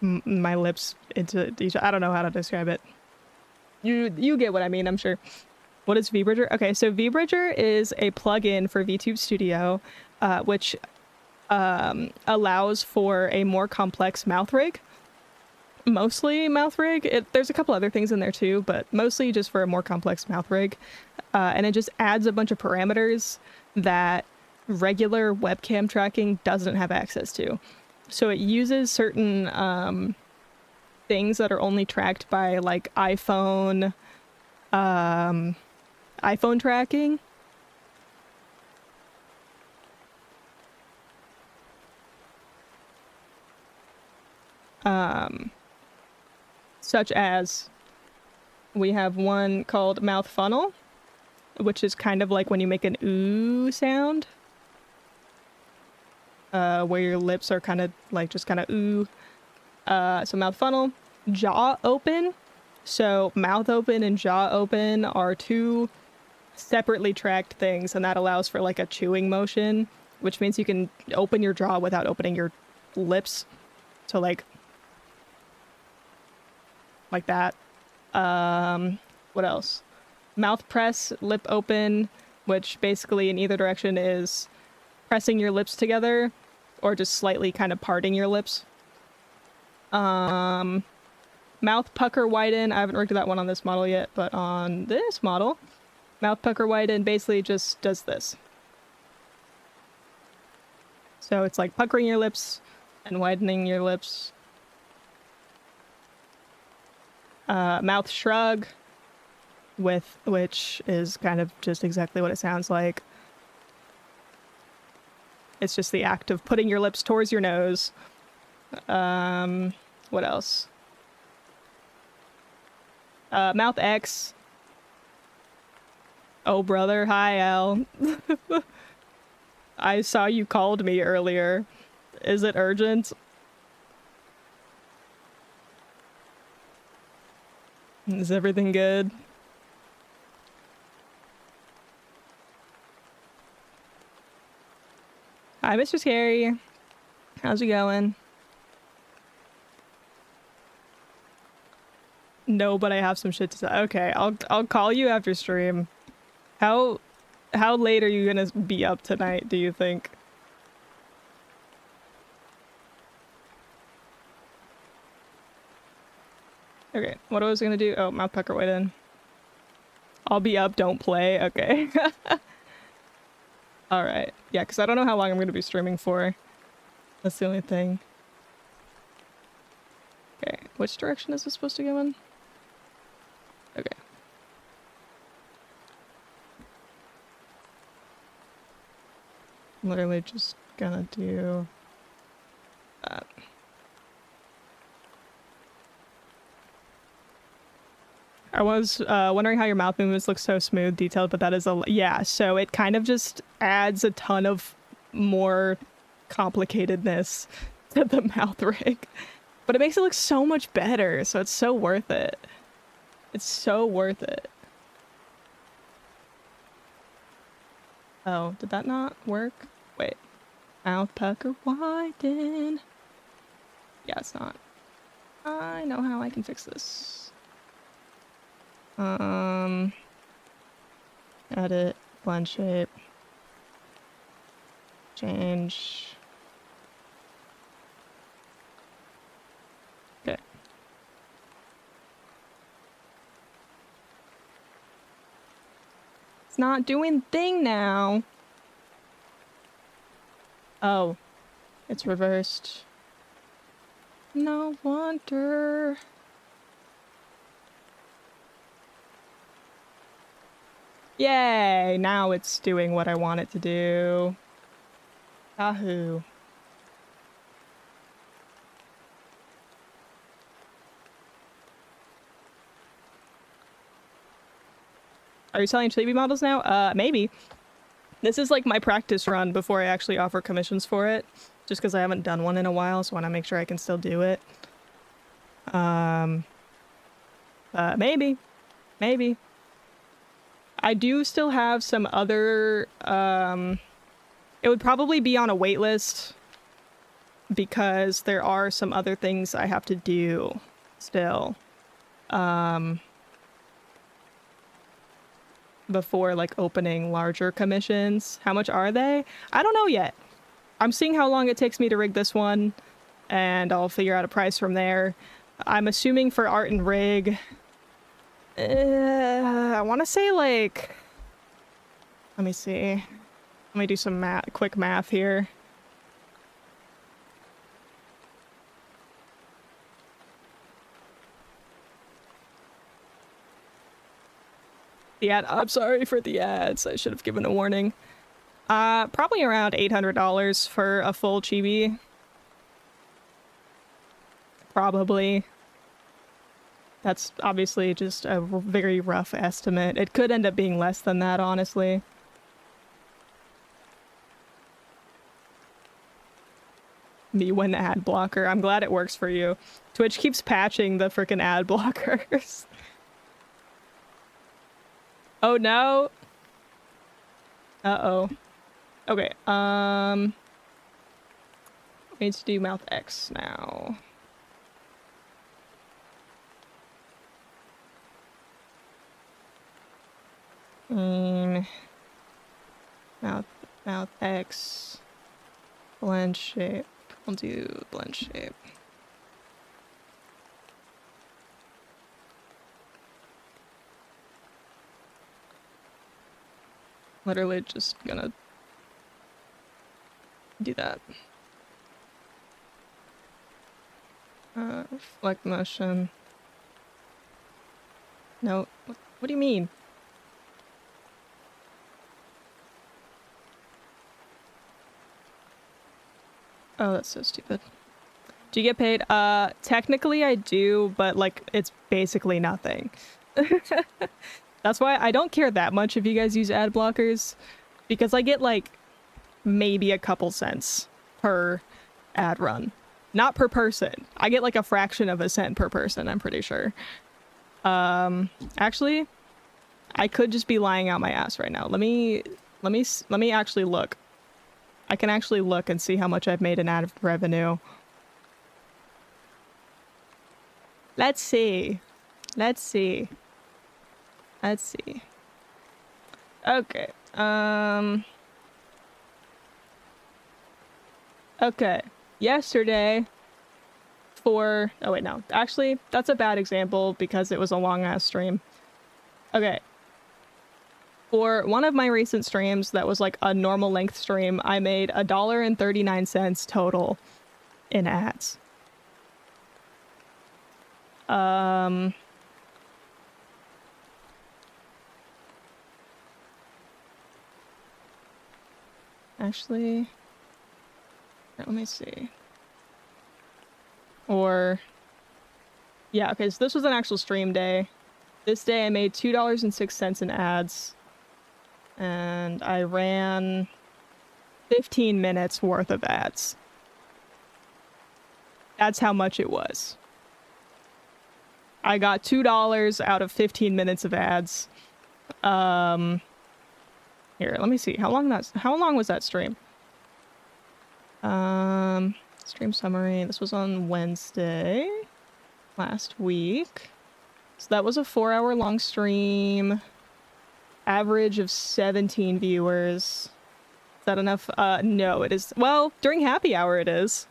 lips into each. I don't know how to describe it. You get what I mean, I'm sure. What is VBridger? Okay, so VBridger is a plugin for VTube Studio, which allows for a more complex mouth rig. Mostly mouth rig. There's a couple other things in there too, but mostly just for a more complex mouth rig. And it just adds a bunch of parameters that regular webcam tracking doesn't have access to. So it uses certain things that are only tracked by like iPhone tracking. Such as we have one called mouth funnel, which is kind of like when you make an ooh sound, where your lips are kind of like just kind of ooh. So mouth funnel, jaw open. So mouth open and jaw open are two separately tracked things, and that allows for like a chewing motion, which means you can open your jaw without opening your lips. So like that. What else? Mouth press, lip open, which basically in either direction is pressing your lips together or just slightly kind of parting your lips. Mouth pucker widen. I haven't rigged that one on this model yet, but on this model, mouth pucker widen basically just does this. So it's like puckering your lips and widening your lips. Mouth shrug, which is kind of just exactly what it sounds like. It's just the act of putting your lips towards your nose. What else? Mouth X. Oh, brother. Hi, Al. I saw you called me earlier. Is it urgent? Is everything good? Hi, Mr. Scary. How's it going? No, but I have some shit to say. Okay, I'll call you after stream. How late are you gonna be up tonight, do you think? Okay, what I was gonna do? Oh, mouth pucker wait in. I'll be up, don't play. Okay. Alright. Yeah, because I don't know how long I'm gonna be streaming for. That's the only thing. Okay, which direction is this supposed to go in? Okay. I'm literally just gonna do that. I was wondering how your mouth movements look so smooth, detailed, but that is yeah, so it kind of just adds a ton of more complicatedness to the mouth rig. But it makes it look so much better, so it's so worth it. It's so worth it. Oh, did that not work? Wait. Mouth pucker widen. Yeah, it's not. I know how I can fix this. Edit, blend shape. Change. Okay. It's not doing thing now. Oh, it's reversed. No wonder. Yay! Now it's doing what I want it to do. Yahoo. Are you selling chibi models now? Maybe. This is like my practice run before I actually offer commissions for it. Just because I haven't done one in a while, so I want to make sure I can still do it. Maybe. Maybe. I do still have some other, it would probably be on a wait list because there are some other things I have to do still, before like opening larger commissions. How much are they? I don't know yet. I'm seeing how long it takes me to rig this one and I'll figure out a price from there. I'm assuming for art and rig, I want to say like, let me see. Let me do some quick math here. The ad, I'm sorry for the ads. I should have given a warning. Probably around $800 for a full chibi. Probably. That's obviously just a very rough estimate. It could end up being less than that, honestly. Me when ad blocker. I'm glad it works for you. Twitch keeps patching the frickin' ad blockers. Oh no. Uh-oh. Okay, I need to do mouth X now. Mouth X. Blend shape. I'll do blend shape. Literally just gonna do that. Reflect motion. No, what do you mean? Oh, that's so stupid. Do you get paid? Technically I do, but like it's basically nothing. That's why I don't care that much if you guys use ad blockers, because I get like maybe a couple cents per ad run. Not per person. I get like a fraction of a cent per person, I'm pretty sure. Actually, I could just be lying out my ass right now. Let me actually look. I can actually look and see how much I've made in ad revenue. Let's see. Let's see. Let's see. Okay. Okay. Yesterday for... Oh, wait, no. Actually, that's a bad example because it was a long-ass stream. Okay. For one of my recent streams that was like a normal length stream, I made $1.39 total in ads. Actually, let me see. Or, yeah, okay, so this was an actual stream day. This day I made $2.06 in ads. And I ran 15 minutes worth of ads. That's how much it was. I got $2 out of 15 minutes of ads. Here, let me see. How long was that stream? Stream summary. This was on Wednesday last week. So that was a 4-hour long stream. Average of 17 viewers. Is that enough? No, it is. Well, during happy hour it is.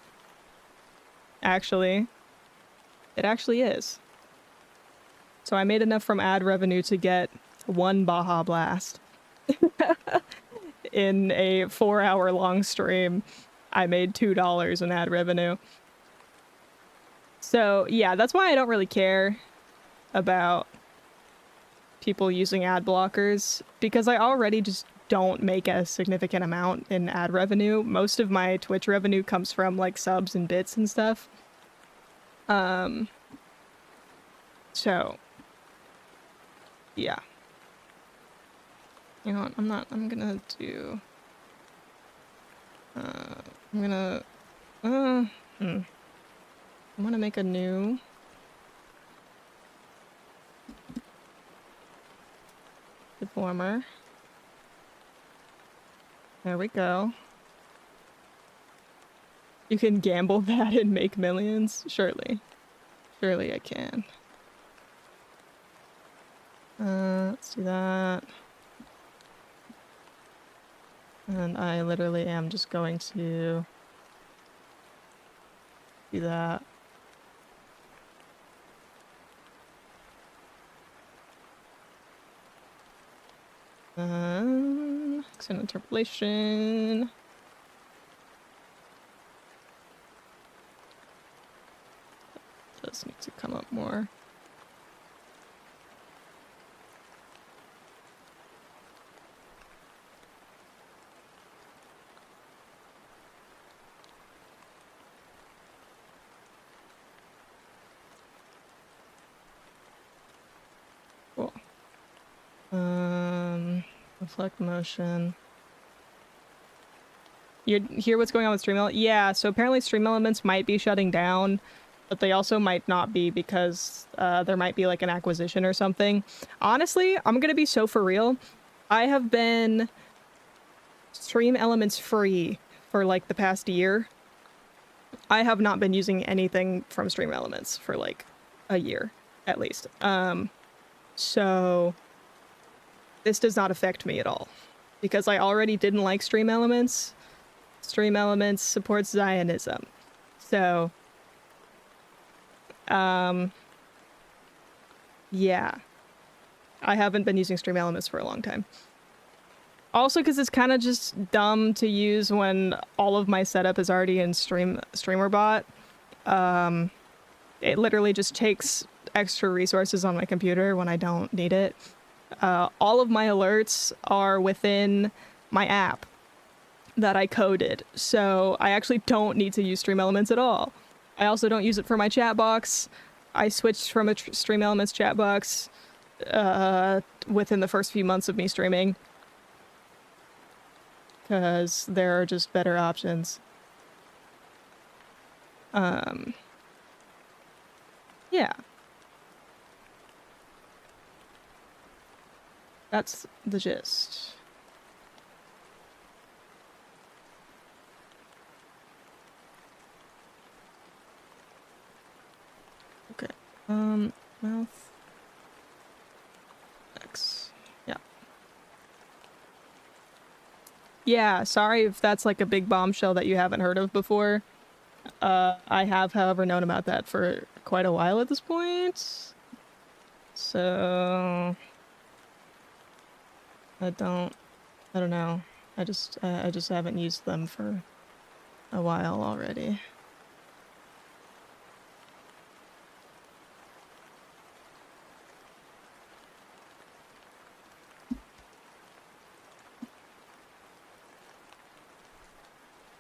Actually. It actually is. So I made enough from ad revenue to get 1 Baja Blast. In a 4-hour long stream, I made $2 in ad revenue. So yeah, that's why I don't really care about people using ad blockers, because I already just don't make a significant amount in ad revenue. Most of my Twitch revenue comes from like subs and bits and stuff. So yeah. You know what, I'm gonna do... I'm gonna make a new... Deformer. There we go. You can gamble that and make millions? Surely. Surely I can. Let's do that. And I literally am just going to do that. Accent interpolation. Does need to come up more. Cool. Reflect motion. You hear what's going on with Stream Elements? Yeah, so apparently Stream Elements might be shutting down, but they also might not be because there might be like an acquisition or something. Honestly, I'm gonna be so for real. I have been Stream Elements free for like the past year. I have not been using anything from Stream Elements for like a year at least. So this does not affect me at all because I already didn't like Stream Elements. Stream Elements supports Zionism. So, yeah. I haven't been using Stream Elements for a long time. Also because it's kind of just dumb to use when all of my setup is already in StreamerBot. It literally just takes extra resources on my computer when I don't need it. All of my alerts are within my app that I coded, so I actually don't need to use Stream Elements at all. I also don't use it for my chat box. I switched from a Stream Elements chat box within the first few months of me streaming because there are just better options. Yeah. That's the gist. Okay. Mouth. X. Yeah. Yeah, sorry if that's like a big bombshell that you haven't heard of before. I have, however, known about that for quite a while at this point. So I don't know. I just haven't used them for a while already.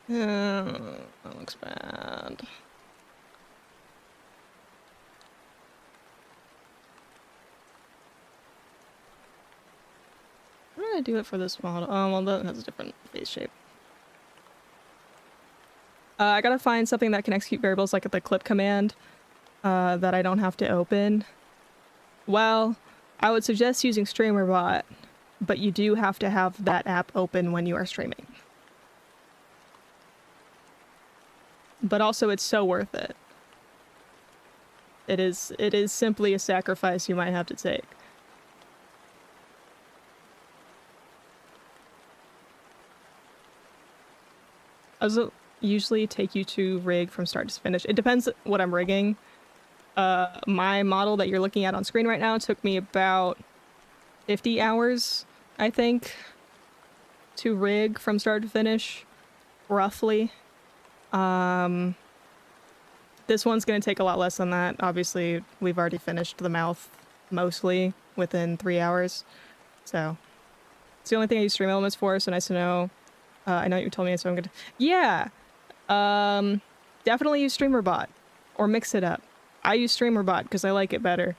That looks bad. How did I do it for this model? Oh, well, that has a different face shape. I gotta find something that can execute variables like the clip command that I don't have to open. Well, I would suggest using StreamerBot, but you do have to have that app open when you are streaming. But also, it's so worth it. It is simply a sacrifice you might have to take. Does it usually take you to rig from start to finish? It depends what I'm rigging. My model that you're looking at on screen right now took me about 50 hours, I think, to rig from start to finish, roughly. This one's going to take a lot less than that. Obviously, we've already finished the mouth mostly within 3 hours. So it's the only thing I use Stream Elements for, so nice to know. I know what you told me, so I'm going to... Yeah! Definitely use StreamerBot. Or mix it up. I use StreamerBot because I like it better.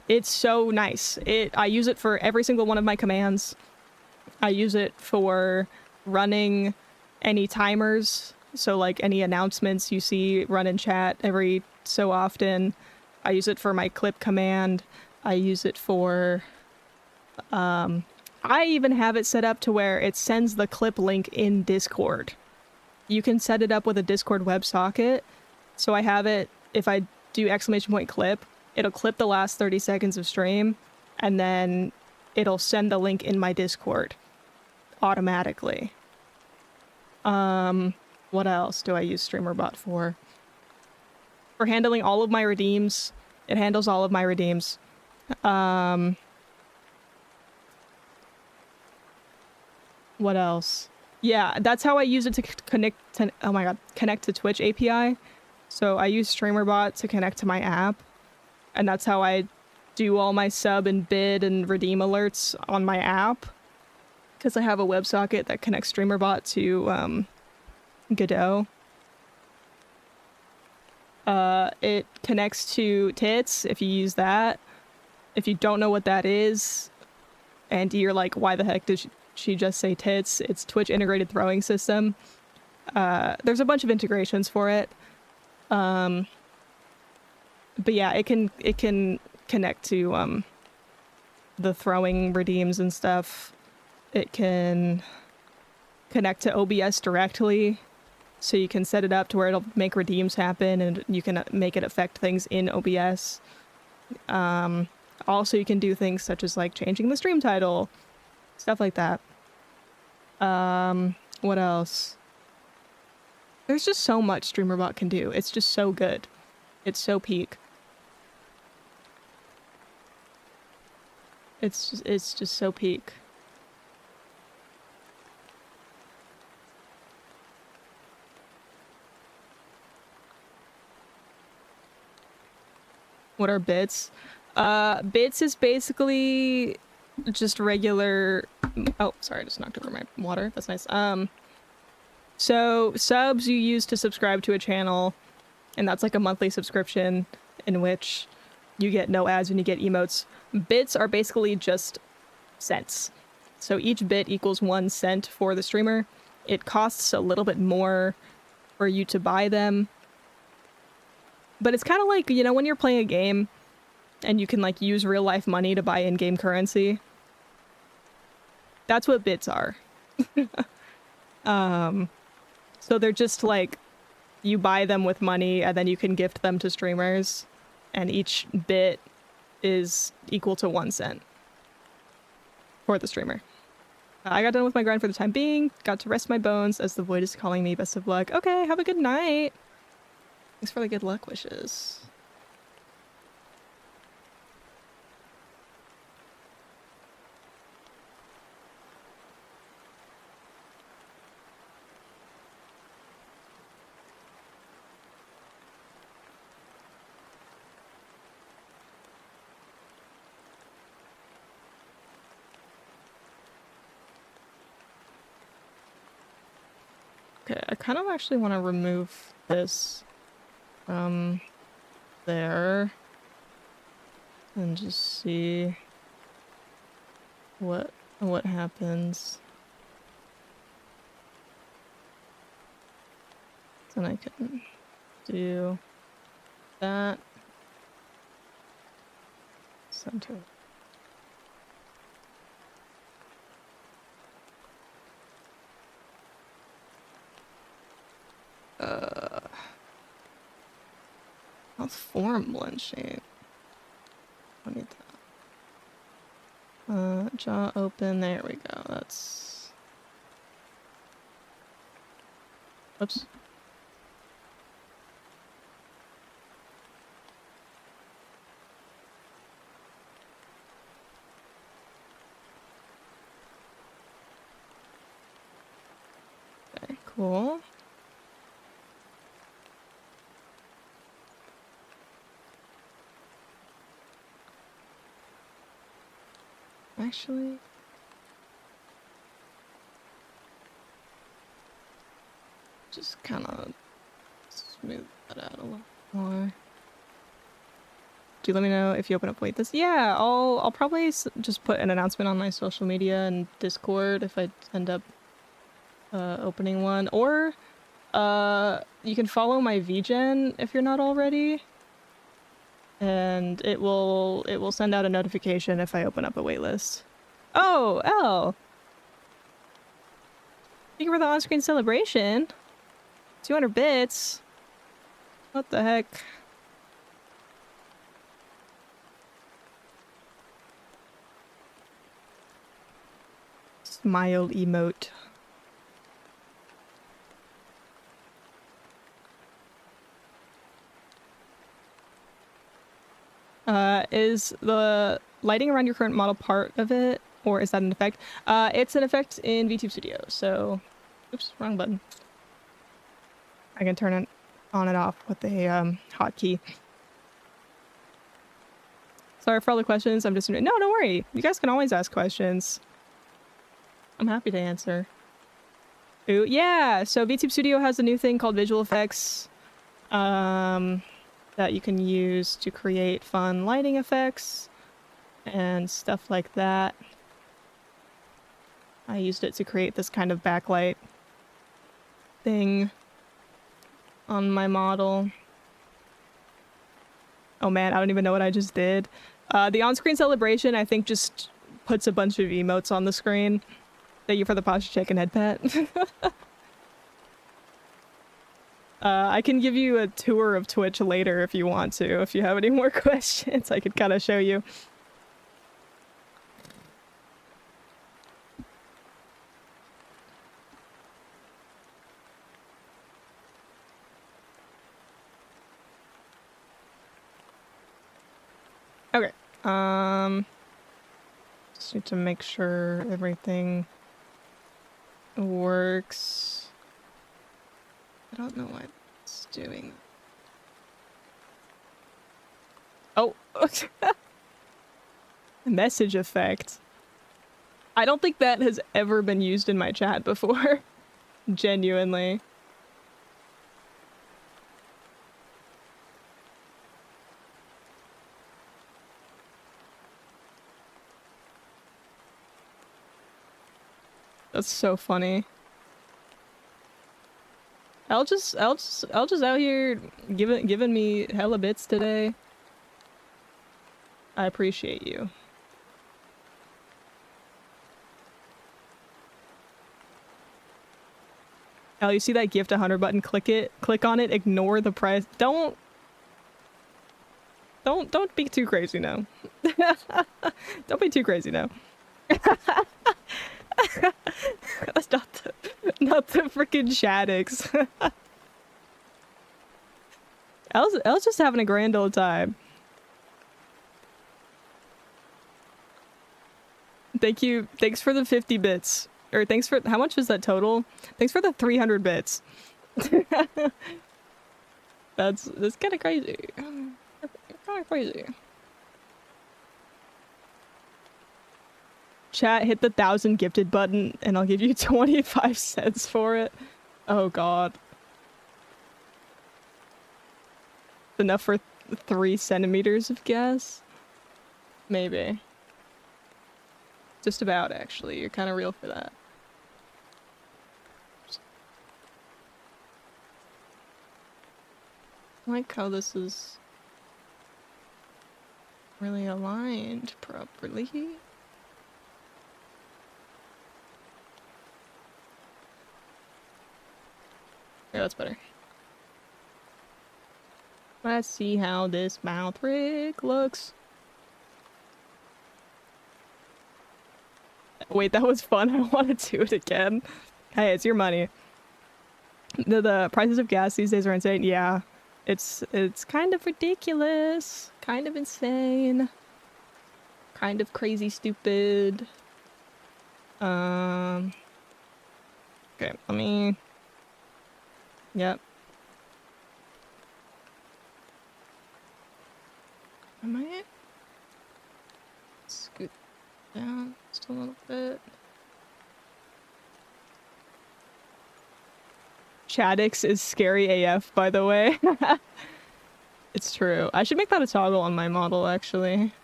It's so nice. I use it for every single one of my commands. I use it for running any timers. So like any announcements you see run in chat every so often. I use it for my clip command. I use it for... I even have it set up to where it sends the clip link in Discord. You can set it up with a Discord WebSocket. So I have it, if I do ! clip, it'll clip the last 30 seconds of stream, and then it'll send the link in my Discord automatically. What else do I use StreamerBot for? For handling all of my redeems. It handles all of my redeems. What else? Yeah, that's how I use it to connect to Twitch API. So I use StreamerBot to connect to my app, and that's how I do all my sub and bid and redeem alerts on my app, because I have a WebSocket that connects StreamerBot to Godot. It connects to Tits if you use that. If you don't know what that is, and you're like, why the heck did she just say Tits? It's Twitch Integrated Throwing System. There's a bunch of integrations for it. But yeah, it can connect to the throwing redeems and stuff. It can connect to OBS directly, so you can set it up to where it'll make redeems happen, and you can make it affect things in OBS. Also, you can do things such as like changing the stream title, stuff like that. What else? There's just so much StreamerBot can do. It's just so good. It's so peak. It's just so peak. What are bits? Bits is basically just regular... Oh, sorry, I just knocked over my water. That's nice. So subs you use to subscribe to a channel, and that's like a monthly subscription in which you get no ads and you get emotes. Bits are basically just cents. So each bit equals 1 cent for the streamer. It costs a little bit more for you to buy them. But it's kind of like, you know, when you're playing a game and you can like use real life money to buy in-game currency. That's what bits are. So they're just like, you buy them with money and then you can gift them to streamers, and each bit is equal to 1 cent for the streamer. I got done with my grind for the time being, got to rest my bones as the void is calling me. Best of luck. Okay, have a good night. Thanks for the good luck wishes. Okay, I kind of actually want to remove this from there and just see what happens. Then I can do that. Center. That's form blend shape. I need that. Jaw open. There we go. That's. Oops. Okay, cool. Actually, just kind of smooth that out a little more. Do you let me know if you open up waitlist? Yeah, I'll probably just put an announcement on my social media and Discord if I end up opening one, or you can follow my VGen if you're not already, and it will send out a notification if I open up a waitlist. Oh, L! Thank you for the on-screen celebration. 200 bits. What the heck? Smile emote. Is the lighting around your current model part of it, or is that an effect? It's an effect in VTube Studio, so... Oops, wrong button. I can turn it on and off with a hotkey. Sorry for all the questions, I'm just... No, don't worry. You guys can always ask questions. I'm happy to answer. Ooh, yeah, so VTube Studio has a new thing called visual effects. That you can use to create fun lighting effects and stuff like that. I used it to create this kind of backlight thing on my model. Oh man, I don't even know what I just did. The on-screen celebration, I think, just puts a bunch of emotes on the screen. Thank you for the posture check and head pat. I can give you a tour of Twitch later if you want to. If you have any more questions, I could kind of show you. Okay. Just need to make sure everything works. I don't know why it's doing. Oh, message effect. I don't think that has ever been used in my chat before. Genuinely. That's so funny. I'll just out here giving me hella bits today. I appreciate you. Oh, you see that gift 100 button? Click it. Click on it. Ignore the price. Don't be too crazy now. Don't be too crazy now. That's not the freaking Shaddix. I was just having a grand old time. Thank you. Thanks for the 50 bits. Or thanks for, how much was that total? Thanks for the 300 bits. That's kind of crazy. Kind of crazy. Chat, hit the 1,000 gifted button and I'll give you 25 cents for it. Oh god. Enough for 3 centimeters of gas? Maybe. Just about, actually. You're kind of real for that. I like how this is really aligned properly. Yeah, that's better. Let's see how this mouth rig looks. Wait, that was fun. I want to do it again. Hey, it's your money. The prices of gas these days are insane. Yeah. It's kind of ridiculous. Kind of insane. Kind of crazy stupid. Okay, let me... Yep. I might scoot down just a little bit. Shaddix is scary AF, by the way. It's true. I should make that a toggle on my model, actually.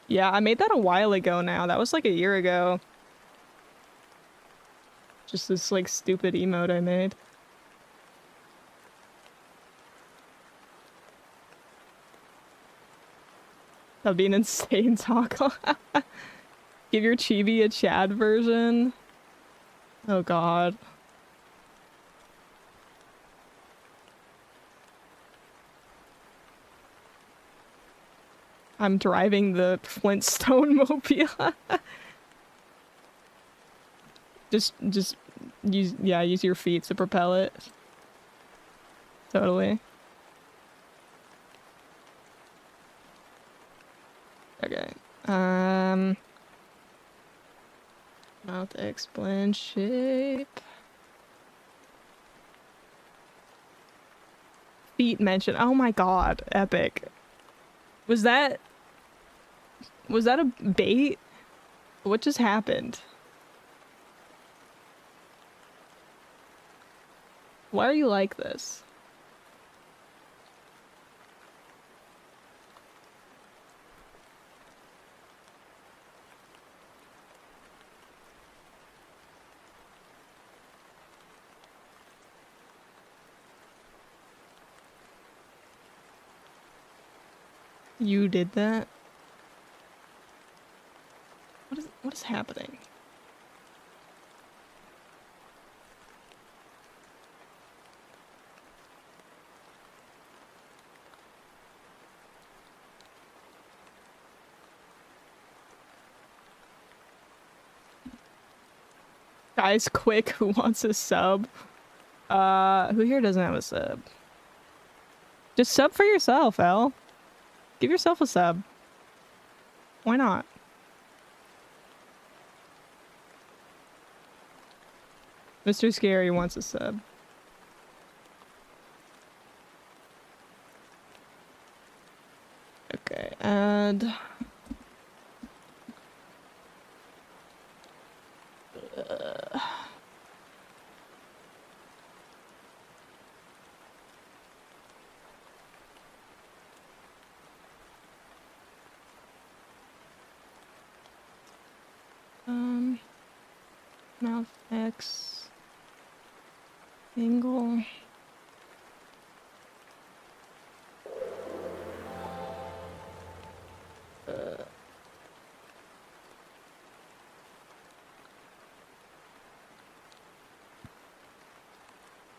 Yeah, I made that a while ago now. That was like a year ago. Just this, like, stupid emote I made. That'd be an insane toggle. Give your chibi a Chad version. Oh god. I'm driving the Flintstone mobile. just use your feet to propel it. Totally. Okay. Mouth X-blend shape. Feet mentioned. Oh my god, epic. Was that a bait? What just happened? Why are you like this? You did that? What is happening? Guys, quick, who wants a sub? Who here doesn't have a sub? Just sub for yourself, El. Give yourself a sub. Why not? Mr. Scary wants a sub. Okay, add... Mouth X... Angle...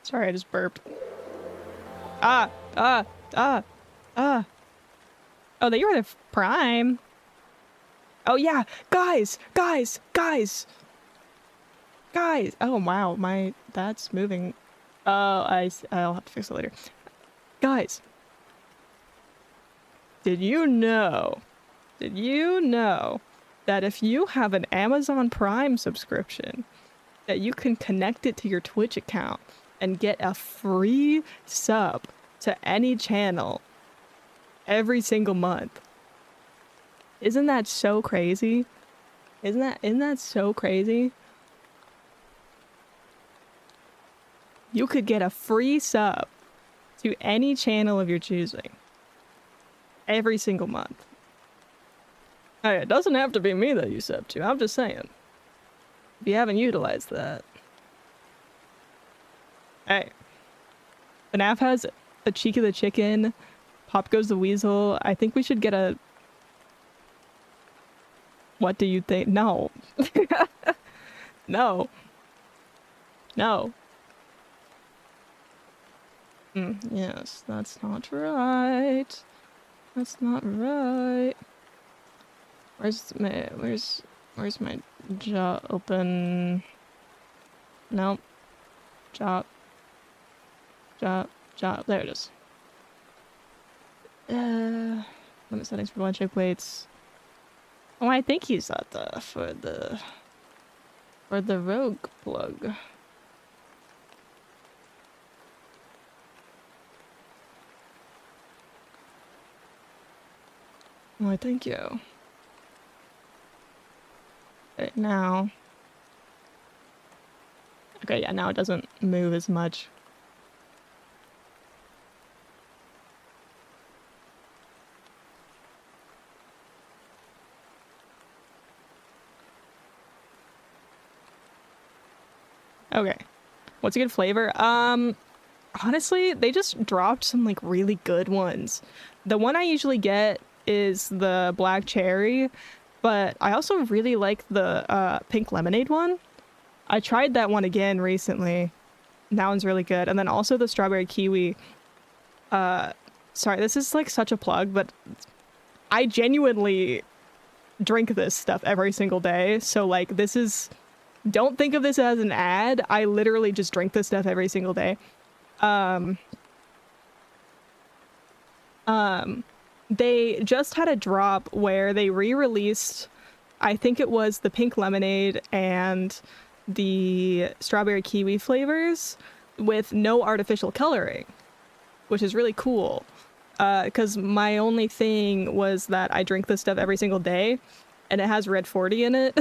Sorry, I just burped. Ah, ah, ah, ah. Oh, they were the Prime. Oh yeah, guys. Oh wow, that's moving. Oh, I'll have to fix it later. Guys, did you know that if you have an Amazon Prime subscription, that you can connect it to your Twitch account and get a free sub to any channel every single month? Isn't that so crazy? Isn't that so crazy? You could get a free sub to any channel of your choosing every single month. Hey, it doesn't have to be me that you sub to. I'm just saying. If you haven't utilized that. Hey. FNAF has a Cheeky the Chicken. Pop Goes the Weasel. I think we should get a... What do you think? No. No. No. Yes, that's not right. That's not right. Where's my jaw open? Nope. Jaw. There it is. Limit settings for blood shake weights. Oh, I think he's at the for the rogue plug. Why, thank you. Okay, now. Okay, yeah, now it doesn't move as much. Okay. What's a good flavor? Honestly, they just dropped some like really good ones. The one I usually get is the black cherry, but I also really like the pink lemonade one. I tried that one again recently. That one's really good. And then also the strawberry kiwi. Sorry, this is like such a plug, but I genuinely drink this stuff every single day. So like this is, don't think of this as an ad. I literally just drink this stuff every single day. They just had a drop where they re-released, I think it was the pink lemonade and the strawberry kiwi flavors with no artificial coloring, which is really cool. Because my only thing was that I drink this stuff every single day and it has Red 40 in it.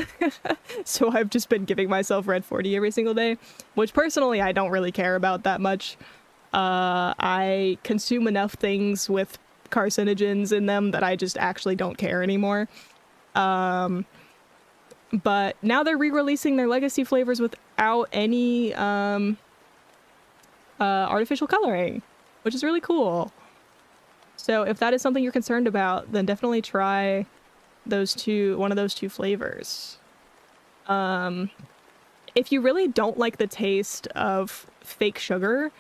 So I've just been giving myself Red 40 every single day, which personally I don't really care about that much. I consume enough things with carcinogens in them that I just actually don't care anymore. But now they're re-releasing their legacy flavors without any artificial coloring, which is really cool. So if that is something you're concerned about, then definitely try one of those two flavors. If you really don't like the taste of fake sugar,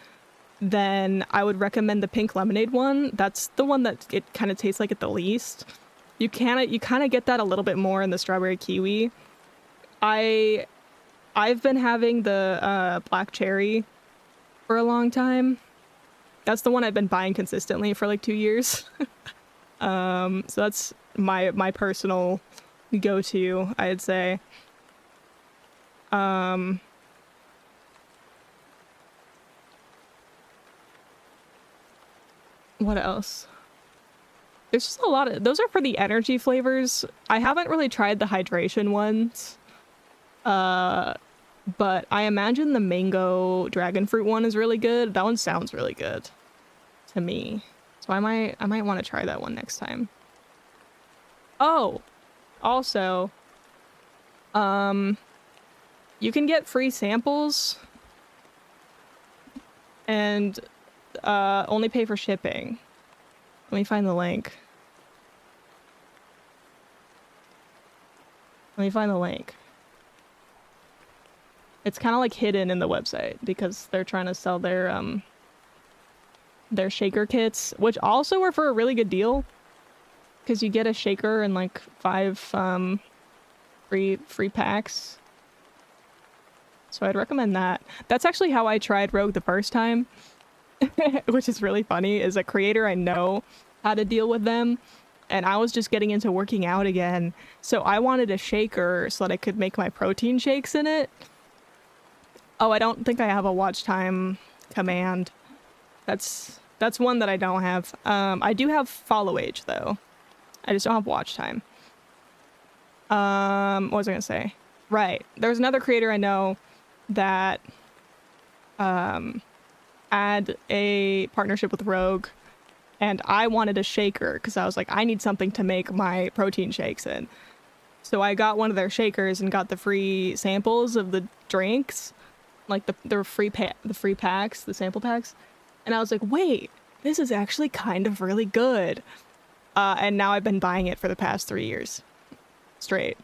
then I would recommend the pink lemonade one. That's the one that it kind of tastes like it the least. You kind of get that a little bit more in the strawberry kiwi. I've been having the black cherry for a long time. That's the one I've been buying consistently for like 2 years. So that's my personal go-to, I'd say. What else? There's just a lot of those are for the energy flavors. I haven't really tried the hydration ones. But I imagine the mango dragon fruit one is really good. That one sounds really good to me. So I might want to try that one next time. Oh, also, you can get free samples and only pay for shipping. Let me find the link. It's kind of like hidden in the website because they're trying to sell their shaker kits, which also are for a really good deal because you get a shaker and like 5 free packs. So I'd recommend that. That's actually how I tried Rogue the first time, which is really funny. Is a creator I know how to deal with them, and I was just getting into working out again, so I wanted a shaker so that I could make my protein shakes in it. Oh, I don't think I have a watch time command. That's one that I don't have. I do have follow age though. I just don't have watch time. What was I gonna say? Right. There's another creator I know that had a partnership with Rogue, and I wanted a shaker because I was like, I need something to make my protein shakes in. So I got one of their shakers and got the free samples of the drinks, like the free packs, the sample packs. And I was like, wait, this is actually kind of really good. And now I've been buying it for the past 3 years straight.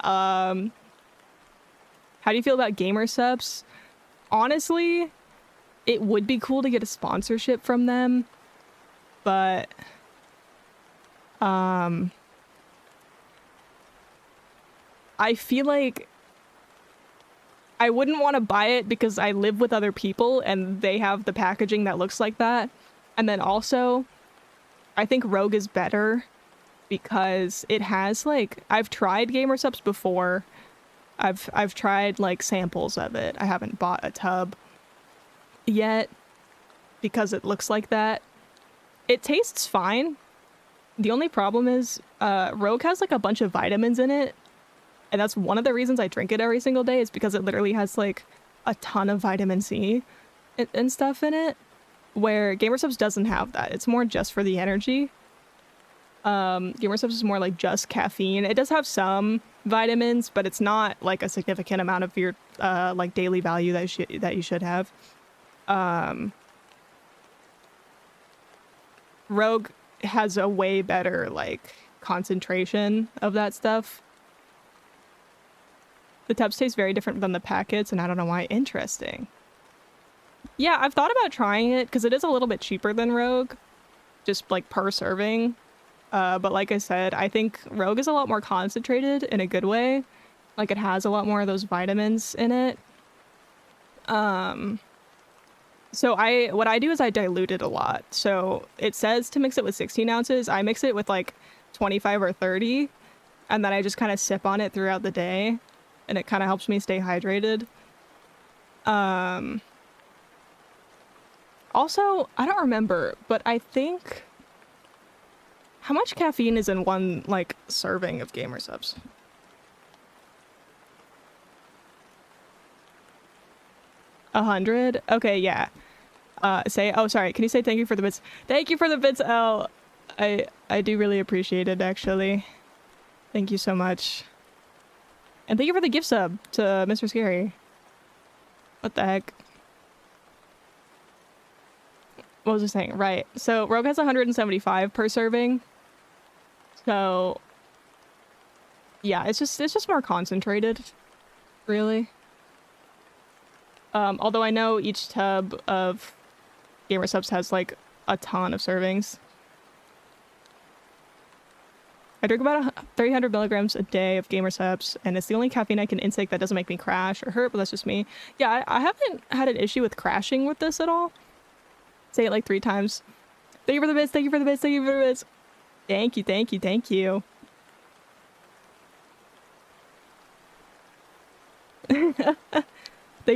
How do you feel about gamer subs? Honestly, it would be cool to get a sponsorship from them, but I feel like I wouldn't want to buy it because I live with other people and they have the packaging that looks like that. And then also, I think Rogue is better because it has like, I've tried gamer subs before. I've tried like samples of it. I haven't bought a tub yet because it looks like that. It tastes fine. The only problem is Rogue has like a bunch of vitamins in it, and that's one of the reasons I drink it every single day, is because it literally has like a ton of vitamin C and stuff in it, where Gamer Subs doesn't have that. It's more just for the energy. Gamer Subs is more like just caffeine. It does have some vitamins, but it's not like a significant amount of your like daily value that you should have. Rogue has a way better like concentration of that stuff. The tubs taste very different than the packets, and I don't know why. Interesting. Yeah, I've thought about trying it because it is a little bit cheaper than Rogue, just like per serving. But like I said, I think Rogue is a lot more concentrated in a good way. Like it has a lot more of those vitamins in it. So what I do is I dilute it a lot. So it says to mix it with 16 ounces. I mix it with like 25 or 30, and then I just kind of sip on it throughout the day, and it kind of helps me stay hydrated. Also, I don't remember, but I think, how much caffeine is in one like serving of Gamer Subs? 100? Okay, yeah. Oh, sorry, can you say thank you for the bits? Thank you for the bits, L. I do really appreciate it, actually. Thank you so much. And thank you for the gift sub to Mr. Scary. What the heck? What was I saying? Right. So Rogue has 175 per serving. So yeah, it's just more concentrated, really. Although I know each tub of Gamer Subs has like a ton of servings. I drink about 300 milligrams a day of Gamer Subs, and it's the only caffeine I can intake that doesn't make me crash or hurt, but that's just me. Yeah, I haven't had an issue with crashing with this at all. Say it like 3 times. Thank you for the bits, thank you for the bits, thank you for the bits. Thank you, thank you, thank you. Thank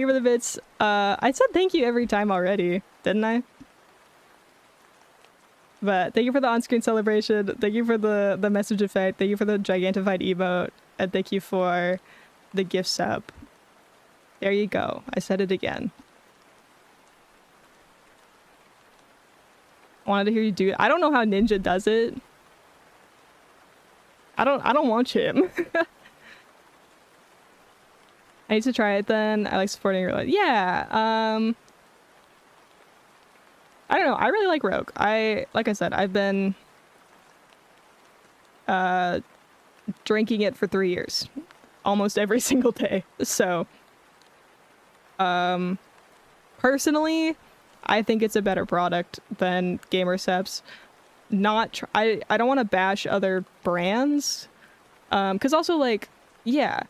you for the bits. I said thank you every time already, didn't I? But thank you for the on-screen celebration. Thank you for the message effect. Thank you for the gigantified emote. And thank you for the gift sub. There you go. I said it again. Wanted to hear you do it. I don't know how Ninja does it. I don't watch him. I need to try it then. I like supporting your life. Yeah. I don't know. I really like Rogue. Like I said, I've been drinking it for 3 years. almost every single day. So, personally, I think it's a better product than Gamerceps. I don't want to bash other brands, because also, like, yeah,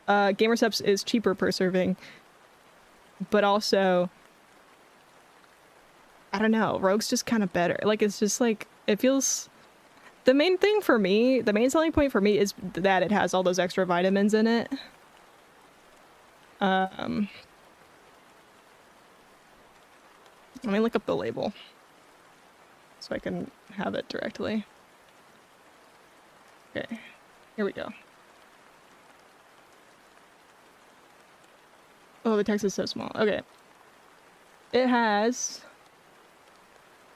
Gamerceps is cheaper per serving, but also, I don't know, Rogue's just kind of better. Like, it's just like, it feels... The main thing for me, the main selling point for me is that it has all those extra vitamins in it. Let me look up the label so I can have it directly. Okay, here we go. Oh, the text is so small. Okay. It has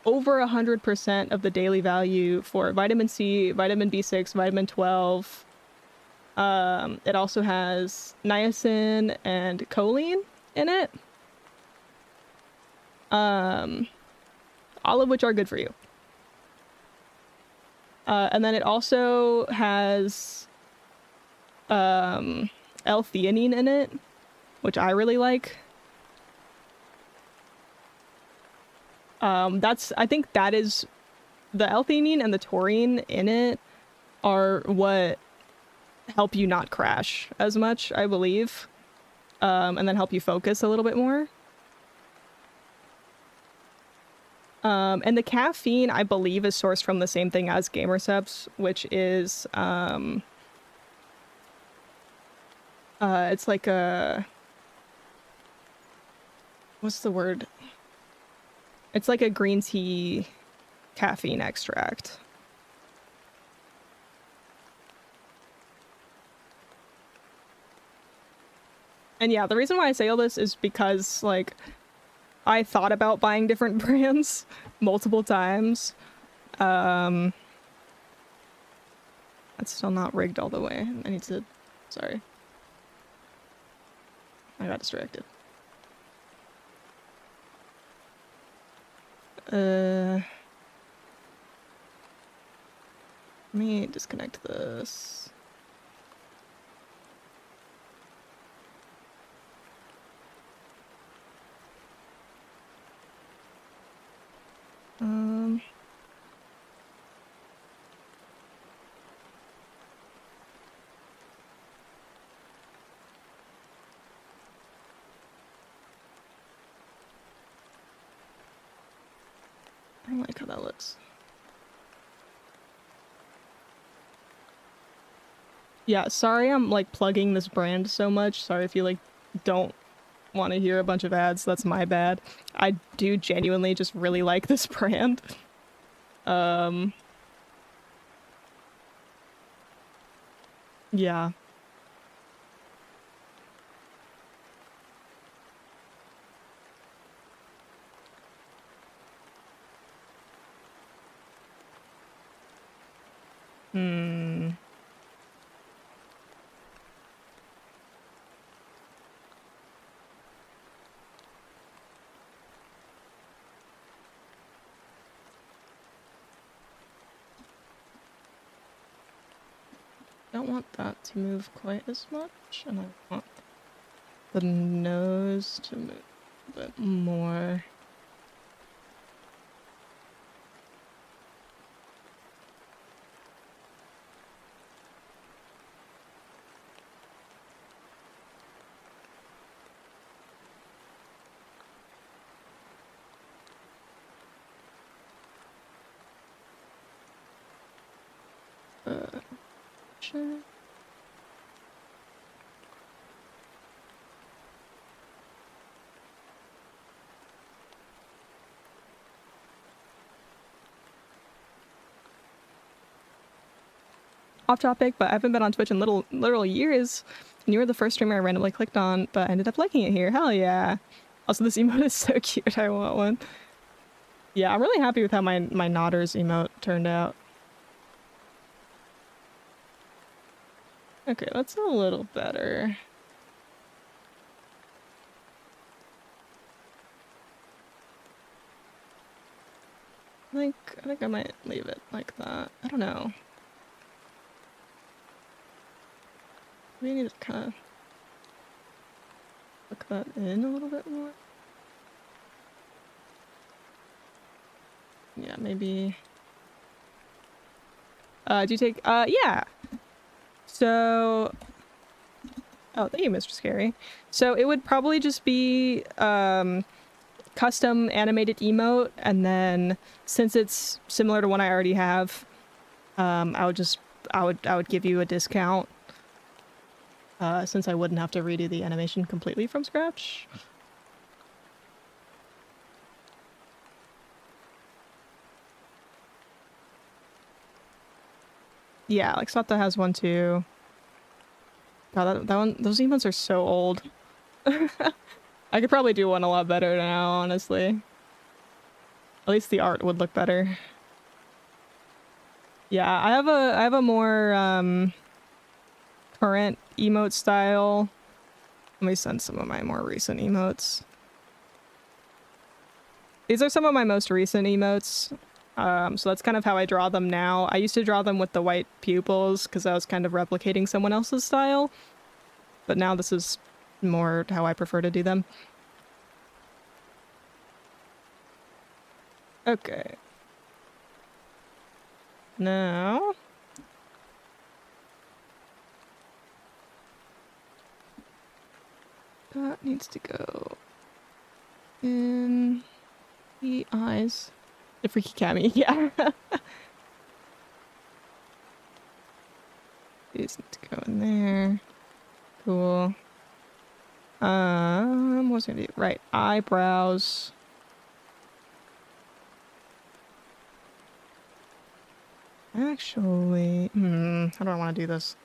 over 100% of the daily value for vitamin C, vitamin B6, vitamin 12. It also has niacin and choline in it. All of which are good for you. And then it also has L-theanine in it, which I really like. I think that is the L-theanine and the taurine in it are what help you not crash as much, I believe. And then help you focus a little bit more. And the caffeine, I believe, is sourced from the same thing as Gamerceps, which is, it's like a... What's the word? It's like a green tea caffeine extract. And yeah, the reason why I say all this is because, like, I thought about buying different brands multiple times. That's still not rigged all the way. I need to... Sorry. I got distracted. Let me disconnect this. I don't like how that looks. Yeah, sorry I'm like plugging this brand so much. Sorry if you like don't want to hear a bunch of ads. That's my bad. I do genuinely just really like this brand. Yeah. Don't want that to move quite as much, and I want the nose to move a bit more. Sure. Off topic, but I haven't been on Twitch in literal years, and you were the first streamer I randomly clicked on, but I ended up liking it here. Hell yeah. Also, this emote is so cute. I want one. Yeah, I'm really happy with how my Nodders emote turned out. Okay, that's a little better. I think I might leave it like that. I don't know. We need to kind of look that in a little bit more. Yeah, maybe. Do you take, yeah. So, oh, thank you, Mr. Scary. So it would probably just be, custom animated emote, and then since it's similar to one I already have, I would give you a discount, since I wouldn't have to redo the animation completely from scratch. Yeah, like Sata has one too. God, that one, those emotes are so old. I could probably do one a lot better now, honestly. At least the art would look better. Yeah, I have a more current emote style. Let me send some of my more recent emotes. These are some of my most recent emotes. So that's kind of how I draw them now. I used to draw them with the white pupils because I was kind of replicating someone else's style. But now this is more how I prefer to do them. Okay. Now... that needs to go in the eyes. The freaky Cammy, yeah. These need to go in there. Cool. What's I gonna do? Right, eyebrows. Actually, how do I want to do this?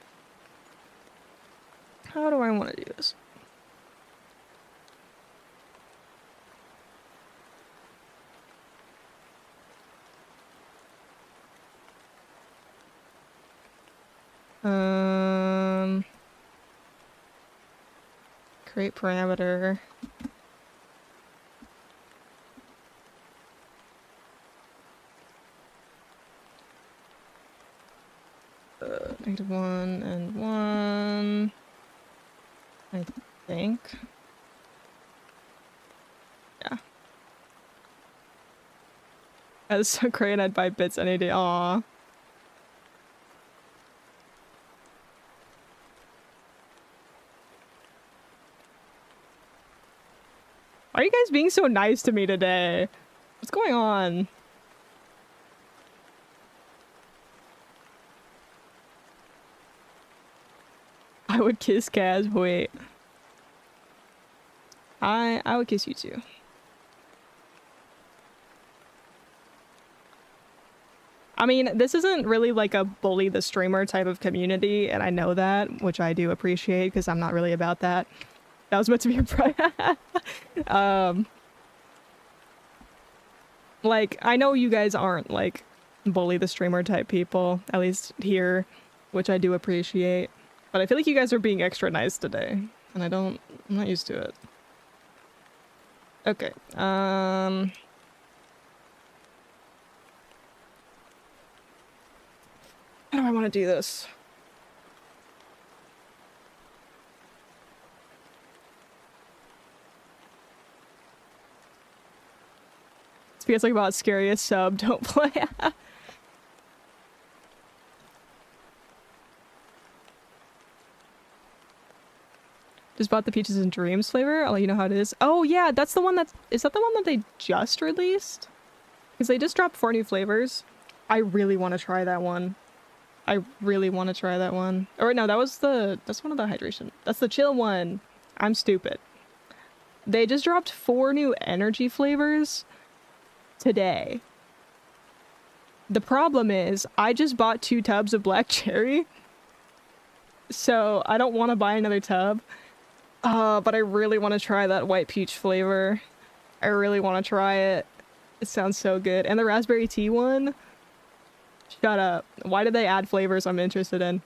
How do I want to do this? Create parameter. -1 and 1. I think. Yeah. That's so great, I'd buy bits any day. Aw. Why are you guys being so nice to me today? What's going on? I would kiss Kaz. Wait. I would kiss you too. I mean, this isn't really like a bully the streamer type of community, and I know that, which I do appreciate because I'm not really about that. That was meant to be a like, I know you guys aren't like bully the streamer type people, at least here, which I do appreciate. But I feel like you guys are being extra nice today, and I'm not used to it. Okay, how do I want to do this? It feels like about scariest sub, don't play. Just bought the Peaches and Dreams flavor. I'll let you know how it is. Oh yeah, that's the one is that the one that they just released? Because they just dropped 4 new flavors. I really want to try that one. I really want to try that one. Or no, that's one of the hydration. That's the chill one. I'm stupid. They just dropped 4 new energy flavors today. The problem is I just bought 2 tubs of black cherry. So I don't want to buy another tub. But I really want to try that white peach flavor. I really want to try it. It sounds so good. And the raspberry tea one? Shut up. Why did they add flavors I'm interested in?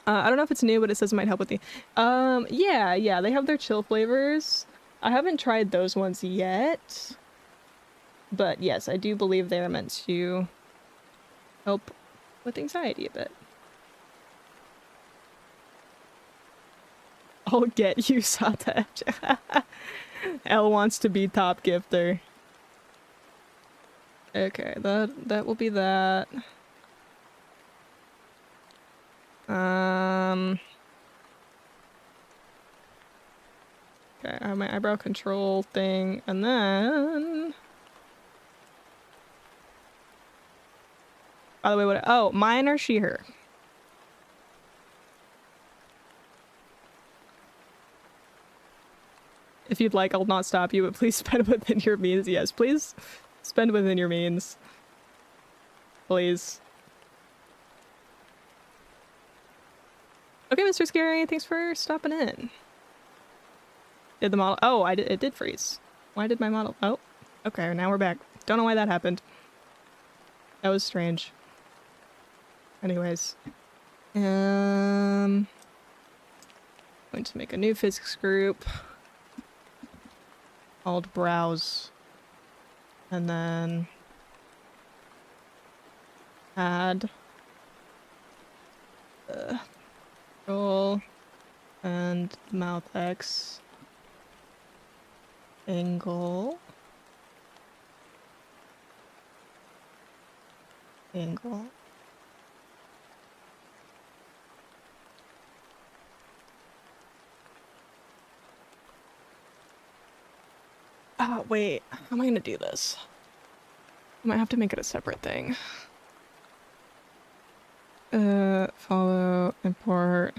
I don't know if it's new, but it says it might help with the... yeah, they have their chill flavors. I haven't tried those ones yet. But yes, I do believe they're meant to help with anxiety a bit. I'll get you, Sata. L wants to be top gifter. Okay, that will be that. Okay, I have my eyebrow control thing, and then... By the way, what... Oh, mine or she, her? If you'd like, I'll not stop you, but please spend within your means. Yes, please spend within your means. Please. Okay, Mr. Scary, thanks for stopping in. Did the model... Oh, it did freeze. Why did my model... Oh, okay, now we're back. Don't know why that happened. That was strange. Anyways. Going to make a new physics group. Called Browse. And then... add... roll... and mouth X... angle... angle... Oh, wait. How am I gonna do this? I might have to make it a separate thing. Follow, import...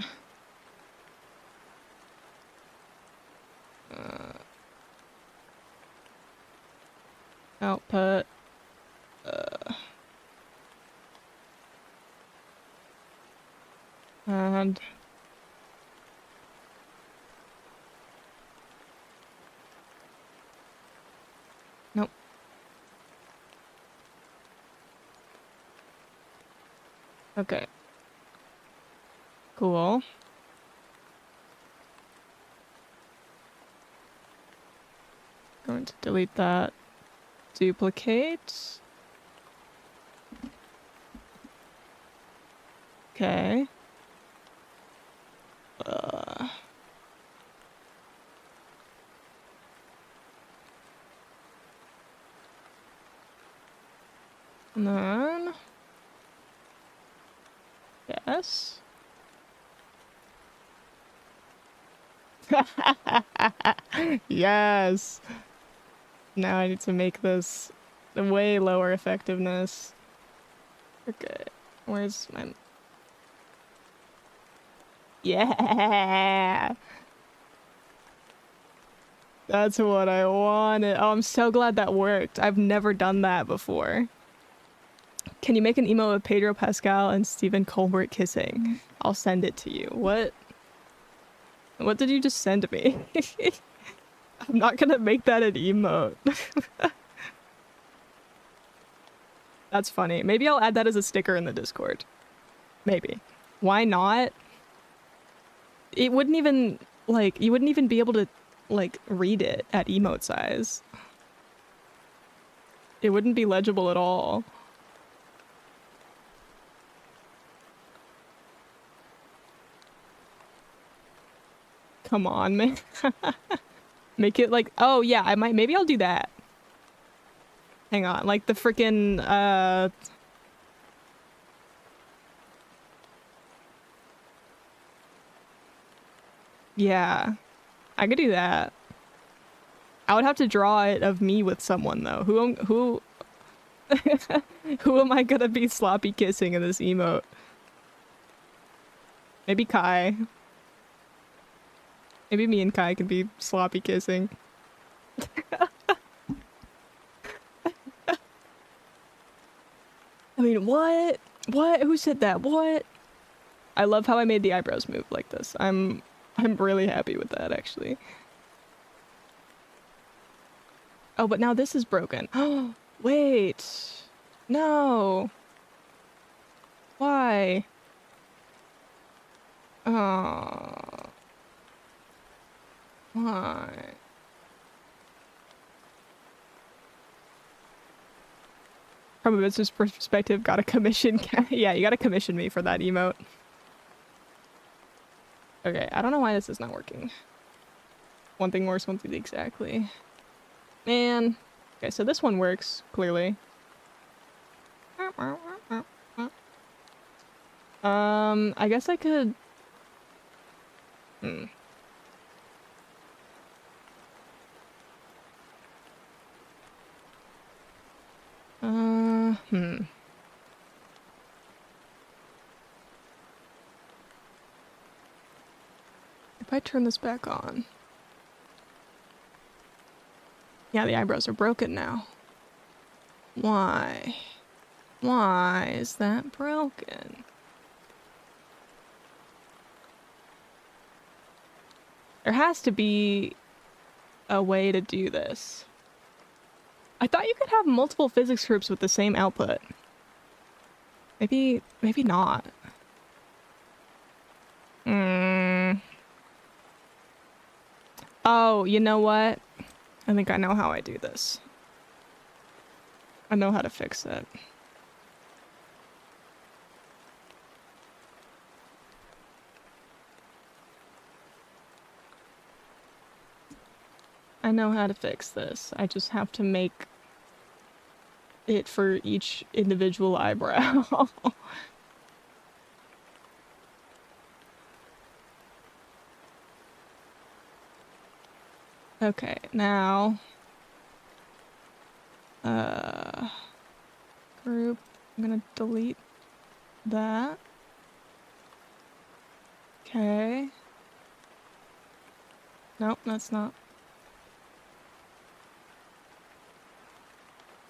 output... and... Nope. Okay. Cool. Going to delete that. Duplicate. Okay. And then... yes. Yes! Now I need to make this way lower effectiveness. Okay. Where's my... yeah! That's what I wanted. Oh, I'm so glad that worked. I've never done that before. Can you make an emo of Pedro Pascal and Stephen Colbert kissing? I'll send it to you. What? What did you just send me? I'm not gonna make that an emote. That's funny. Maybe I'll add that as a sticker in the Discord. Maybe. Why not? It wouldn't even, like, you wouldn't even be able to, like, read it at emote size. It wouldn't be legible at all. Come on, man. Make it like, oh yeah, maybe I'll do that. Hang on, like the freaking, yeah, I could do that. I would have to draw it of me with someone though. Who am I gonna be sloppy kissing in this emote? Maybe Kai. Maybe me and Kai can be sloppy kissing. I mean, what? What? Who said that? What? I love how I made the eyebrows move like this. I'm really happy with that, actually. Oh, but now this is broken. Oh, wait. No. Why? Oh. Why? From a business perspective, gotta commission. Yeah, you gotta commission me for that emote. Okay, I don't know why this is not working. One thing worse, one thing exactly. Man. Okay, so this one works, clearly. I guess I could... Hmm. Hmm. If I turn this back on... Yeah, the eyebrows are broken now. Why? Why is that broken? There has to be a way to do this. I thought you could have multiple physics groups with the same output. Maybe not. Oh, you know what? I think I know how I do this. I know how to fix it. I know how to fix this. I just have to make it for each individual eyebrow. Okay, now... Group. I'm gonna delete that. Okay. Nope, that's not.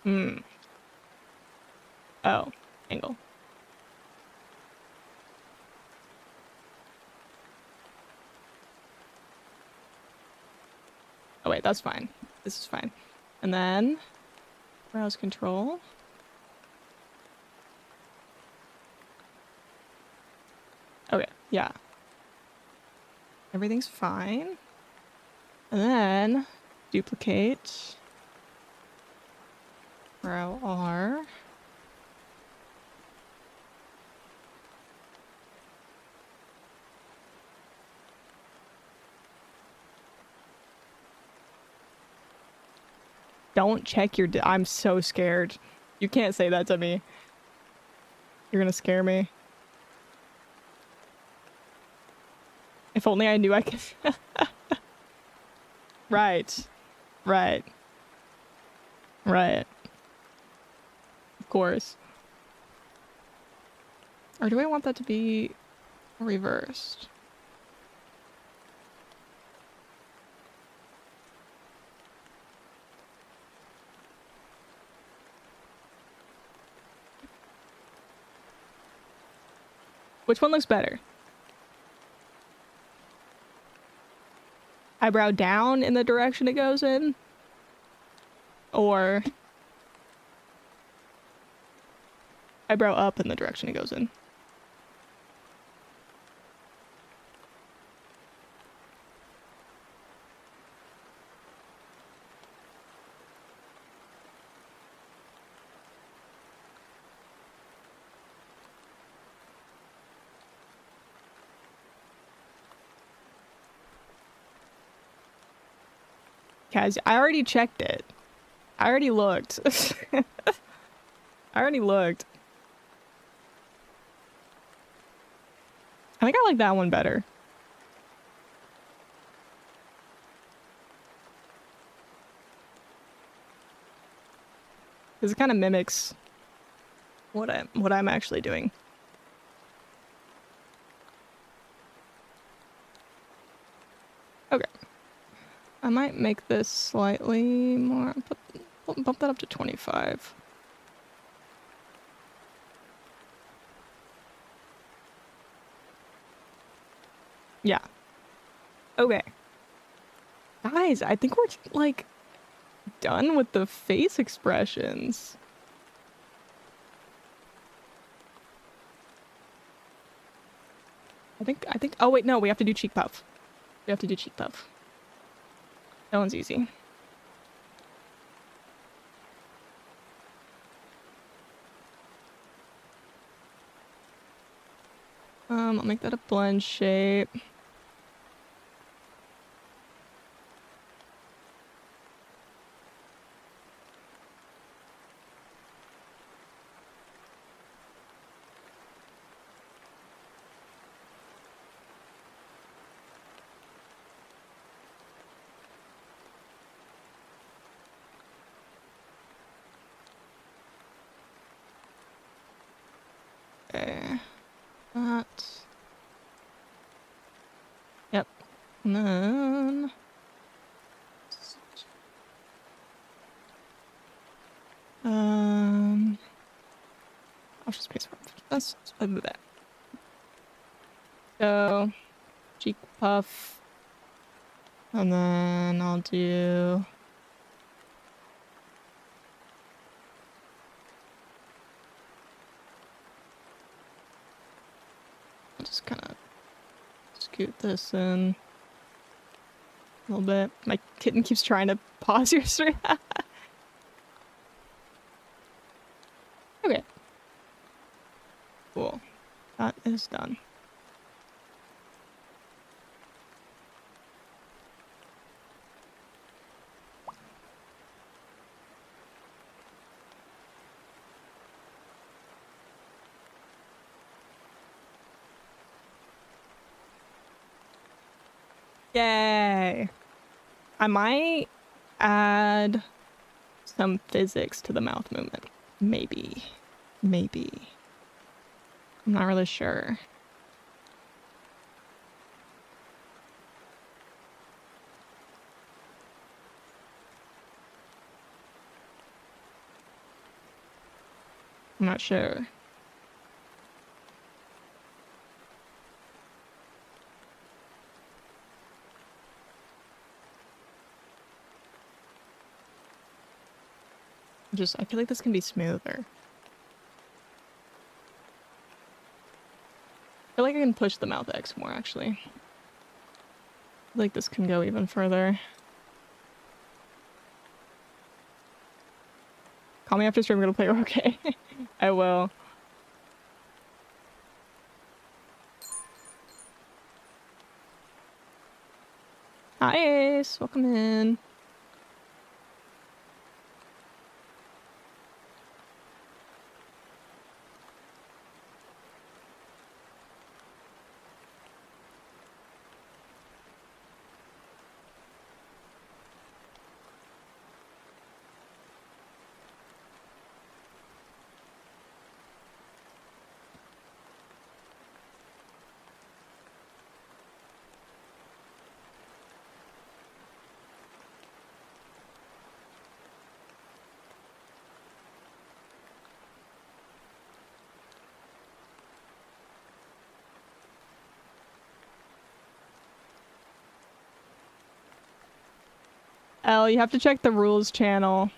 Hmm. Oh, angle. Oh wait, that's fine. This is fine. And then browse control. Okay, yeah. Everything's fine. And then duplicate brow R. Don't check your I'm so scared. You can't say that to me. You're gonna scare me. If only I knew I could. Right. Right. Right. Of course. Or do I want that to be reversed? Which one looks better? Eyebrow down in the direction it goes in? Or eyebrow up in the direction it goes in? Guys, I already checked it. I already looked. I already looked. I think I like that one better. Because it kind of mimics what I'm actually doing. Okay. I might make this slightly more, bump that up to 25. Yeah. Okay. Guys, I think we're like done with the face expressions. I think, oh wait, no, we have to do cheek puff. We have to do cheek puff. That one's easy. I'll make that a blend shape. And then... I'll just paste for this. So, cheek puff. And then I'll do... I'll just kind of scoot this in a little bit. My kitten keeps trying to pause your stream. Okay. Cool. That is done. Yay! I might add some physics to the mouth movement. Maybe. Maybe. I'm not really sure. I'm not sure. I feel like this can be smoother. I feel like I can push the mouth X more, actually. I feel like this can go even further. Call me after stream, I'm gonna play okay. I will. Hi Ace, welcome in. Elle, you have to check the rules channel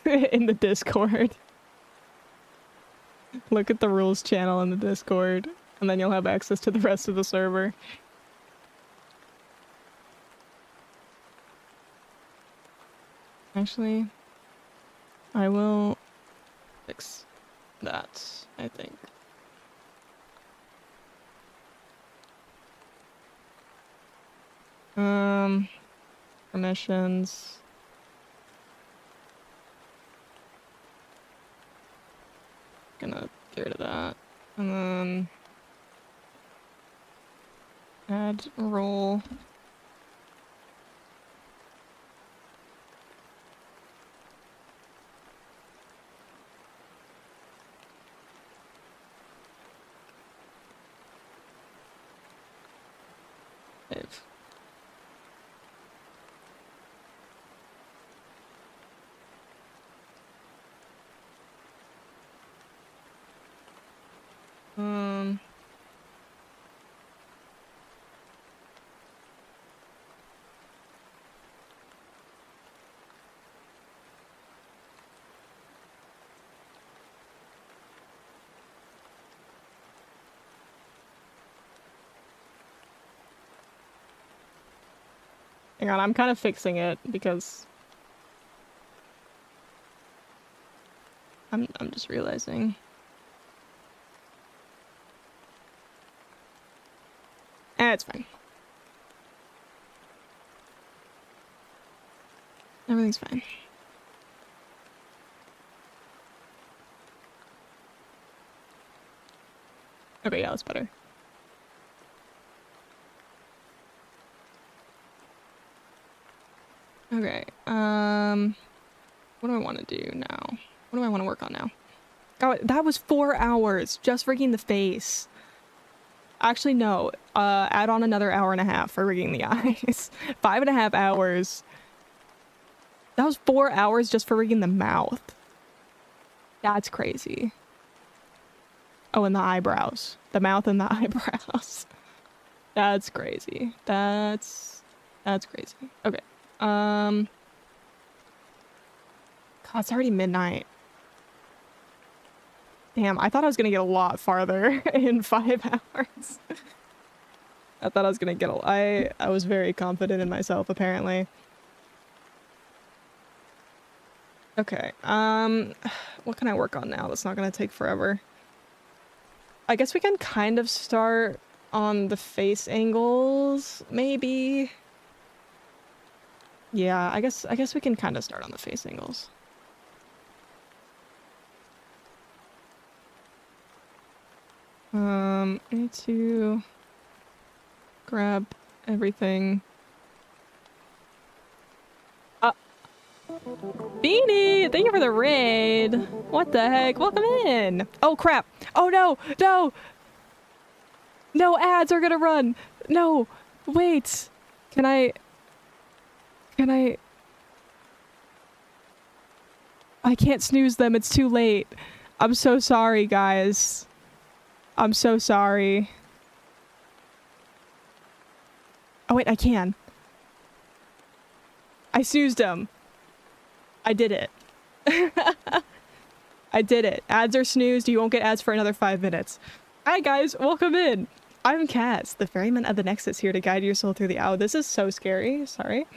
in the Discord. Look at the rules channel in the Discord, and then you'll have access to the rest of the server. Actually, I will fix that, I think. Permissions. Gonna get rid of that. And then add role. Save. Hang on, I'm kind of fixing it because I'm just realizing. It's fine. Everything's fine. Okay, yeah, that's better. Okay, what do I want to do now? What do I want to work on now? God, that was 4 hours, just freaking the face. Actually, no. Add on another hour and a half for rigging the eyes. 5.5 hours. That was 4 hours just for rigging the mouth. That's crazy. Oh, and the eyebrows. The mouth and the eyebrows. That's crazy. That's crazy. Okay. God, it's already midnight. Damn, I thought I was gonna get a lot farther in 5 hours. I thought I was gonna get I was very confident in myself, apparently. Okay, what can I work on now that's not gonna take forever? I guess we can kind of start on the face angles, maybe? Yeah, I guess we can kind of start on the face angles. I need to grab everything. Beanie, thank you for the raid. What the heck? Welcome in. Oh crap. Oh no, no. No, ads are gonna run. No, wait. Can I? I can't snooze them. It's too late. I'm so sorry, guys. I'm so sorry. Oh wait, I can. I snoozed them. I did it. I did it. Ads are snoozed. You won't get ads for another 5 minutes. Hi guys, welcome in. I'm Cass, the ferryman of the Nexus, here to guide your soul through the hour. This is so scary. Sorry.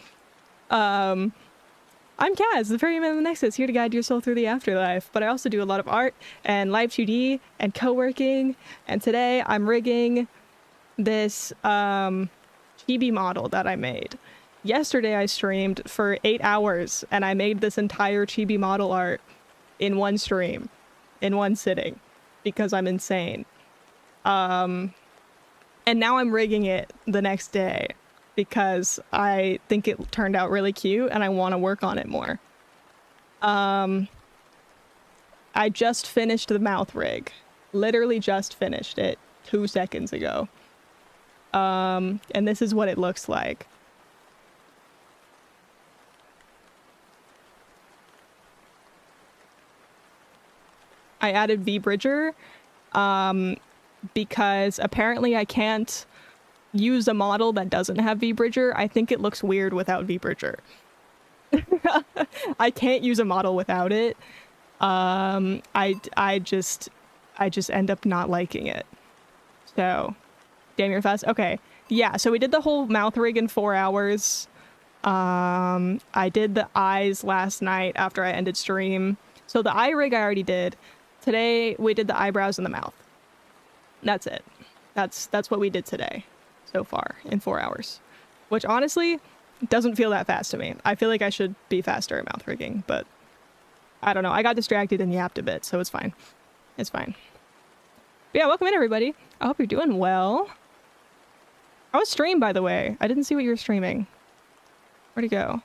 I'm Kaz, the ferryman of the Nexus, here to guide your soul through the afterlife. But I also do a lot of art and live 2D and co-working. And today I'm rigging this chibi model that I made. Yesterday I streamed for 8 hours and I made this entire chibi model art in one stream, in one sitting, because I'm insane. And now I'm rigging it the next day, because I think it turned out really cute and I want to work on it more. I just finished the mouth rig. Literally just finished it 2 seconds ago. And this is what it looks like. I added VBridger because apparently I can't use a model that doesn't have VBridger. I think it looks weird without VBridger. I can't use a model without it. I just end up not liking it. So, damn, you're fast. Okay, yeah. So we did the whole mouth rig in 4 hours. I did the eyes last night after I ended stream. So the eye rig I already did. Today we did the eyebrows and the mouth. That's it. That's what we did today. So far in 4 hours, which honestly doesn't feel that fast to me. I feel like I should be faster at mouth rigging, but I don't know. I got distracted and yapped a bit, so it's fine. It's fine. But yeah, welcome in everybody. I hope you're doing well. How was stream, by the way? I didn't see what you were streaming. Where'd it go?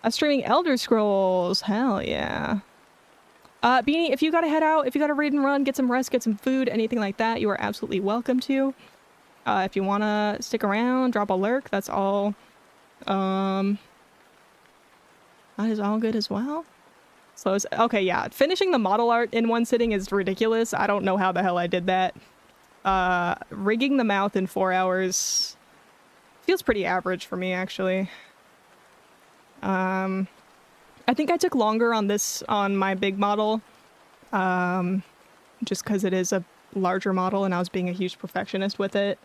I was streaming Elder Scrolls. Hell yeah. Beanie, if you gotta head out, if you gotta raid and run, get some rest, get some food, anything like that, you are absolutely welcome to. If you want to stick around, drop a lurk, that's all, that is all good as well. So, okay, yeah, finishing the model art in one sitting is ridiculous. I don't know how the hell I did that. Rigging the mouth in 4 hours feels pretty average for me, actually. I think I took longer on this, on my big model, just because it is a larger model and I was being a huge perfectionist with it.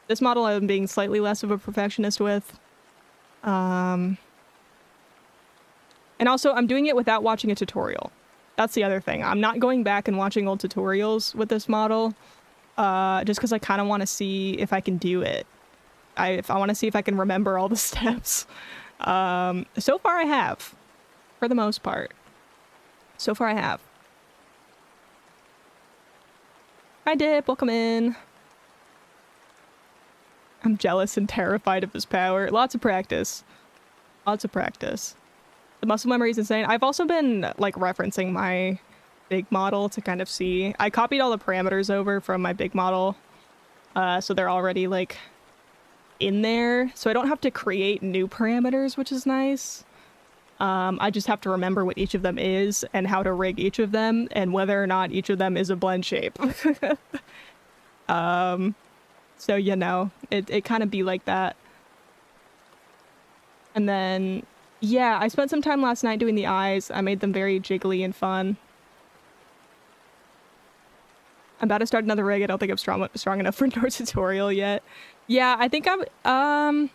This model I'm being slightly less of a perfectionist with. And also I'm doing it without watching a tutorial. That's the other thing. I'm not going back and watching old tutorials with this model, just because I kind of want to see if I can do it. I want to see if I can remember all the steps. So far I have, for the most part. So far I have. Hi Dip, welcome in. I'm jealous and terrified of his power. Lots of practice. Lots of practice. The muscle memory is insane. I've also been like referencing my big model to kind of see. I copied all the parameters over from my big model So they're already like in there. So I don't have to create new parameters, which is nice. I just have to remember what each of them is and how to rig each of them and whether or not each of them is a blend shape. So, you know, it kind of be like that. And then, yeah, I spent some time last night doing the eyes. I made them very jiggly and fun. I'm about to start another rig. I don't think I'm strong enough for no tutorial yet. Yeah, I think well,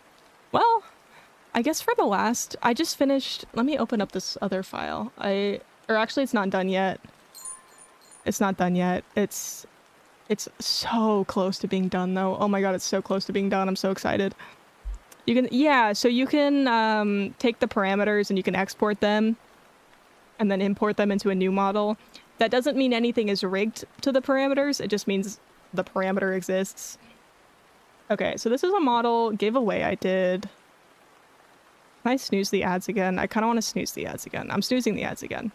I guess for the last, I just finished, let me open up this other file. Or actually it's not done yet. It's not done yet. It's so close to being done though. Oh my god, it's so close to being done. I'm so excited. You can, yeah, so you can take the parameters and you can export them and then import them into a new model. That doesn't mean anything is rigged to the parameters. It just means the parameter exists. Okay, so this is a model giveaway I did. Can I snooze the ads again? I kind of want to snooze the ads again. I'm snoozing the ads again.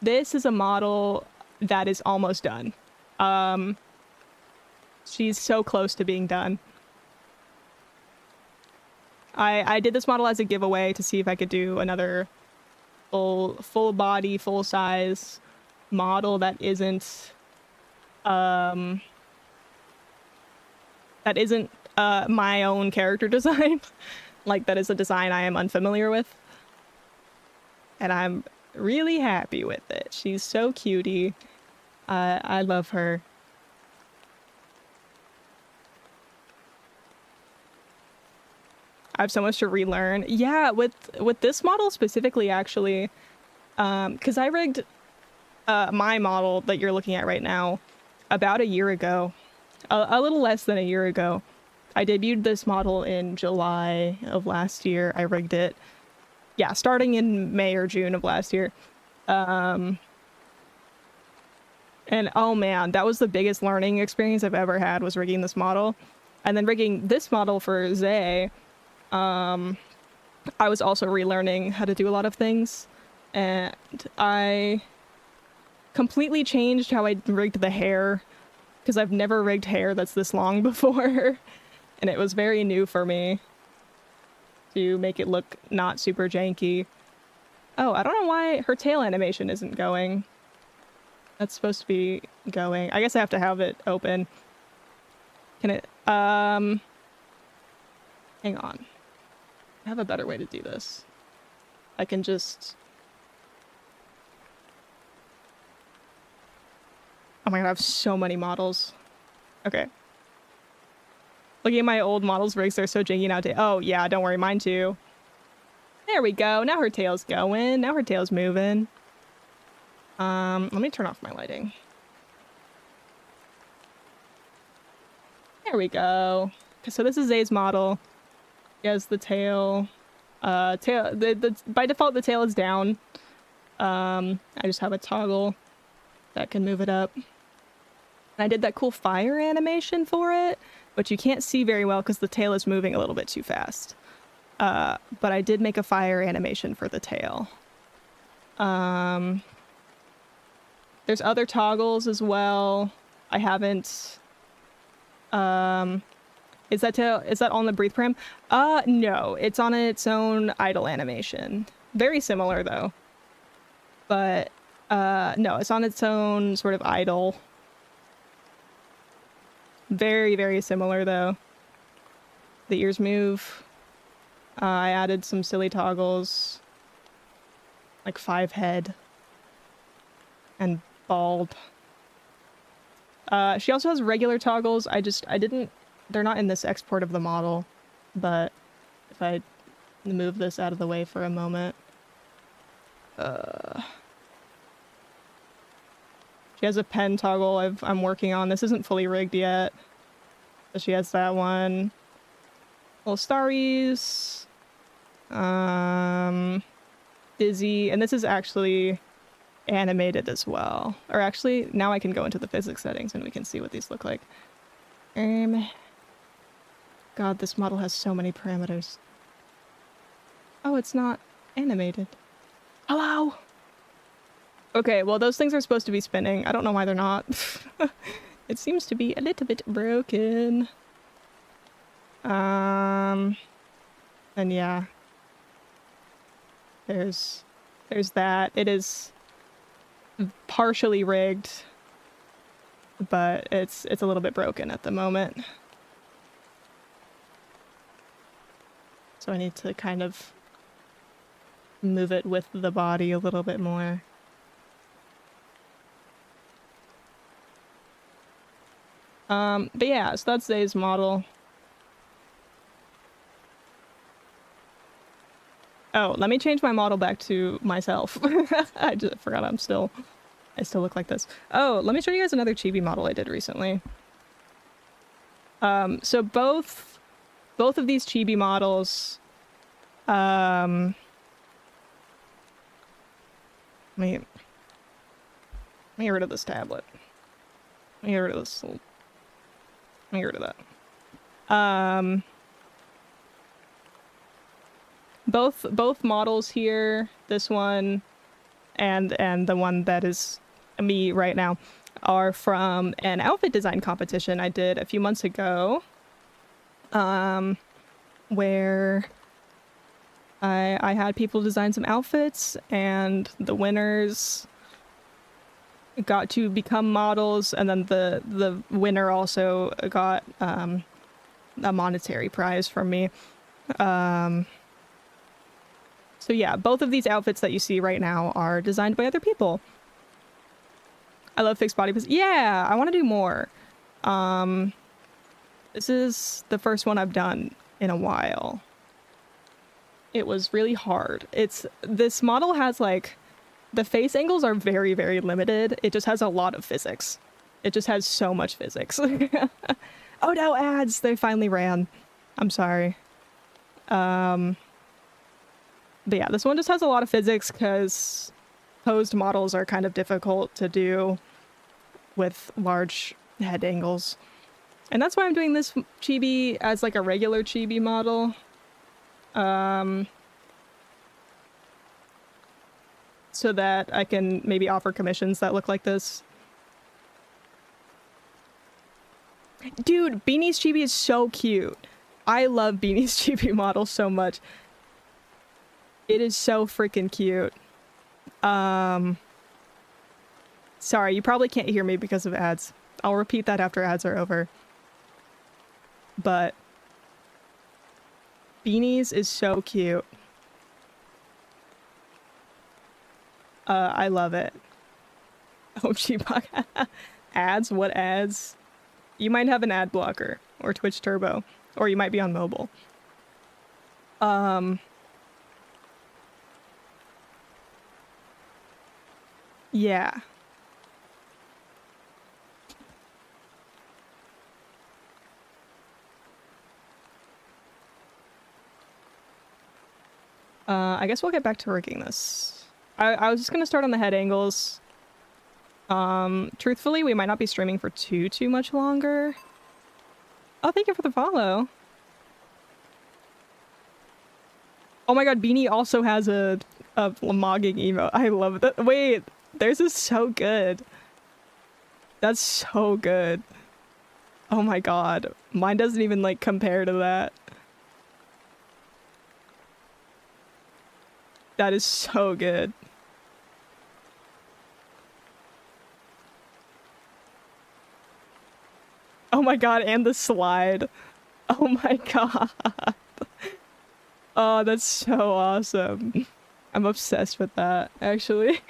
This is a model that is almost done. She's so close to being done. I did this model as a giveaway to see if I could do another full body, full size model that isn't my own character design. Like, that is a design I am unfamiliar with. And I'm really happy with it. She's so cutie. I love her. I have so much to relearn. Yeah, with this model specifically, actually, because I rigged my model that you're looking at right now about a year ago, a little less than a year ago. I debuted this model in July of last year. I rigged it, yeah, starting in May or June of last year. And oh man, that was the biggest learning experience I've ever had, was rigging this model. And then rigging this model for Zay, I was also relearning how to do a lot of things. And I completely changed how I rigged the hair, because I've never rigged hair that's this long before. And it was very new for me to make it look not super janky. Oh, I don't know why her tail animation isn't going. That's supposed to be going. I guess I have to have it open. Can it, hang on. I have a better way to do this. I can just... Oh my god, I have so many models. Okay. Looking at my old models rigs, they're so janky now. Oh yeah, don't worry, mine too. There we go. Now her tail's going. Now her tail's moving. Let me turn off my lighting. There we go. Okay, so this is Zay's model. He has the tail. By default, the tail is down. I just have a toggle that can move it up. And I did that cool fire animation for it, but you can't see very well because the tail is moving a little bit too fast. But I did make a fire animation for the tail. There's other toggles as well. I haven't... is that on the breathe param? No, it's on its own idle animation. Very similar though. But, no, it's on its own sort of idle. Very, very similar though. The ears move. I added some silly toggles. Like 5 head. And bald. She also has regular toggles. They're not in this export of the model, but if I move this out of the way for a moment. She has a pen toggle I'm working on. This isn't fully rigged yet. But she has that one. Little starries. Dizzy. And this is actually animated as well. Or actually, now I can go into the physics settings and we can see what these look like. God, this model has so many parameters. Oh, it's not animated. Hello! Okay, well those things are supposed to be spinning. I don't know why they're not. It seems to be a little bit broken. And yeah, there's that. It is partially rigged, but it's a little bit broken at the moment. So I need to kind of move it with the body a little bit more. But yeah, so that's Zay's model. Oh, let me change my model back to myself. I just forgot I still look like this. Oh, let me show you guys another chibi model I did recently. So both of these chibi models, let me get rid of this tablet. Let me get rid of this. Let me get rid of that. Both models here, this one and the one that is me right now, are from an outfit design competition I did a few months ago, where I had people design some outfits, and the winners got to become models, and then the winner also got a monetary prize from me. So yeah, both of these outfits that you see right now are designed by other people. I love fixed body position. Yeah, I want to do more. This is the first one I've done in a while. It was really hard. This model has like, the face angles are very, very limited. It just has a lot of physics. It just has so much physics. Oh no, ads! They finally ran. I'm sorry. But yeah, this one just has a lot of physics because posed models are kind of difficult to do with large head angles. And that's why I'm doing this chibi as like a regular chibi model. So that I can maybe offer commissions that look like this. Dude, Beanie's chibi is so cute. I love Beanie's chibi model so much. It is so freaking cute. Sorry, you probably can't hear me because of ads. I'll repeat that after ads are over. But Beanie's is so cute. I love it. Oh, Cheepak. Ads? What ads? You might have an ad blocker or Twitch Turbo, or you might be on mobile. Yeah. I guess we'll get back to rigging this. I was just gonna start on the head angles. Truthfully, we might not be streaming for too much longer. Oh, thank you for the follow. Oh my god, Beanie also has a mogging emote. I love that. Wait, theirs is so good. That's so good. Oh my god. Mine doesn't even like compare to that. That is so good. Oh my god, and the slide. Oh my god. Oh, that's so awesome. I'm obsessed with that, actually.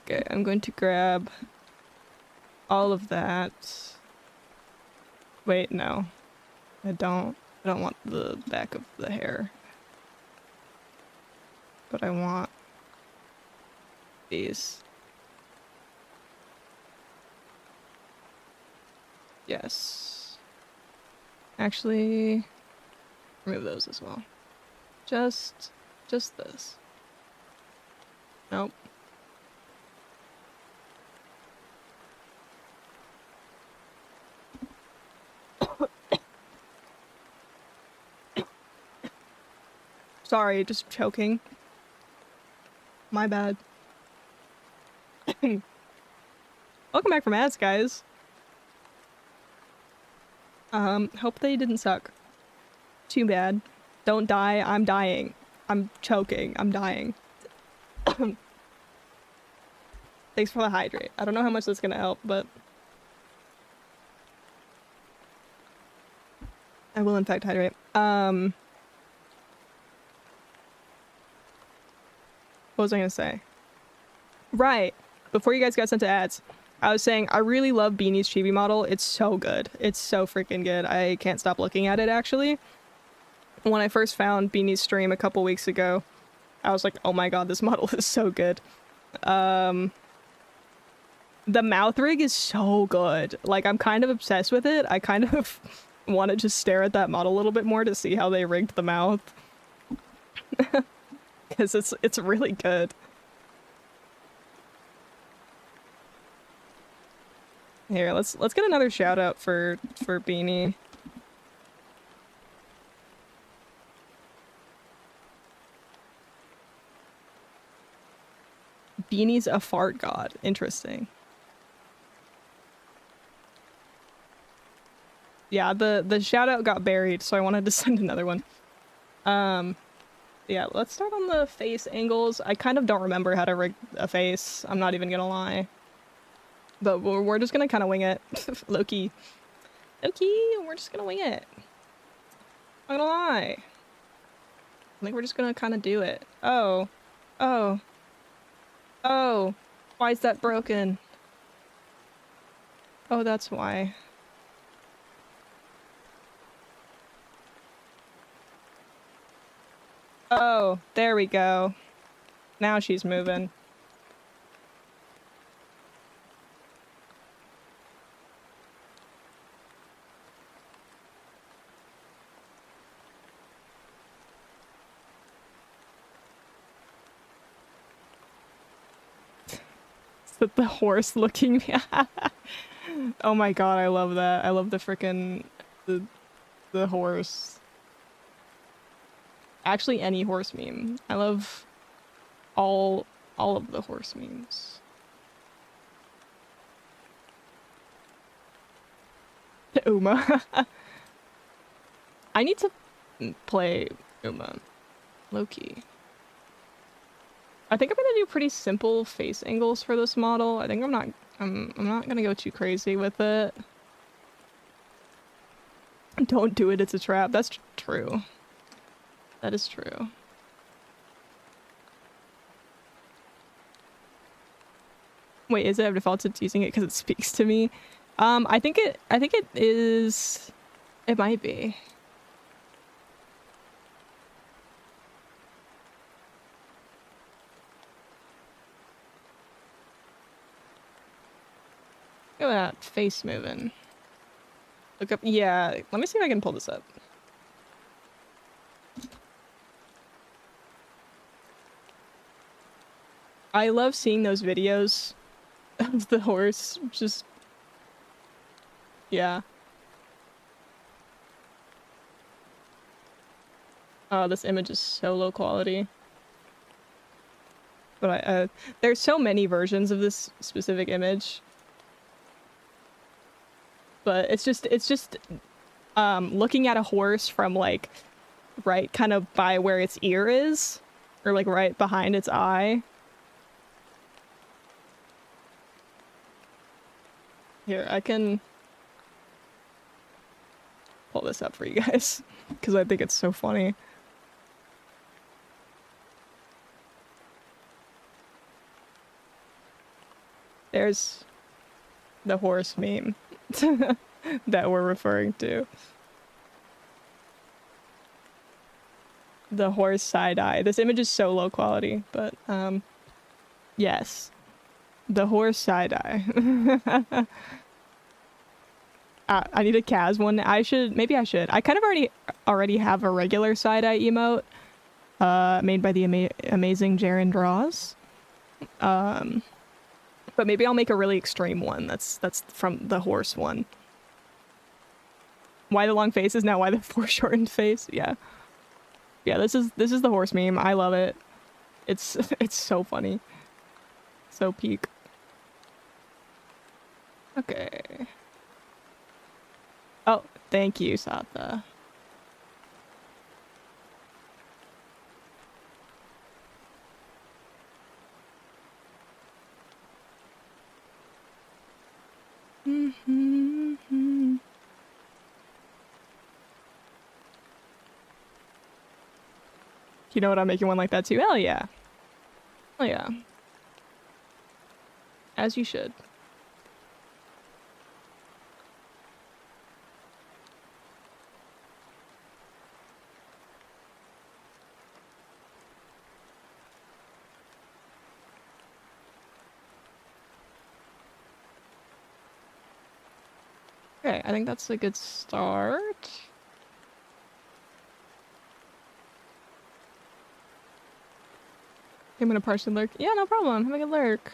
Okay, I'm going to grab all of that. Wait, no. I don't want the back of the hair. But I want these. Yes. Actually, remove those as well. Just this. Nope. Sorry, just choking. My bad. Welcome back from ads, guys. Hope they didn't suck. Too bad. Don't die. I'm dying. I'm choking. I'm dying. Thanks for the hydrate. I don't know how much that's gonna help, but I will in fact hydrate. What was I gonna say? Right. Before you guys got sent to ads, I was saying I really love Beanie's chibi model. It's so good. It's so freaking good. I can't stop looking at it, actually. When I first found Beanie's stream a couple weeks ago, I was like, oh my god, this model is so good. The mouth rig is so good. Like, I'm kind of obsessed with it. I kind of want to just stare at that model a little bit more to see how they rigged the mouth. Because it's really good. Here, let's get another shout out for Beanie. Beanie's a fart god. Interesting. Yeah, the shout out got buried, so I wanted to send another one. Yeah, let's start on the face angles. I kind of don't remember how to rig a face. I'm not even gonna lie. But we're just gonna kind of wing it. Low-key. Low-key, we're just gonna wing it. I'm not gonna lie. I think we're just gonna kind of do it. Oh. Oh. Oh. Why is that broken? Oh, that's why. Oh, there we go. Now she's moving. The horse looking. Oh my god, I love that. I love the frickin' the horse. Actually, any horse meme. I love all of the horse memes. Uma. I need to play Uma. Low-key. I think I'm gonna do pretty simple face angles for this model. I think I'm not gonna go too crazy with it. Don't do it, it's a trap. That's true. That is true. Wait, is it I've defaulted to using it because it speaks to me? I think it is. It might be. Look at that face moving. Look up. Yeah, let me see if I can pull this up. I love seeing those videos of the horse just... Yeah. Oh, this image is so low quality. But there's so many versions of this specific image. But it's just looking at a horse from like right kind of by where its ear is, or like right behind its eye. Here, I can pull this up for you guys because I think it's so funny. There's the horse meme that we're referring to. The horse side eye. This image is so low quality, but yes. The horse side eye. I need a Kaz one. Maybe I should. I kind of already have a regular side eye emote made by the amazing Jaren Draws. But maybe I'll make a really extreme one. That's from the horse one. Why the long face is now why the foreshortened face. Yeah. Yeah, this is the horse meme. I love it. It's it's so funny. So peak. Okay. Oh, thank you, Sata. Mm-hmm. You know what? I'm making one like that too. Hell yeah. Hell yeah. As you should. Okay, I think that's a good start. I'm gonna partially lurk. Yeah, no problem. Have a good lurk.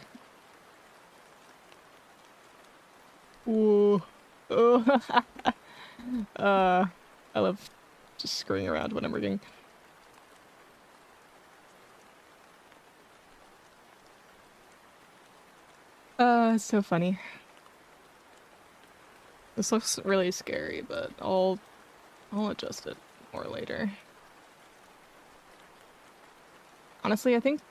Ooh. Ooh. I love just screwing around when I'm rigging. It's so funny. This looks really scary, but I'll adjust it more later. Honestly, I think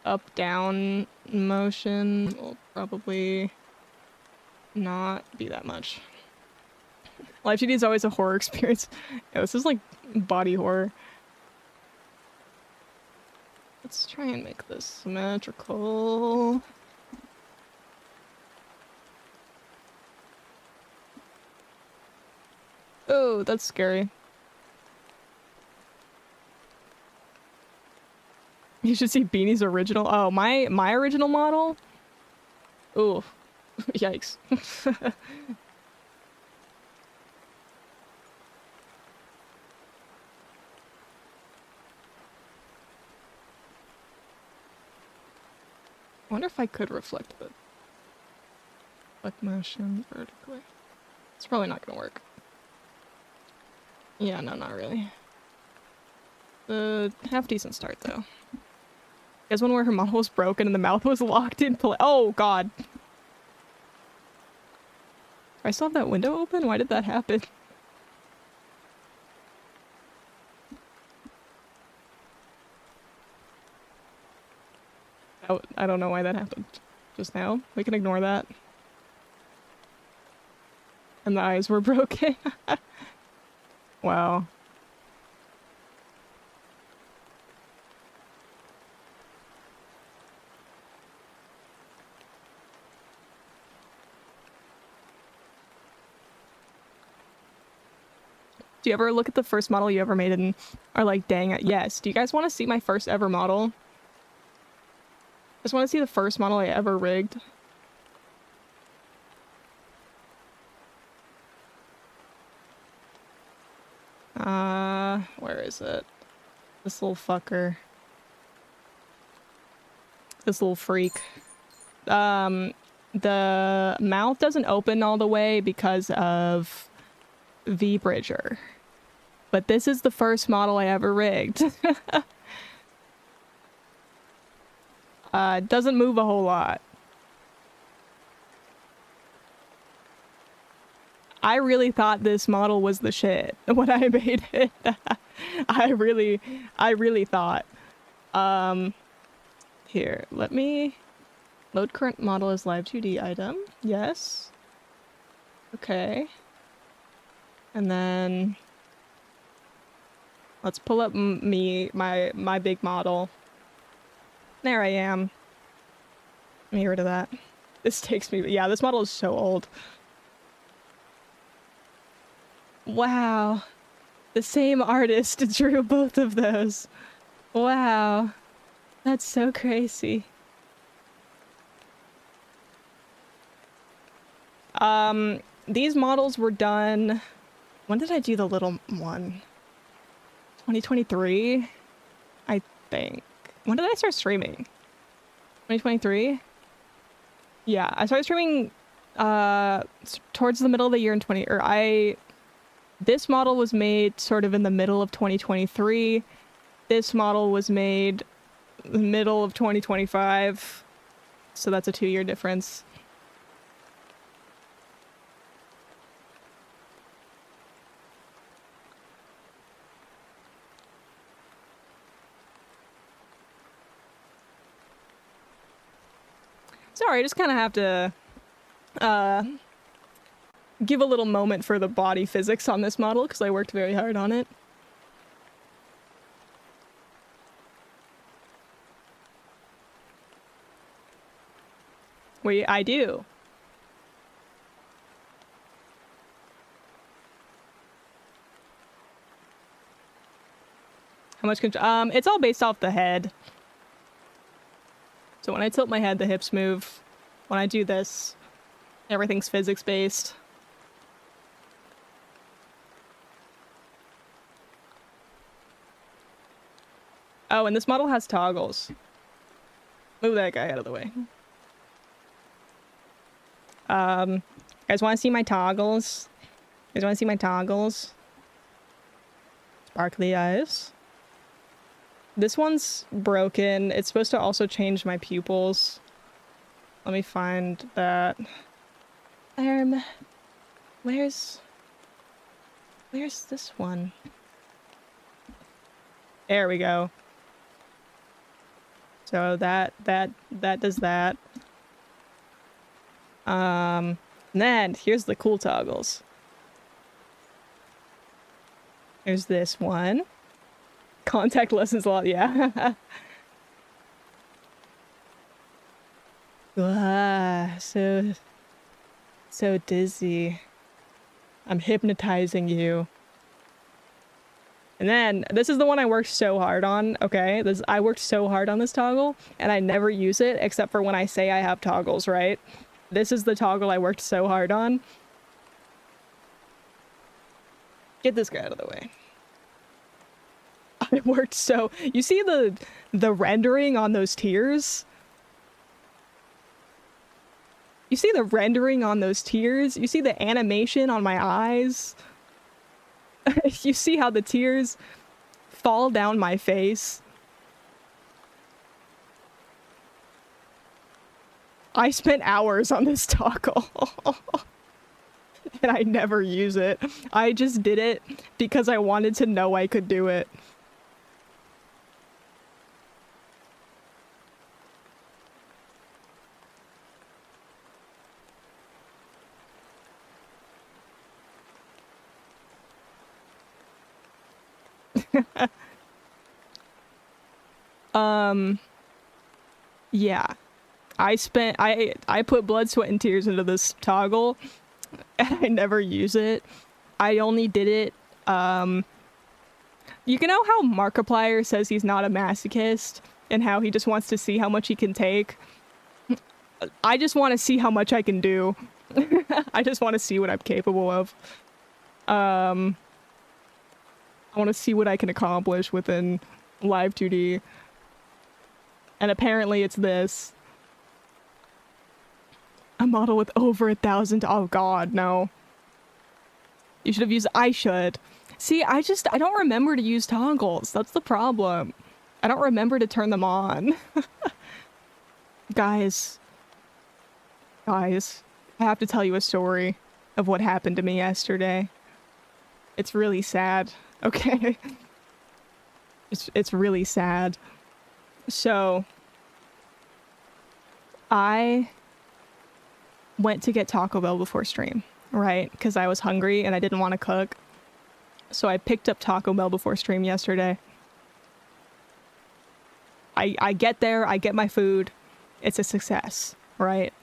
up down motion will probably not be that much. Live GD is always a horror experience. Yeah, this is like body horror. Let's try and make this symmetrical. Oh, that's scary. You should see Beanie's original. Oh, my original model? Oh, yikes. I wonder if I could reflect the motion vertically. It's probably not gonna work. Yeah, no, not really. Half decent start though. You guys one where her model was broken and the mouth was locked in place? Oh god. I still have that window open? Why did that happen? I don't know why that happened just now. We can ignore that. And the eyes were broken. Wow. Do you ever look at the first model you ever made and are like, dang it, yes. Do you guys want to see my first ever model? Just want to see the first model I ever rigged. Where is it? This little fucker. This little freak. The mouth doesn't open all the way because of V-Bridger. But this is the first model I ever rigged. Doesn't move a whole lot. I really thought this model was the shit when I made it. I really thought. Here, let me load current model as live 2D item. Yes. Okay. And then let's pull up my big model. There I am. Let me get rid of that. This takes me, yeah, this model is so old. Wow. The same artist drew both of those. Wow. That's so crazy. These models were done... When did I do the little one? 2023? I think. When did I start streaming? 2023? Yeah, I started streaming towards the middle of the year in This model was made sort of in the middle of 2023. This model was made the middle of 2025. So that's a 2-year difference. Sorry, I just kind of have to give a little moment for the body physics on this model because I worked very hard on it. I do. How much control? It's all based off the head. So when I tilt my head, the hips move. When I do this, everything's physics based. Oh, and this model has toggles. Move that guy out of the way. Guys want to see my toggles? You guys want to see my toggles? Sparkly eyes. This one's broken. It's supposed to also change my pupils. Let me find that. Where's this one? There we go. So that does that. And then here's the cool toggles. There's this one. Contact lessons a lot, yeah. So dizzy. I'm hypnotizing you. And then this is the one I worked so hard on. Okay, I worked so hard on this toggle, and I never use it except for when I say I have toggles, right? This is the toggle I worked so hard on. Get this guy out of the way. I worked so... You see the rendering on those tears? You see the rendering on those tears? You see the animation on my eyes? You see how the tears fall down my face? I spent hours on this toggle. And I never use it. I just did it because I wanted to know I could do it. Yeah. I put blood, sweat, and tears into this toggle, and I never use it. I only did it, you know how Markiplier says he's not a masochist, and how he just wants to see how much he can take? I just want to see how much I can do. I just want to see what I'm capable of. I want to see what I can accomplish within Live 2D. And apparently it's this. A model with over 1,000. Oh god, no. You should have used... I should. See, I don't remember to use toggles. That's the problem. I don't remember to turn them on. Guys. I have to tell you a story of what happened to me yesterday. It's really sad. Okay? It's really sad. So, I went to get Taco Bell before stream, right? Because I was hungry and I didn't want to cook. So I picked up Taco Bell before stream yesterday. I get there, I get my food. It's a success, right?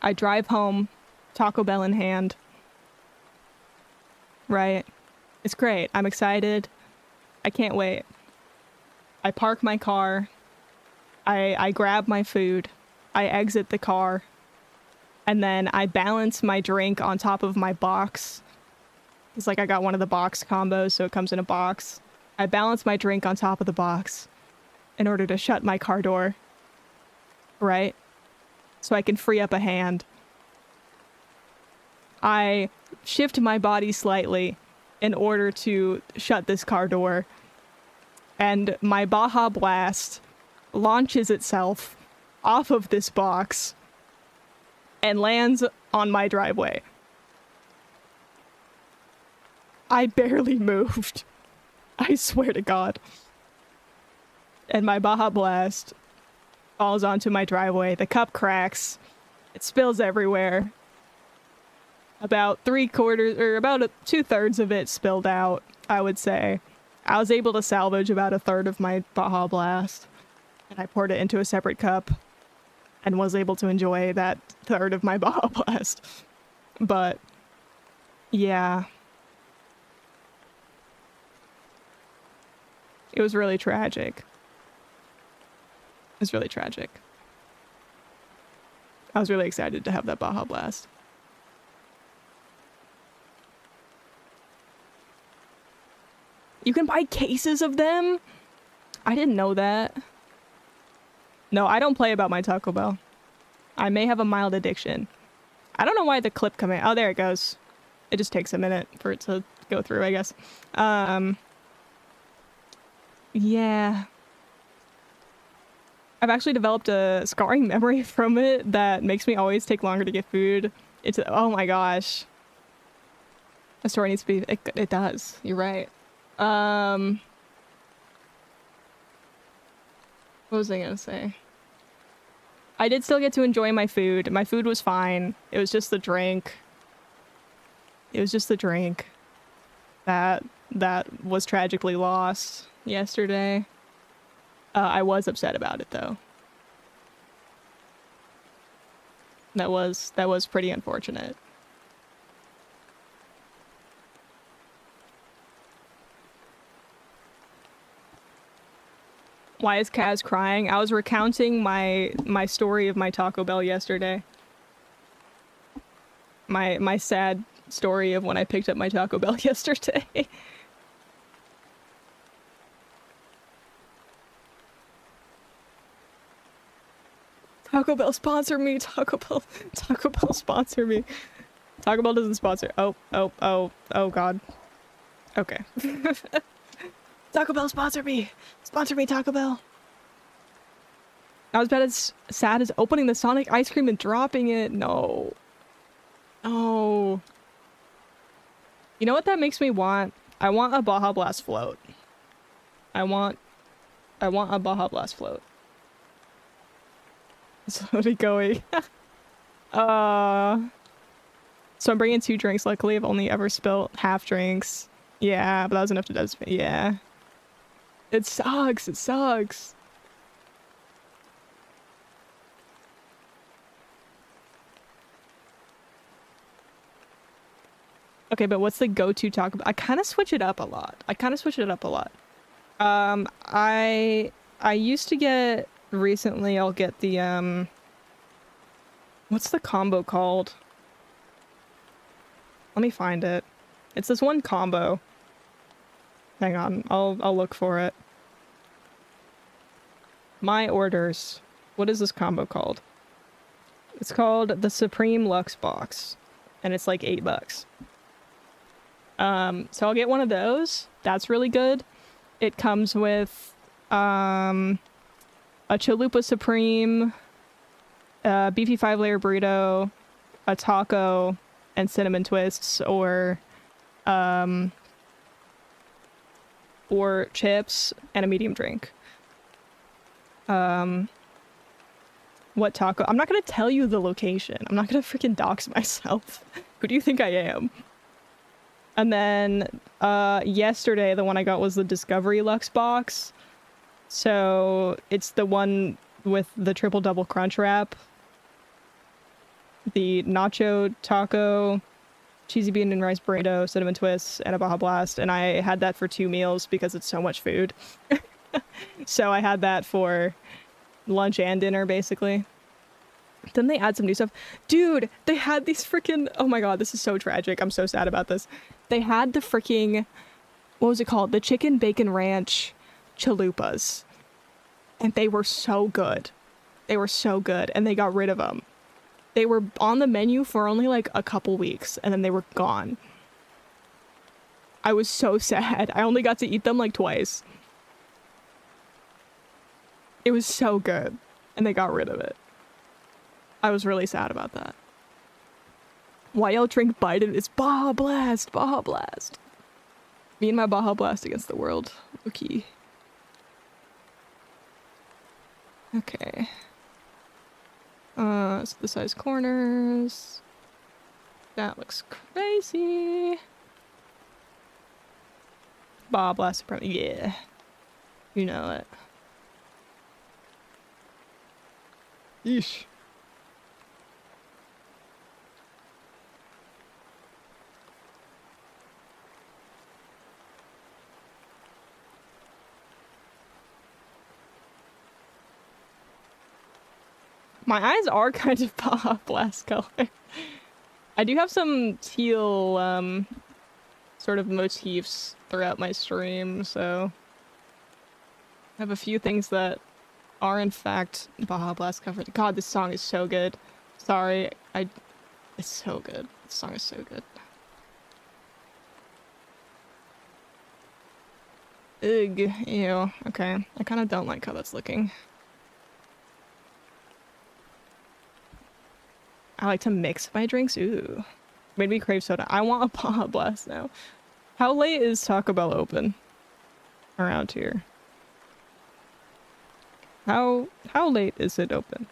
I drive home, Taco Bell in hand. Right? It's great. I'm excited. I can't wait. I park my car. I grab my food. I exit the car. And then I balance my drink on top of my box. It's like I got one of the box combos, so it comes in a box. I balance my drink on top of the box in order to shut my car door. Right? So I can free up a hand. I shift my body slightly in order to shut this car door. And my Baja Blast launches itself off of this box and lands on my driveway. I barely moved. I swear to God. And my Baja Blast falls onto my driveway. The cup cracks. It spills everywhere. About 3/4 or about 2/3 of it spilled out, I would say. I was able to salvage about 1/3 of my Baja Blast. And I poured it into a separate cup and was able to enjoy that 1/3 of my Baja Blast. But yeah. It was really tragic. It was really tragic. I was really excited to have that Baja Blast. You can buy cases of them? I didn't know that. No, I don't play about my Taco Bell. I may have a mild addiction. I don't know why the clip coming. Oh, there it goes. It just takes a minute for it to go through, I guess. Yeah. I've actually developed a scarring memory from it that makes me always take longer to get food. It's, oh my gosh. A story needs to be, it does. You're right. What was I gonna say? I did still get to enjoy my food. My food was fine. It was just the drink. It was just the drink that was tragically lost yesterday. I was upset about it though. That was pretty unfortunate. Why is Kaz crying? I was recounting my story of my Taco Bell yesterday. My sad story of when I picked up my Taco Bell yesterday. Taco Bell sponsor me. Taco Bell sponsor me. Taco Bell doesn't sponsor. Oh God. Okay. Taco Bell sponsor me. Sponsor me, Taco Bell. I was about as sad as opening the Sonic ice cream and dropping it. No. No. You know what that makes me want? I want a Baja Blast float. I want a Baja Blast float. Slowly going. So I'm bringing 2 drinks. Luckily, I've only ever spilled half drinks. Yeah, but that was enough to does. Yeah. It sucks. It sucks. Okay, but what's the go-to Taco Bell? I kind of switch it up a lot. I used to get recently. I'll get the what's the combo called? Let me find it. It's this one combo. Hang on, I'll look for it. My orders. What is this combo called? It's called the Supreme Lux Box, and it's like $8. So I'll get one of those. That's really good. It comes with a Chalupa Supreme, a beefy 5-layer burrito, a taco, and cinnamon twists, or chips and a medium drink. What taco? I'm not gonna tell you the location. I'm not gonna freaking dox myself. Who do you think I am? And then yesterday the one I got was the Discovery Lux box. So it's the one with the triple double crunch wrap, the nacho taco, cheesy bean and rice burrito, cinnamon twists, and a Baja Blast. And I had that for 2 meals because it's so much food. So I had that for lunch and dinner, basically. Then they add some new stuff. Dude, they had these freaking... Oh my god, this is so tragic. I'm so sad about this. They had the freaking... What was it called? The chicken bacon ranch chalupas. And they were so good. They were so good. And they got rid of them. They were on the menu for only like a couple weeks. And then they were gone. I was so sad. I only got to eat them like twice. It was so good. And they got rid of it. I was really sad about that. Why y'all drink Biden is Baja Blast, Baja Blast. Me and my Baja Blast against the world. Okay. Okay. So the size corners. That looks crazy. Baja Blast, yeah. You know it. Yeesh. My eyes are kind of Baja Blast color. I do have some teal, sort of motifs throughout my stream, so I have a few things that are in fact Baja Blast covered. God, this song is so good. Sorry, it's so good. This song is so good. Ugh, ew. Okay, I kind of don't like how that's looking. I like to mix my drinks. Ooh. Made me crave soda. I want a Baja Blast now. How late is Taco Bell open? Around here. How late is it open?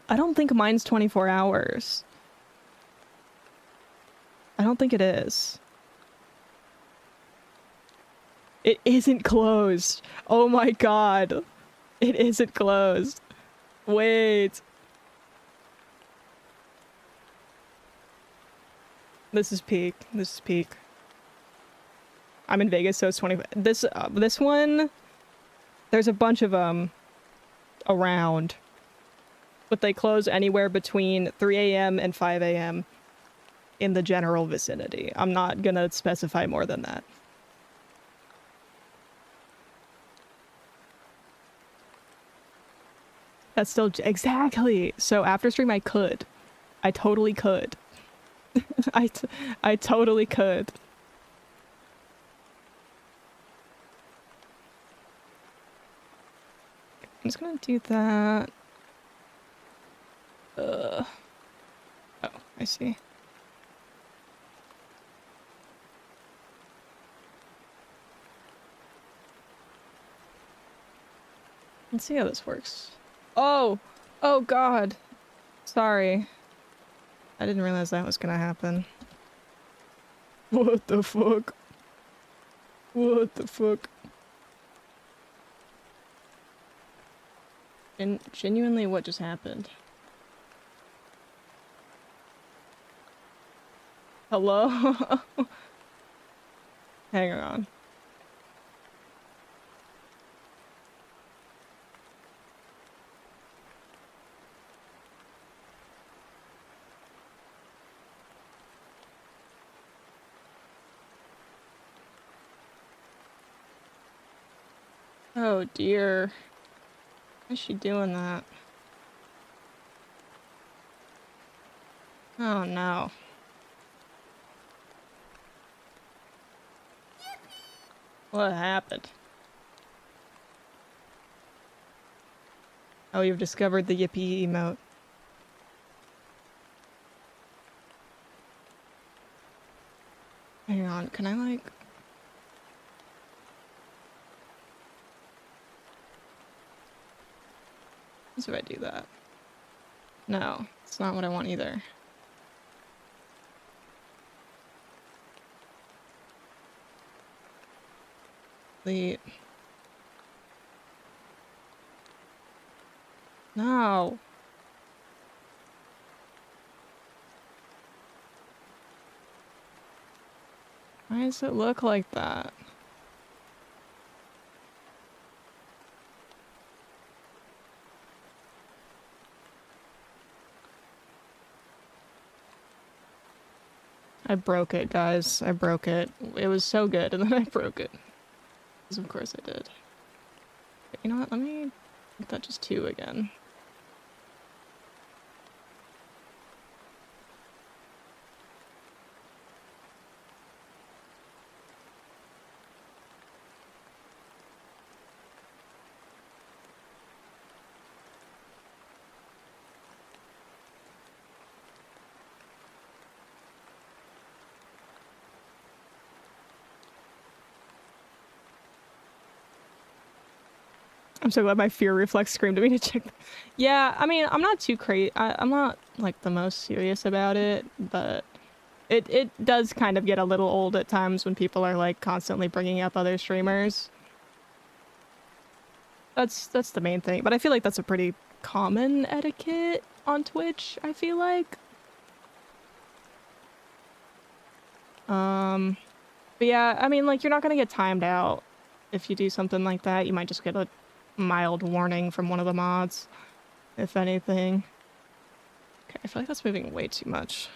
I don't think mine's 24 hours. I don't think it is. It isn't closed. Oh my god. It isn't closed. Wait. This is peak. This is peak. I'm in Vegas, so it's 20. This one, there's a bunch of around, but they close anywhere between 3 a.m. and 5 a.m. in the general vicinity. I'm not gonna specify more than that. That's still exactly. So after stream, I could. I totally could. I totally could. I'm just gonna do that. Oh, I see. Let's see how this works. Oh! Oh god! Sorry. I didn't realize that was gonna happen. What the fuck? What the fuck? And genuinely, what just happened? Hello? Hang on. Oh dear. Why is she doing that? Oh no. What happened? Oh, you've discovered the yippee emote. Hang on, can I like... What if I do that? No, it's not what I want either. Delete. No. Why does it look like that? I broke it, guys. I broke it. It was so good, and then I broke it. Because of course I did. But you know what? Let me make that just 2 again. I'm so glad my fear reflex screamed at me to check. Yeah, I mean, I'm not too crazy. I'm not like the most serious about it, but it does kind of get a little old at times when people are like constantly bringing up other streamers. That's the main thing. But I feel like that's a pretty common etiquette on Twitch, I feel like. But yeah, I mean, like, you're not gonna get timed out if you do something like that. You might just get a mild warning from one of the mods, if anything. Okay, I feel like that's moving way too much.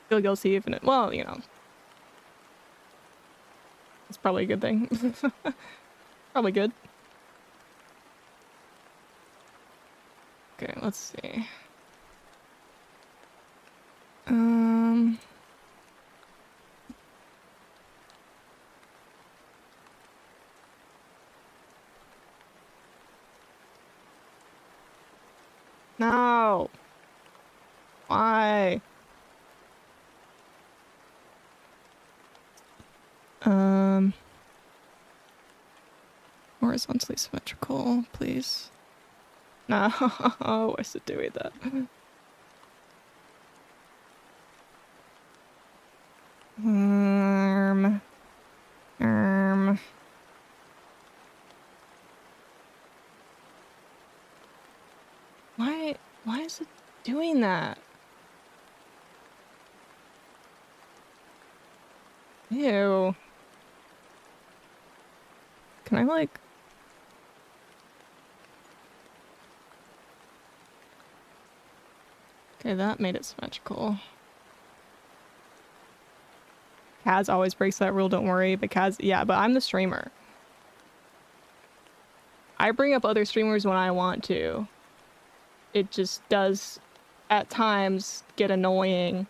Feel guilty even it, well, you know. It's probably a good thing. Probably good. Okay, let's see. No. Why? Horizontally symmetrical, please. No, what's it doing that? Why is it doing that? Ew. Can I like... Okay, that made it symmetrical. Kaz always breaks that rule, don't worry. But Kaz, yeah, but I'm the streamer. I bring up other streamers when I want to. It just does, at times, get annoying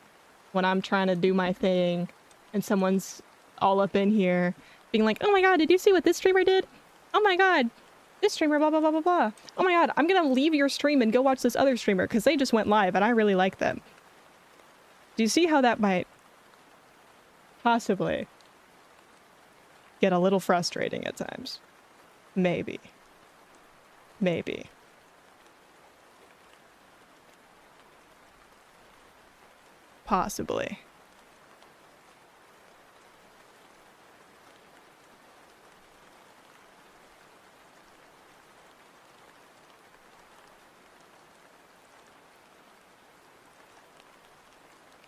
when I'm trying to do my thing and someone's all up in here being like, oh my god, did you see what this streamer did? Oh my god, this streamer, blah, blah, blah, blah, blah. Oh my god, I'm gonna leave your stream and go watch this other streamer because they just went live and I really like them. Do you see how that might possibly get a little frustrating at times? Maybe. Maybe. Possibly.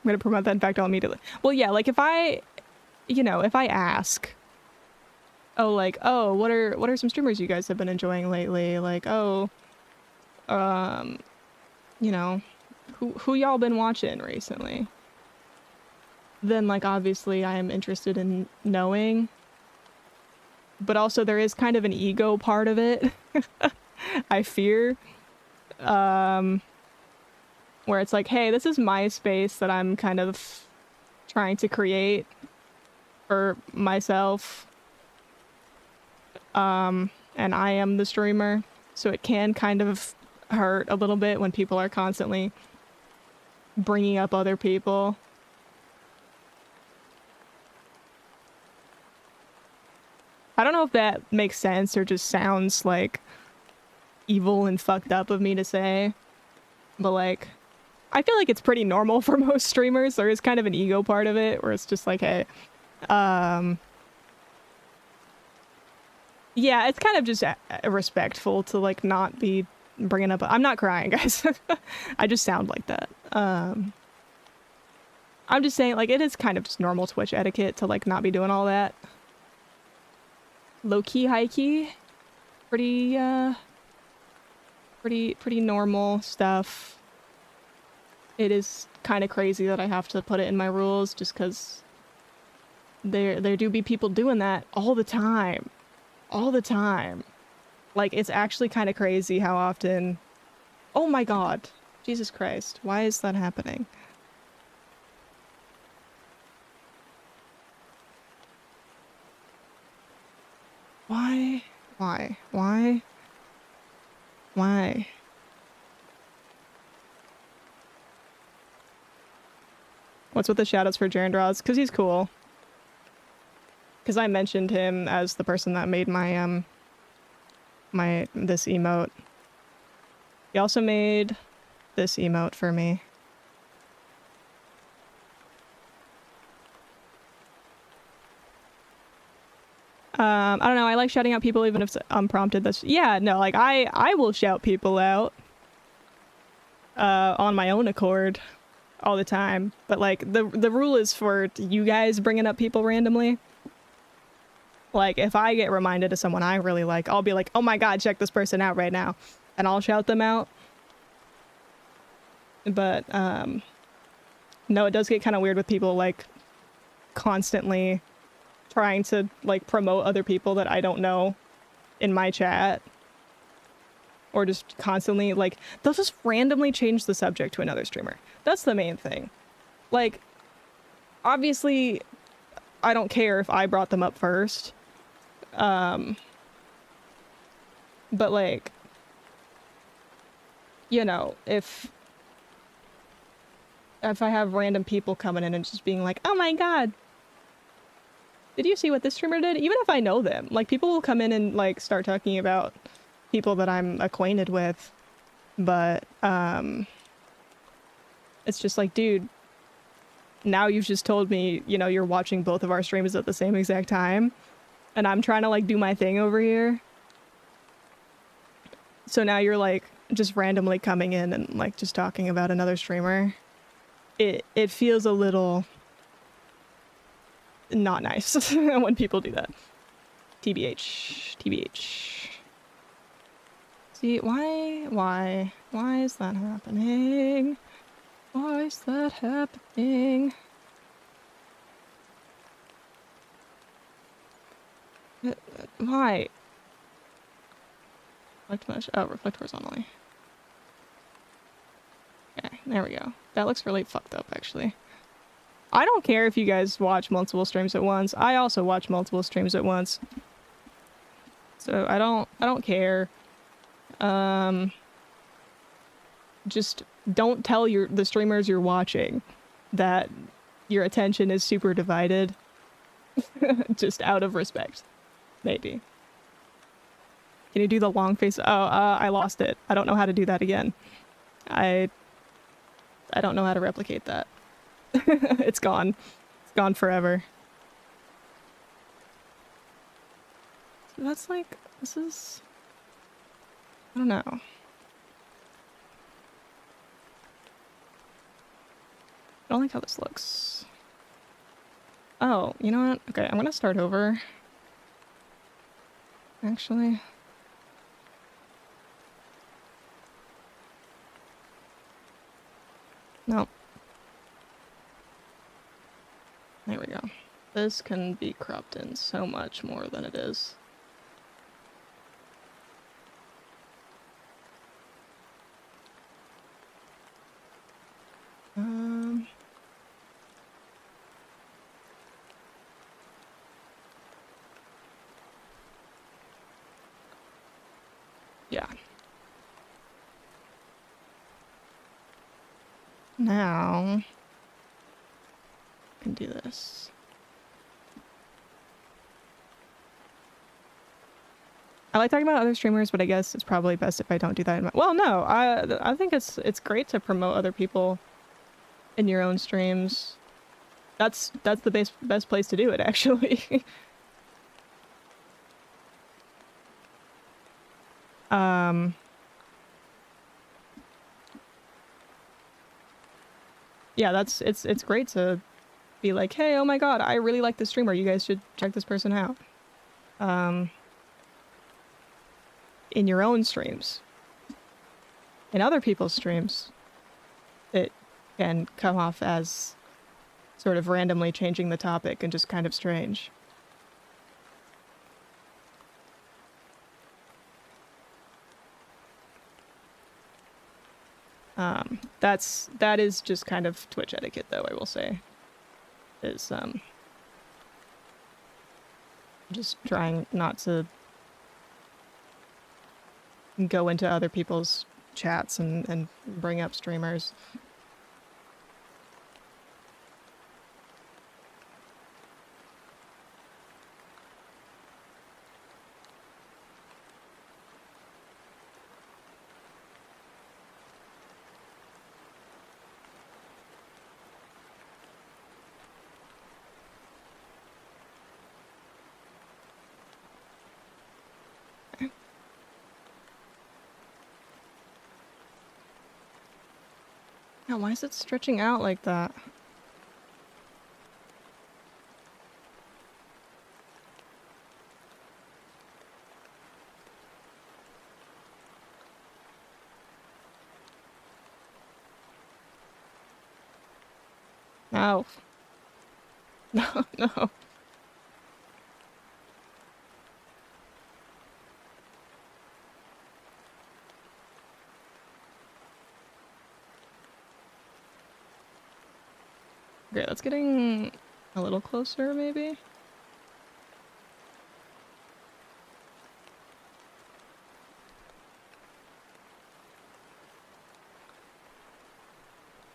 I'm gonna promote that in fact I'll immediately. Well, yeah, like if I, you know, if I ask, oh, like, oh, what are some streamers you guys have been enjoying lately? Like, oh, you know, who y'all been watching recently? Then, like, obviously I am interested in knowing. But also there is kind of an ego part of it, I fear. Where it's like, hey, this is my space that I'm kind of trying to create for myself. And I am the streamer, so it can kind of hurt a little bit when people are constantly bringing up other people. I don't know if that makes sense or just sounds like evil and fucked up of me to say, but like, I feel like it's pretty normal for most streamers. There is kind of an ego part of it where it's just like, hey, yeah, it's kind of just respectful to like not be bringing up. I'm not crying, guys. I just sound like that. I'm just saying, like, it is kind of just normal Twitch etiquette to like not be doing all that. Low key, high key, pretty normal stuff. It is kind of crazy that I have to put it in my rules just because there do be people doing that all the time. All the time. Like, it's actually kind of crazy how often... Oh my god. Jesus Christ. Why is that happening? Why? Why? Why? Why? What's with the shoutouts for Jarendraz? Because he's cool. Because I mentioned him as the person that made my, this emote. He also made this emote for me. I don't know, I like shouting out people even if it's unprompted. That's, yeah, no, like, I will shout people out. On my own accord. All the time. But, like, the rule is for you guys bringing up people randomly. Like, if I get reminded of someone I really like, I'll be like, oh my god, check this person out right now. And I'll shout them out. But, no, it does get kind of weird with people, like, constantly trying to, like, promote other people that I don't know in my chat. Or just constantly, like, they'll just randomly change the subject to another streamer. That's the main thing. Like, obviously, I don't care if I brought them up first. But, like, you know, if I have random people coming in and just being like, oh my god, did you see what this streamer did? Even if I know them, like, people will come in and, like, start talking about people that I'm acquainted with, but, it's just like, dude, now you've just told me, you know, you're watching both of our streams at the same exact time, and I'm trying to, like, do my thing over here. So now you're, like, just randomly coming in and, like, just talking about another streamer. It feels a little not nice when people do that. TBH. See, why is that happening? Why is that happening? Why? Reflect mesh. Oh, reflect horizontally. Okay, there we go. That looks really fucked up, actually. I don't care if you guys watch multiple streams at once. I also watch multiple streams at once. So I don't care. Just don't tell the streamers you're watching that your attention is super divided. Just out of respect. Maybe. Can you do the long face? Oh, I lost it. I don't know how to do that again. I don't know how to replicate that. It's gone. It's gone forever. So that's like, this is, I don't know. I don't like how this looks. Oh, you know what? Okay, I'm gonna start over. Actually. No. There we go. This can be cropped in so much more than it is. Yeah. Now, I can do this. I like talking about other streamers, but I guess it's probably best if I don't do that in my— well, no, I think it's great to promote other people in your own streams. That's the best place to do it, actually. Yeah, it's great to be like, hey, oh my god, I really like this streamer. You guys should check this person out. In your own streams. In other people's streams, it can come off as sort of randomly changing the topic and just kind of strange. That is just kind of Twitch etiquette, though, I will say. Is just trying not to go into other people's chats and bring up streamers. Yeah, why is it stretching out like that? No. No, no. Okay, that's getting a little closer, maybe?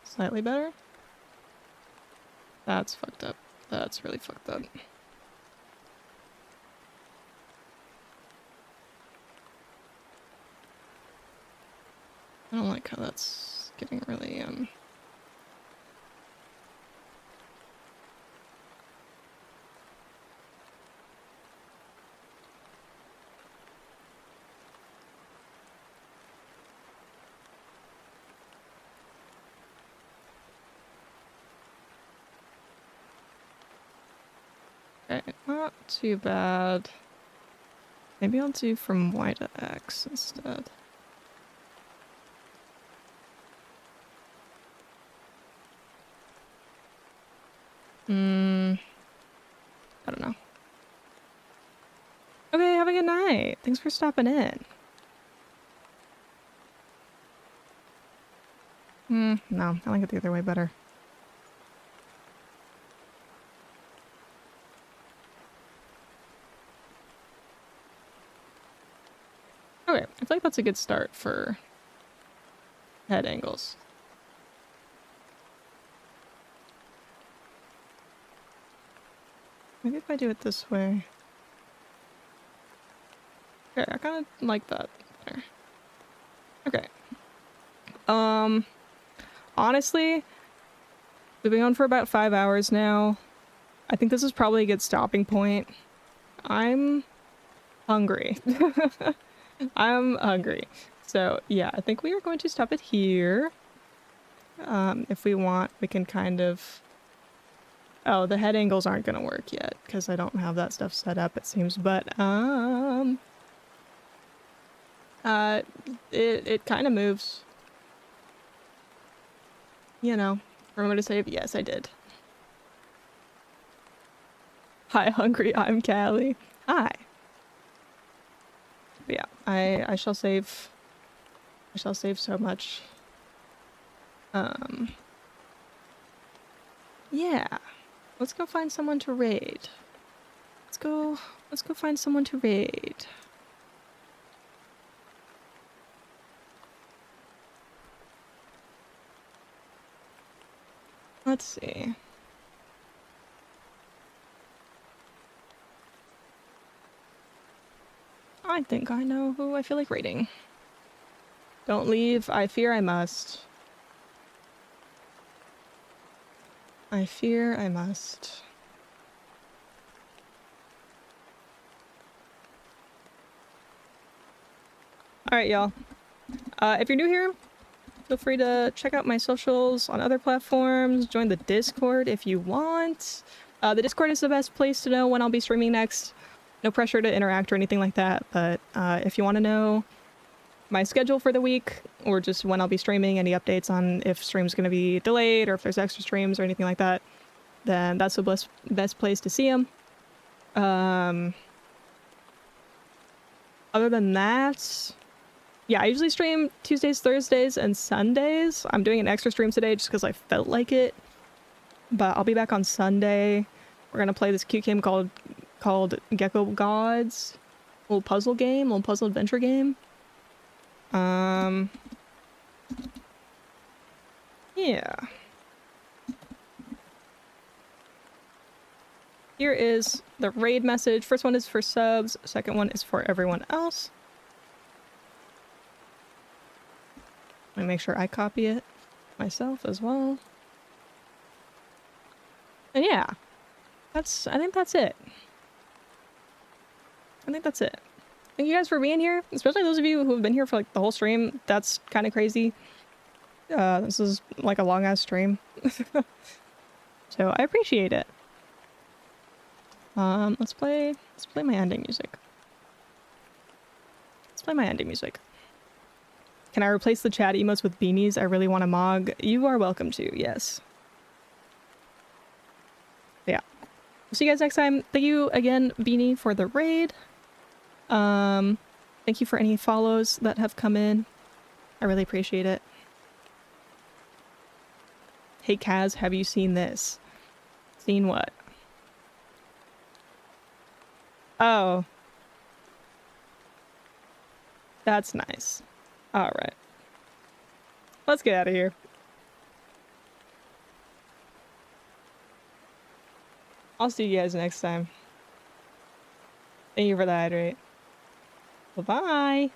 Slightly better? That's fucked up. That's really fucked up. I don't like how that's getting really, Okay, not too bad. Maybe I'll do from Y to X instead. I don't know. Okay, have a good night. Thanks for stopping in. No, I like it the other way better. Okay, I feel like that's a good start for head angles. Maybe if I do it this way. Okay, I kind of like that better. Okay. Honestly, we've been on for about 5 hours now. I think this is probably a good stopping point. I'm hungry. I'm hungry. So yeah, I think we are going to stop it here. If we want, we can kind of... Oh, the head angles aren't gonna work yet because I don't have that stuff set up, it seems. But it kind of moves. You know, remember to save? Yes, I did. Hi, hungry. I'm Callie. Hi. But yeah, I shall save. I shall save so much. Yeah. Let's go find someone to raid. Let's go find someone to raid. Let's see. I think I know who I feel like raiding. Don't leave. I fear I must. I fear I must. Alright, y'all. If you're new here, feel free to check out my socials on other platforms. Join the Discord if you want. The Discord is the best place to know when I'll be streaming next. No pressure to interact or anything like that, but if you want to know my schedule for the week or just when I'll be streaming, any updates on if stream's going to be delayed or if there's extra streams or anything like that, then that's the best place to see them. Other than that, yeah, I usually stream Tuesdays, Thursdays, and Sundays. I'm doing an extra stream today just because I felt like it. But I'll be back on Sunday. We're gonna play this cute game called Gecko Gods. Little puzzle game, little puzzle adventure game. Yeah. Here is the raid message. First one is for subs, second one is for everyone else. Let me make sure I copy it myself as well. And yeah, I think that's it. I think that's it. Thank you guys for being here, especially those of you who have been here for like the whole stream. That's kind of crazy. This is like a long ass stream. So I appreciate it. Let's play my ending music. Let's play my ending music. Can I replace the chat emotes with beanies? I really want a mog. You are welcome to, yes. Yeah. See you guys next time. Thank you again, Beanie, for the raid. Thank you for any follows that have come in. I really appreciate it. Hey Kaz, have you seen this? Seen what? Oh. That's nice. Alright. Let's get out of here. I'll see you guys next time. Thank you for the hydrate. Bye-bye.